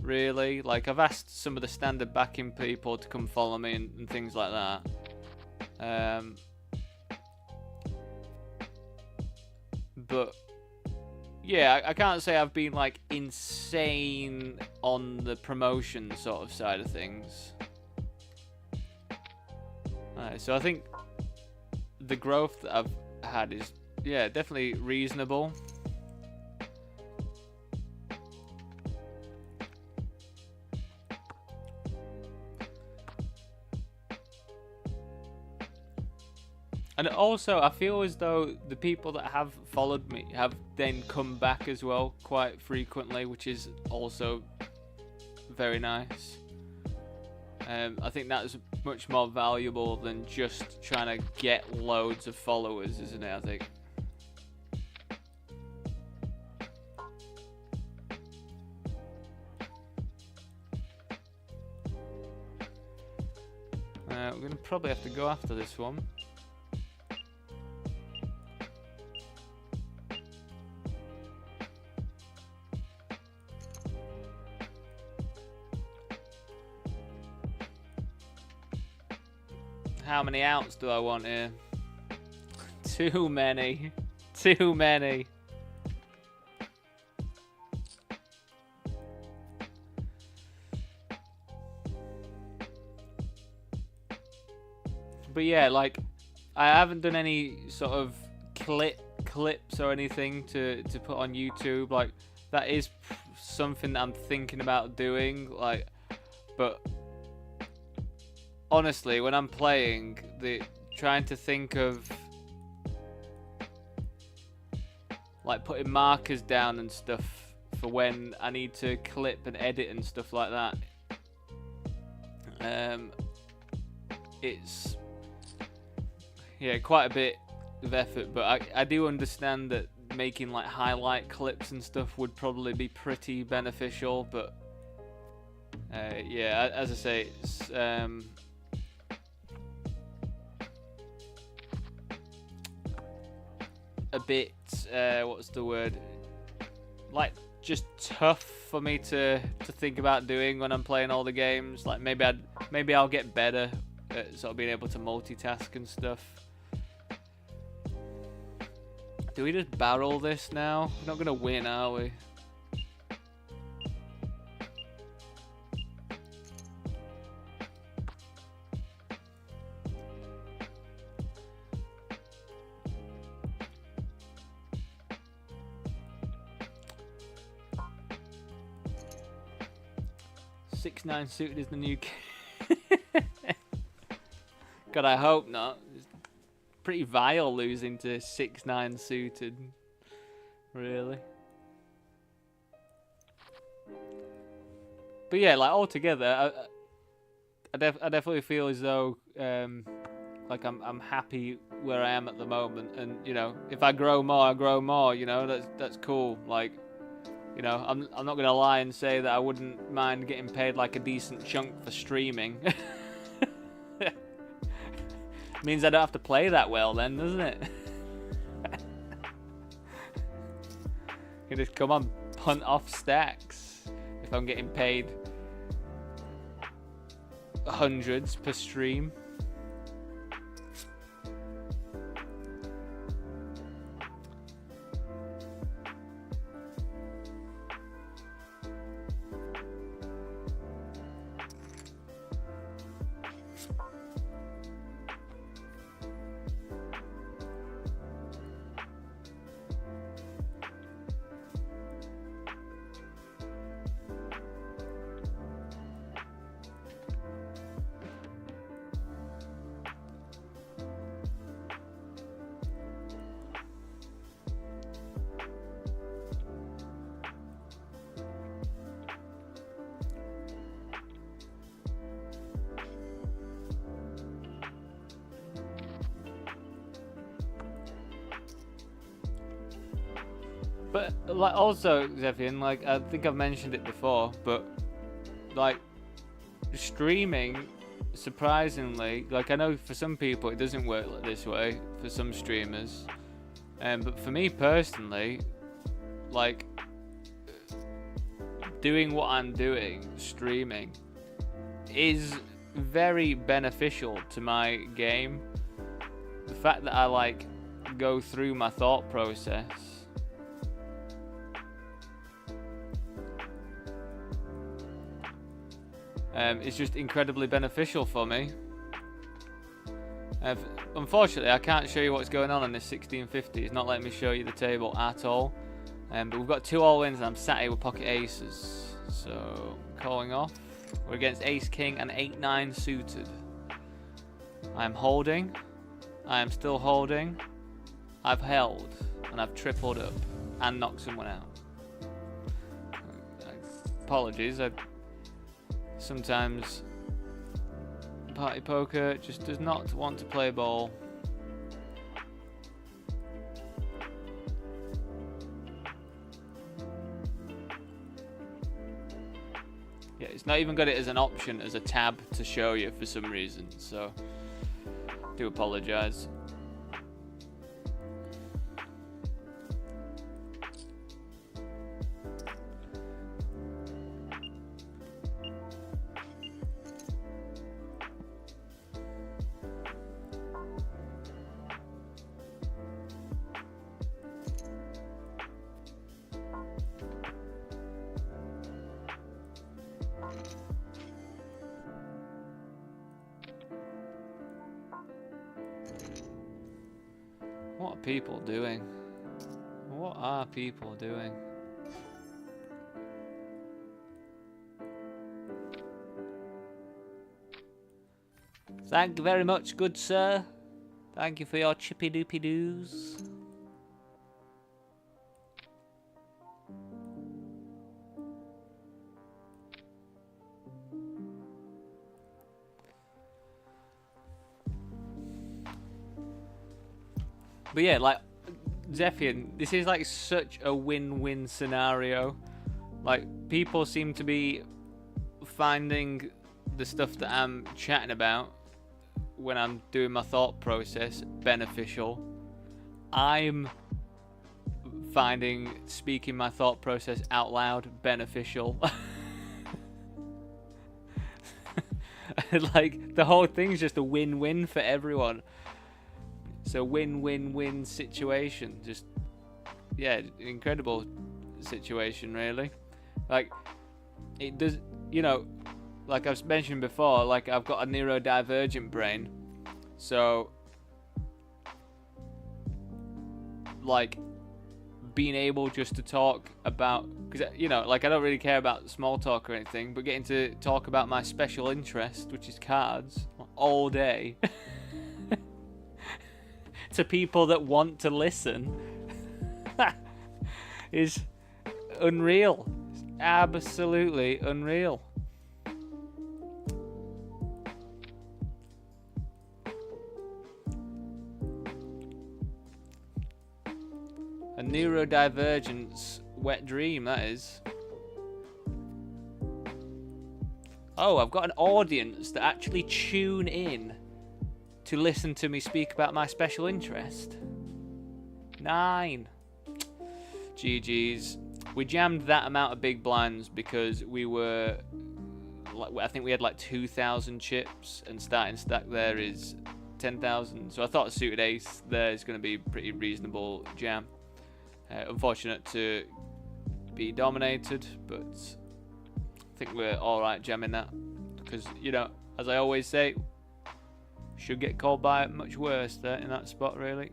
really. Like, I've asked some of the standard backing people to come follow me and things like that. But yeah, I can't say I've been like insane on the promotion sort of side of things. So I think the growth that I've had is, yeah, definitely reasonable. And also, I feel as though the people that have followed me have then come back as well quite frequently, which is also very nice. I think that's much more valuable than just trying to get loads of followers, isn't it? I think. We're going to probably have to go after this one. How many outs do I want here? Too many. Too many. But yeah, like, I haven't done any sort of clips or anything to put on YouTube. Like, that is something that I'm thinking about doing. Like, but honestly, when I'm playing, trying to think of like putting markers down and stuff for when I need to clip and edit and stuff like that. It's quite a bit of effort, but I do understand that making like highlight clips and stuff would probably be pretty beneficial. But yeah, as I say, it's a bit what's the word, like just tough for me to think about doing when I'm playing all the games. Like maybe I'll get better at sort of being able to multitask and stuff. Do we just barrel this now? We're not gonna win, are we? .6'9" suited is the new God, I hope not. It's pretty vile losing to 6'9" suited. Really. But yeah, like altogether, I definitely feel as though like I'm happy where I am at the moment, and you know, if I grow more, I grow more. You know, that's cool. Like, you know, I'm not gonna lie and say that I wouldn't mind getting paid like a decent chunk for streaming. Means I don't have to play that well then, doesn't it? You just come on, punt off stacks if I'm getting paid hundreds per stream. But like also, Zephian, like I think I've mentioned it before, but like streaming, surprisingly, like I know for some people it doesn't work like this way, for some streamers, but for me personally, like doing what I'm doing, streaming, is very beneficial to my game. The fact that I like go through my thought process it's just incredibly beneficial for me. Unfortunately, I can't show you what's going on in this 1650. It's not letting me show you the table at all. But we've got 2 all-wins and I'm sat here with pocket aces. So, calling off. We're against ace-king and 8-9 suited. I'm holding. I am still holding. I've held. And I've tripled up. And knocked someone out. Apologies. Sometimes Party poker just does not want to play ball. Yeah, it's not even got it as an option, as a tab to show you for some reason, so I do apologise. What are people doing? What are people doing? Thank you very much, good sir. Thank you for your chippy doopy doos. But yeah, like, Zephian, this is like such a win-win scenario. Like, people seem to be finding the stuff that I'm chatting about when I'm doing my thought process beneficial. I'm finding speaking my thought process out loud beneficial. Like, the whole thing's just a win-win for everyone. It's a win-win-win situation. Just, yeah, incredible situation, really. Like, it does, you know, like I've mentioned before, like, I've got a neurodivergent brain. So, like, being able just to talk about, because, you know, like, I don't really care about small talk or anything, but getting to talk about my special interest, which is cards, all day, to people that want to listen, is unreal. It's absolutely unreal. A neurodivergence wet dream, that is. Oh, I've got an audience that actually tune in to listen to me speak about my special interest. 9. GG's. We jammed that amount of big blinds because we were, I think we had like 2,000 chips, and starting stack there is 10,000. So I thought a suited ace there is going to be a pretty reasonable jam. Unfortunate to be dominated, but I think we're alright jamming that. Because, you know, as I always say, should get called by much worse there in that spot, really.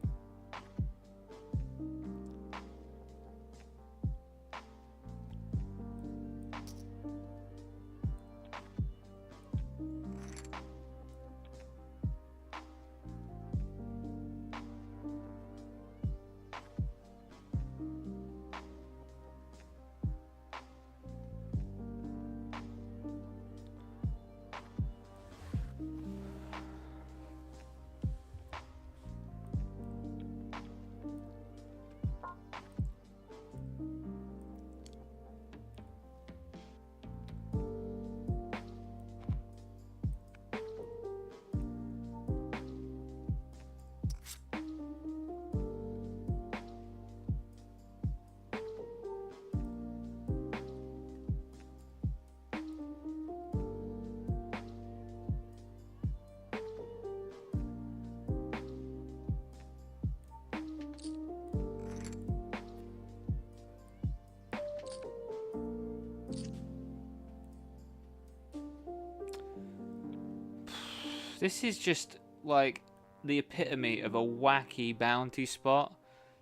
This is just like the epitome of a wacky bounty spot.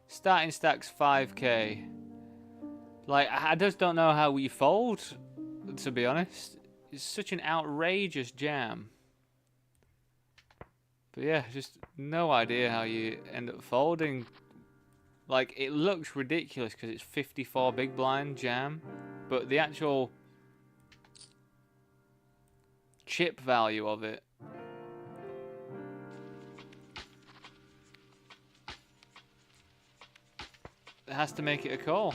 Starting stacks 5k. Like, I just don't know how we fold, to be honest. It's such an outrageous jam. But yeah, just no idea how you end up folding. Like, it looks ridiculous because it's 54 big blind jam, but the actual chip value of it has to make it a call.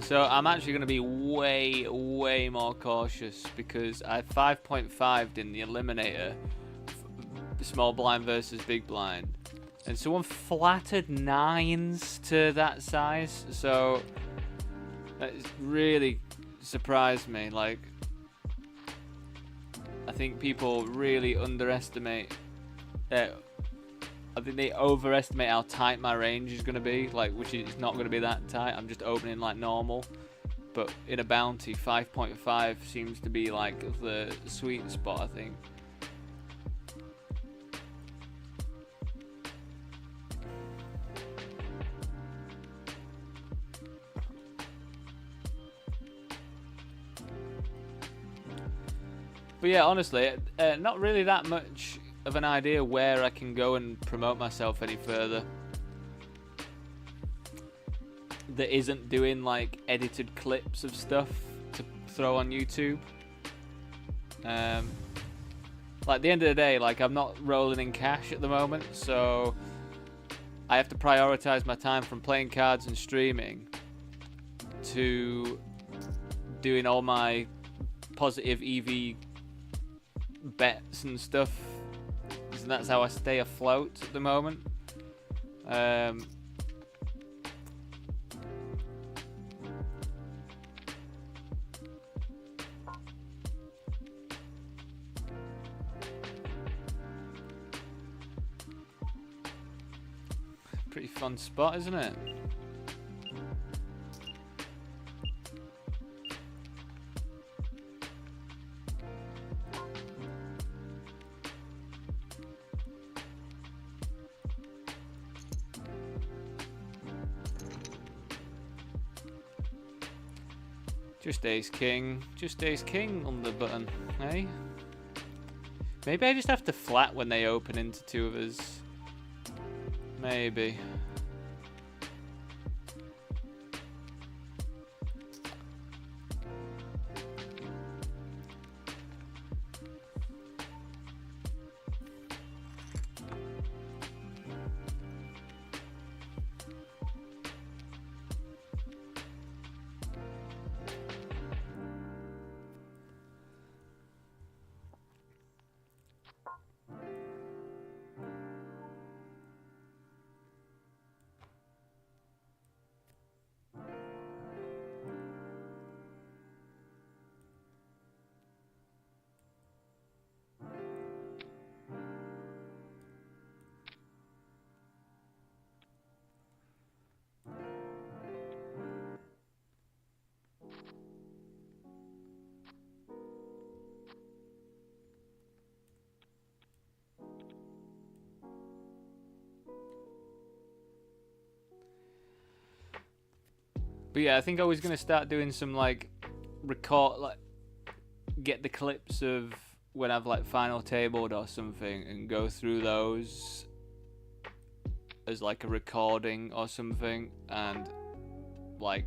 So I'm actually going to be way more cautious because I 5.5'd in the eliminator, small blind versus big blind, and someone flattered 9s to that size, so that really surprised me. Like, I think people really underestimate I think they overestimate how tight my range is going to be, like, which is not going to be that tight. I'm just opening like normal. But in a bounty, 5.5 seems to be like the sweet spot, I think. But yeah, honestly, not really that much of an idea where I can go and promote myself any further that isn't doing like edited clips of stuff to throw on YouTube. Like, at the end of the day, like, I'm not rolling in cash at the moment, so I have to prioritize my time from playing cards and streaming to doing all my positive EV bets and stuff. And that's how I stay afloat at the moment. Pretty fun spot, isn't it? Just ace king on the button, eh? Maybe I just have to flat when they open into two of us. Maybe. But yeah, I think I was gonna start doing some like get the clips of when I've like final tabled or something and go through those as like a recording or something and like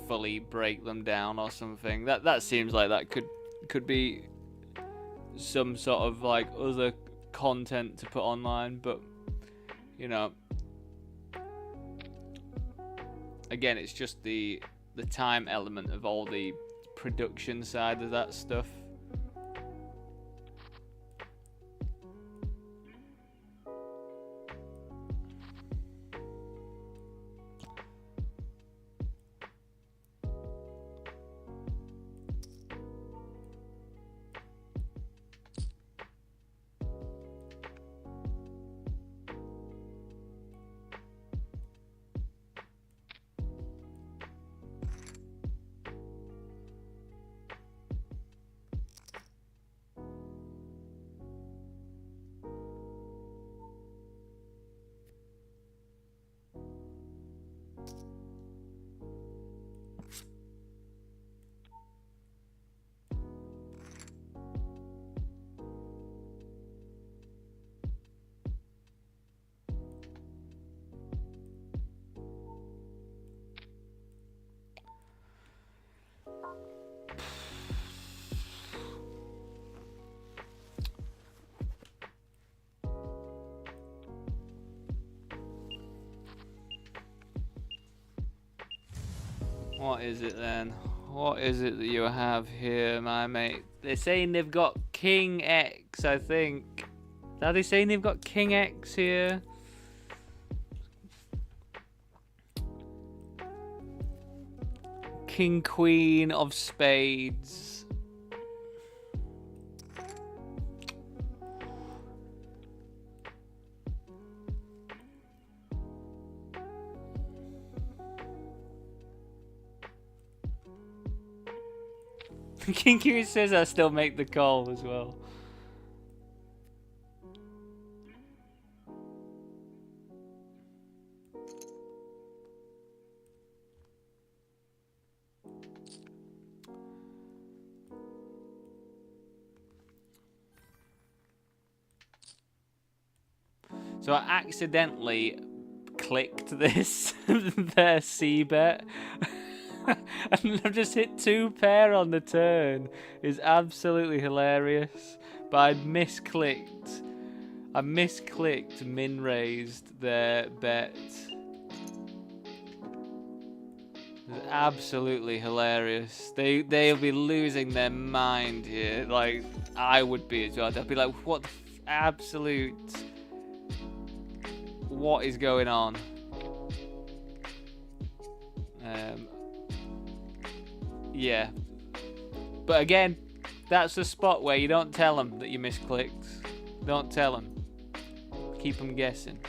fully break them down or something. That seems like that could be some sort of like other content to put online, but you know, again, it's just the time element of all the production side of that stuff. What is it then? What is it that you have here, my mate? They're saying they've got King X, I think. Are they saying they've got King X here? King Queen of Spades. King Q says I still make the call as well. So I accidentally clicked this, their C bet. And I've just hit 2 pair on the turn. It's absolutely hilarious. But I misclicked min raised their bet. It's absolutely hilarious. They'll be losing their mind here. Like I would be as well. They'll be like, what the absolute, what is going on? Yeah, but again, that's the spot where you don't tell them that you misclicked. Don't tell them. Keep them guessing.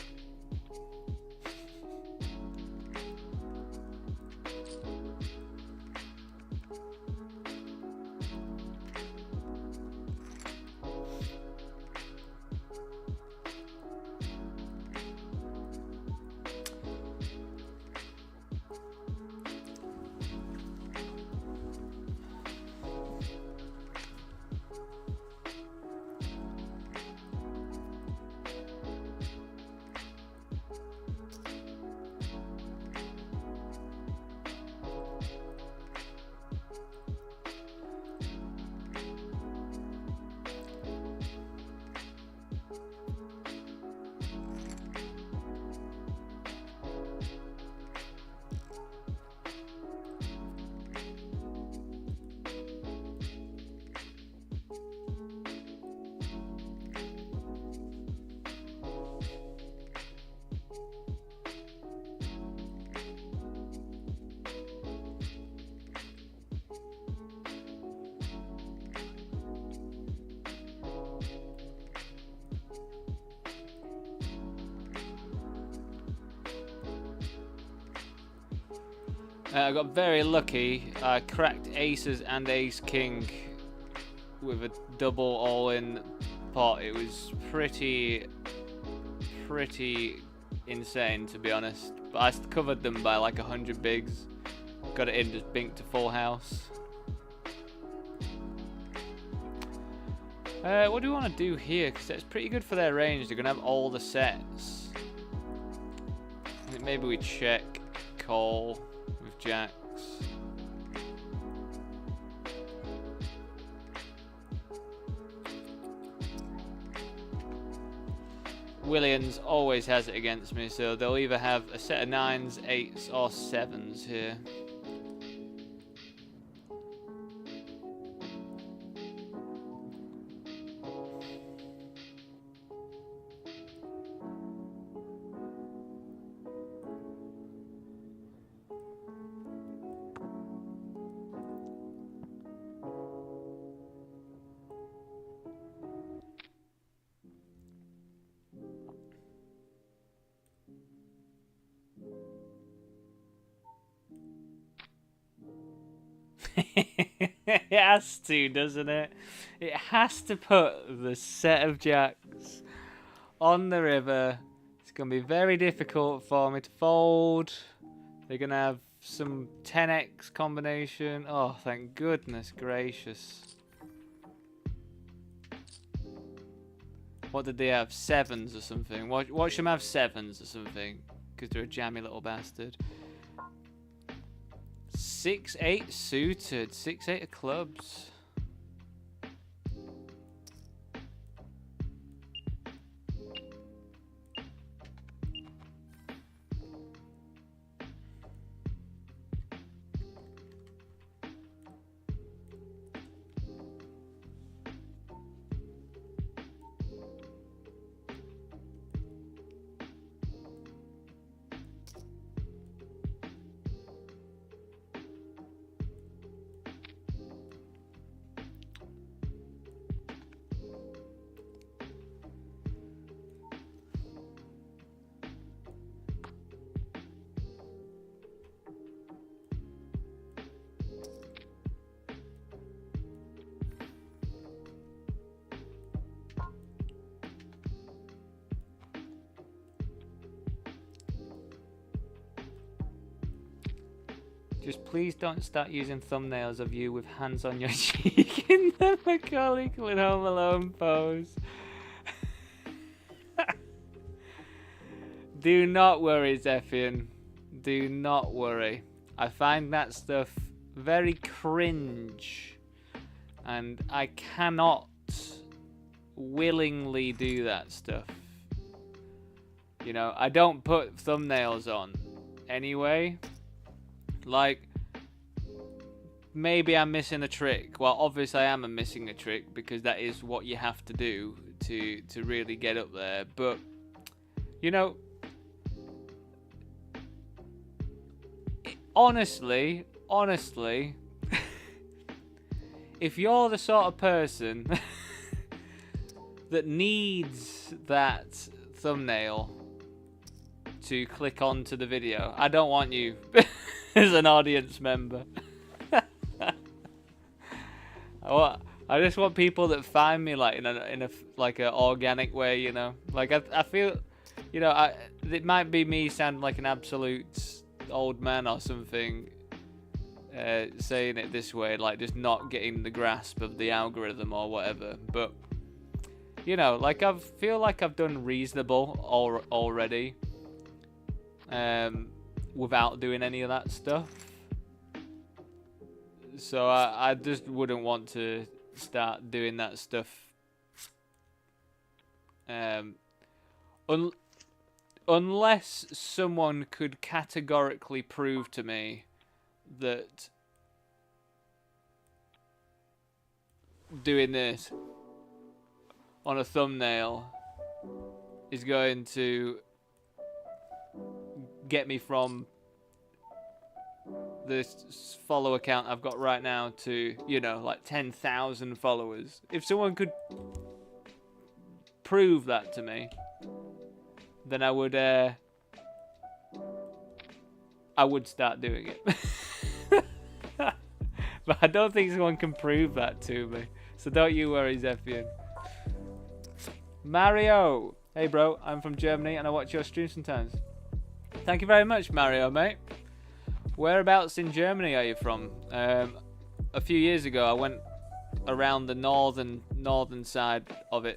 I got very lucky. I cracked aces and ace king with a double all-in pot. It was pretty insane, to be honest. But I covered them by like 100 bigs. Got it in, just binked to full house. What do we want to do here? Because that's pretty good for their range. They're going to have all the sets. I think maybe we check call with jacks. Williams always has it against me, so they'll either have a set of 9s, 8s, or 7s here. It has to, doesn't it? It has to put the set of jacks on the river. It's going to be very difficult for me to fold. They're going to have some 10x combination. Oh, thank goodness gracious. What did they have? 7s or something? Watch them have 7s or something. Because they're a jammy little bastard. 6-8 suited, 6-8 of clubs. Just please don't start using thumbnails of you with hands on your cheek in the Macaulay Culkin Home Alone pose. Do not worry, Zephian. Do not worry. I find that stuff very cringe. And I cannot willingly do that stuff. You know, I don't put thumbnails on anyway. Like, maybe I'm missing a trick. Well, obviously I am missing a trick because that is what you have to do to really get up there. But, you know, honestly, if you're the sort of person that needs that thumbnail to click onto the video, I don't want you as an audience member. I just want people that find me like in a like an organic way, you know. Like I feel, you know, it might be me sounding like an absolute old man or something, saying it this way, like just not getting the grasp of the algorithm or whatever. But you know, like I feel like I've done reasonable already, without doing any of that stuff. So I just wouldn't want to start doing that stuff. Unless someone could categorically prove to me that doing this on a thumbnail is going to get me from this follower count I've got right now to, you know, like 10,000 followers. If someone could prove that to me, then I would start doing it. But I don't think someone can prove that to me. So don't you worry, Zephian. Mario! Hey bro, I'm from Germany and I watch your stream sometimes. Thank you very much, Mario, mate. Whereabouts in Germany are you from? A few years ago I went around the northern side of it.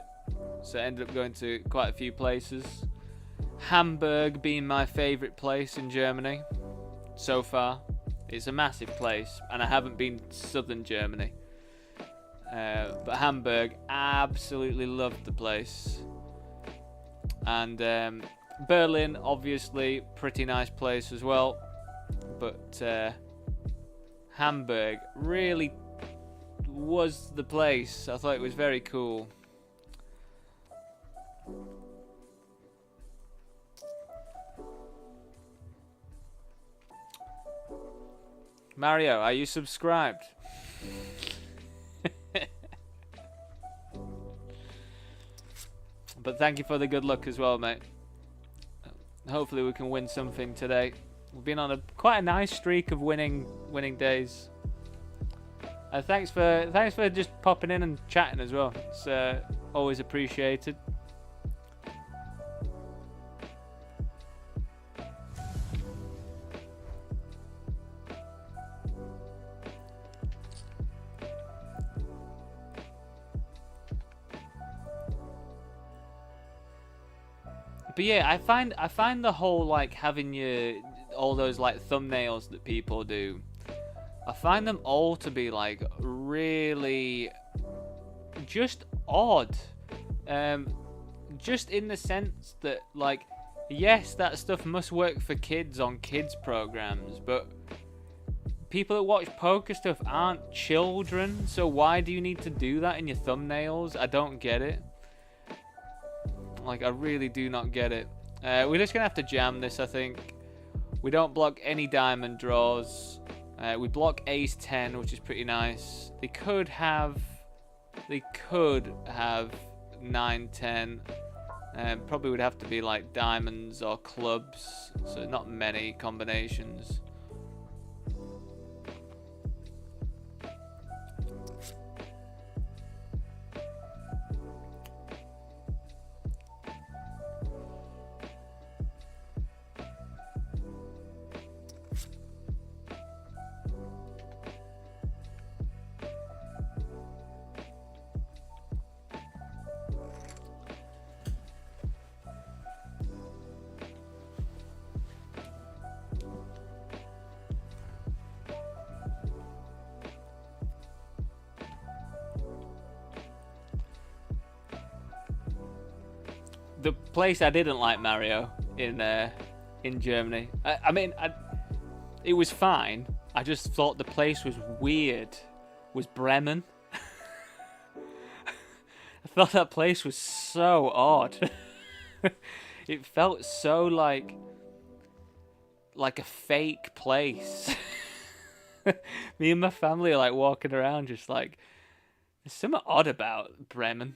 So I ended up going to quite a few places. Hamburg being my favourite place in Germany so far. It's a massive place, and I haven't been to southern Germany. But Hamburg, absolutely loved the place. And Berlin, obviously, pretty nice place as well. But Hamburg really was the place. I thought it was very cool. Mario, are you subscribed? But thank you for the good luck as well, mate. Hopefully we can win something today. We've been on quite a nice streak of winning days. Thanks for just popping in and chatting as well. It's always appreciated. But yeah, I find the whole like having all those like thumbnails that people do, I find them all to be like really just odd. Just in the sense that like, yes, that stuff must work for kids on kids programs, but people that watch poker stuff aren't children, so why do you need to do that in your thumbnails? I don't get it. Like, I really do not get it. We're just going to have to jam this, I think. We don't block any diamond draws. We block ace 10, which is pretty nice. They could have 9-10. Probably would have to be like diamonds or clubs. So not many combinations. the place I didn't like Mario in Germany. I mean, it was fine. I just thought the place was weird. Was Bremen? I thought that place was so odd. It felt so like a fake place. Me and my family are like walking around just like, there's something odd about Bremen.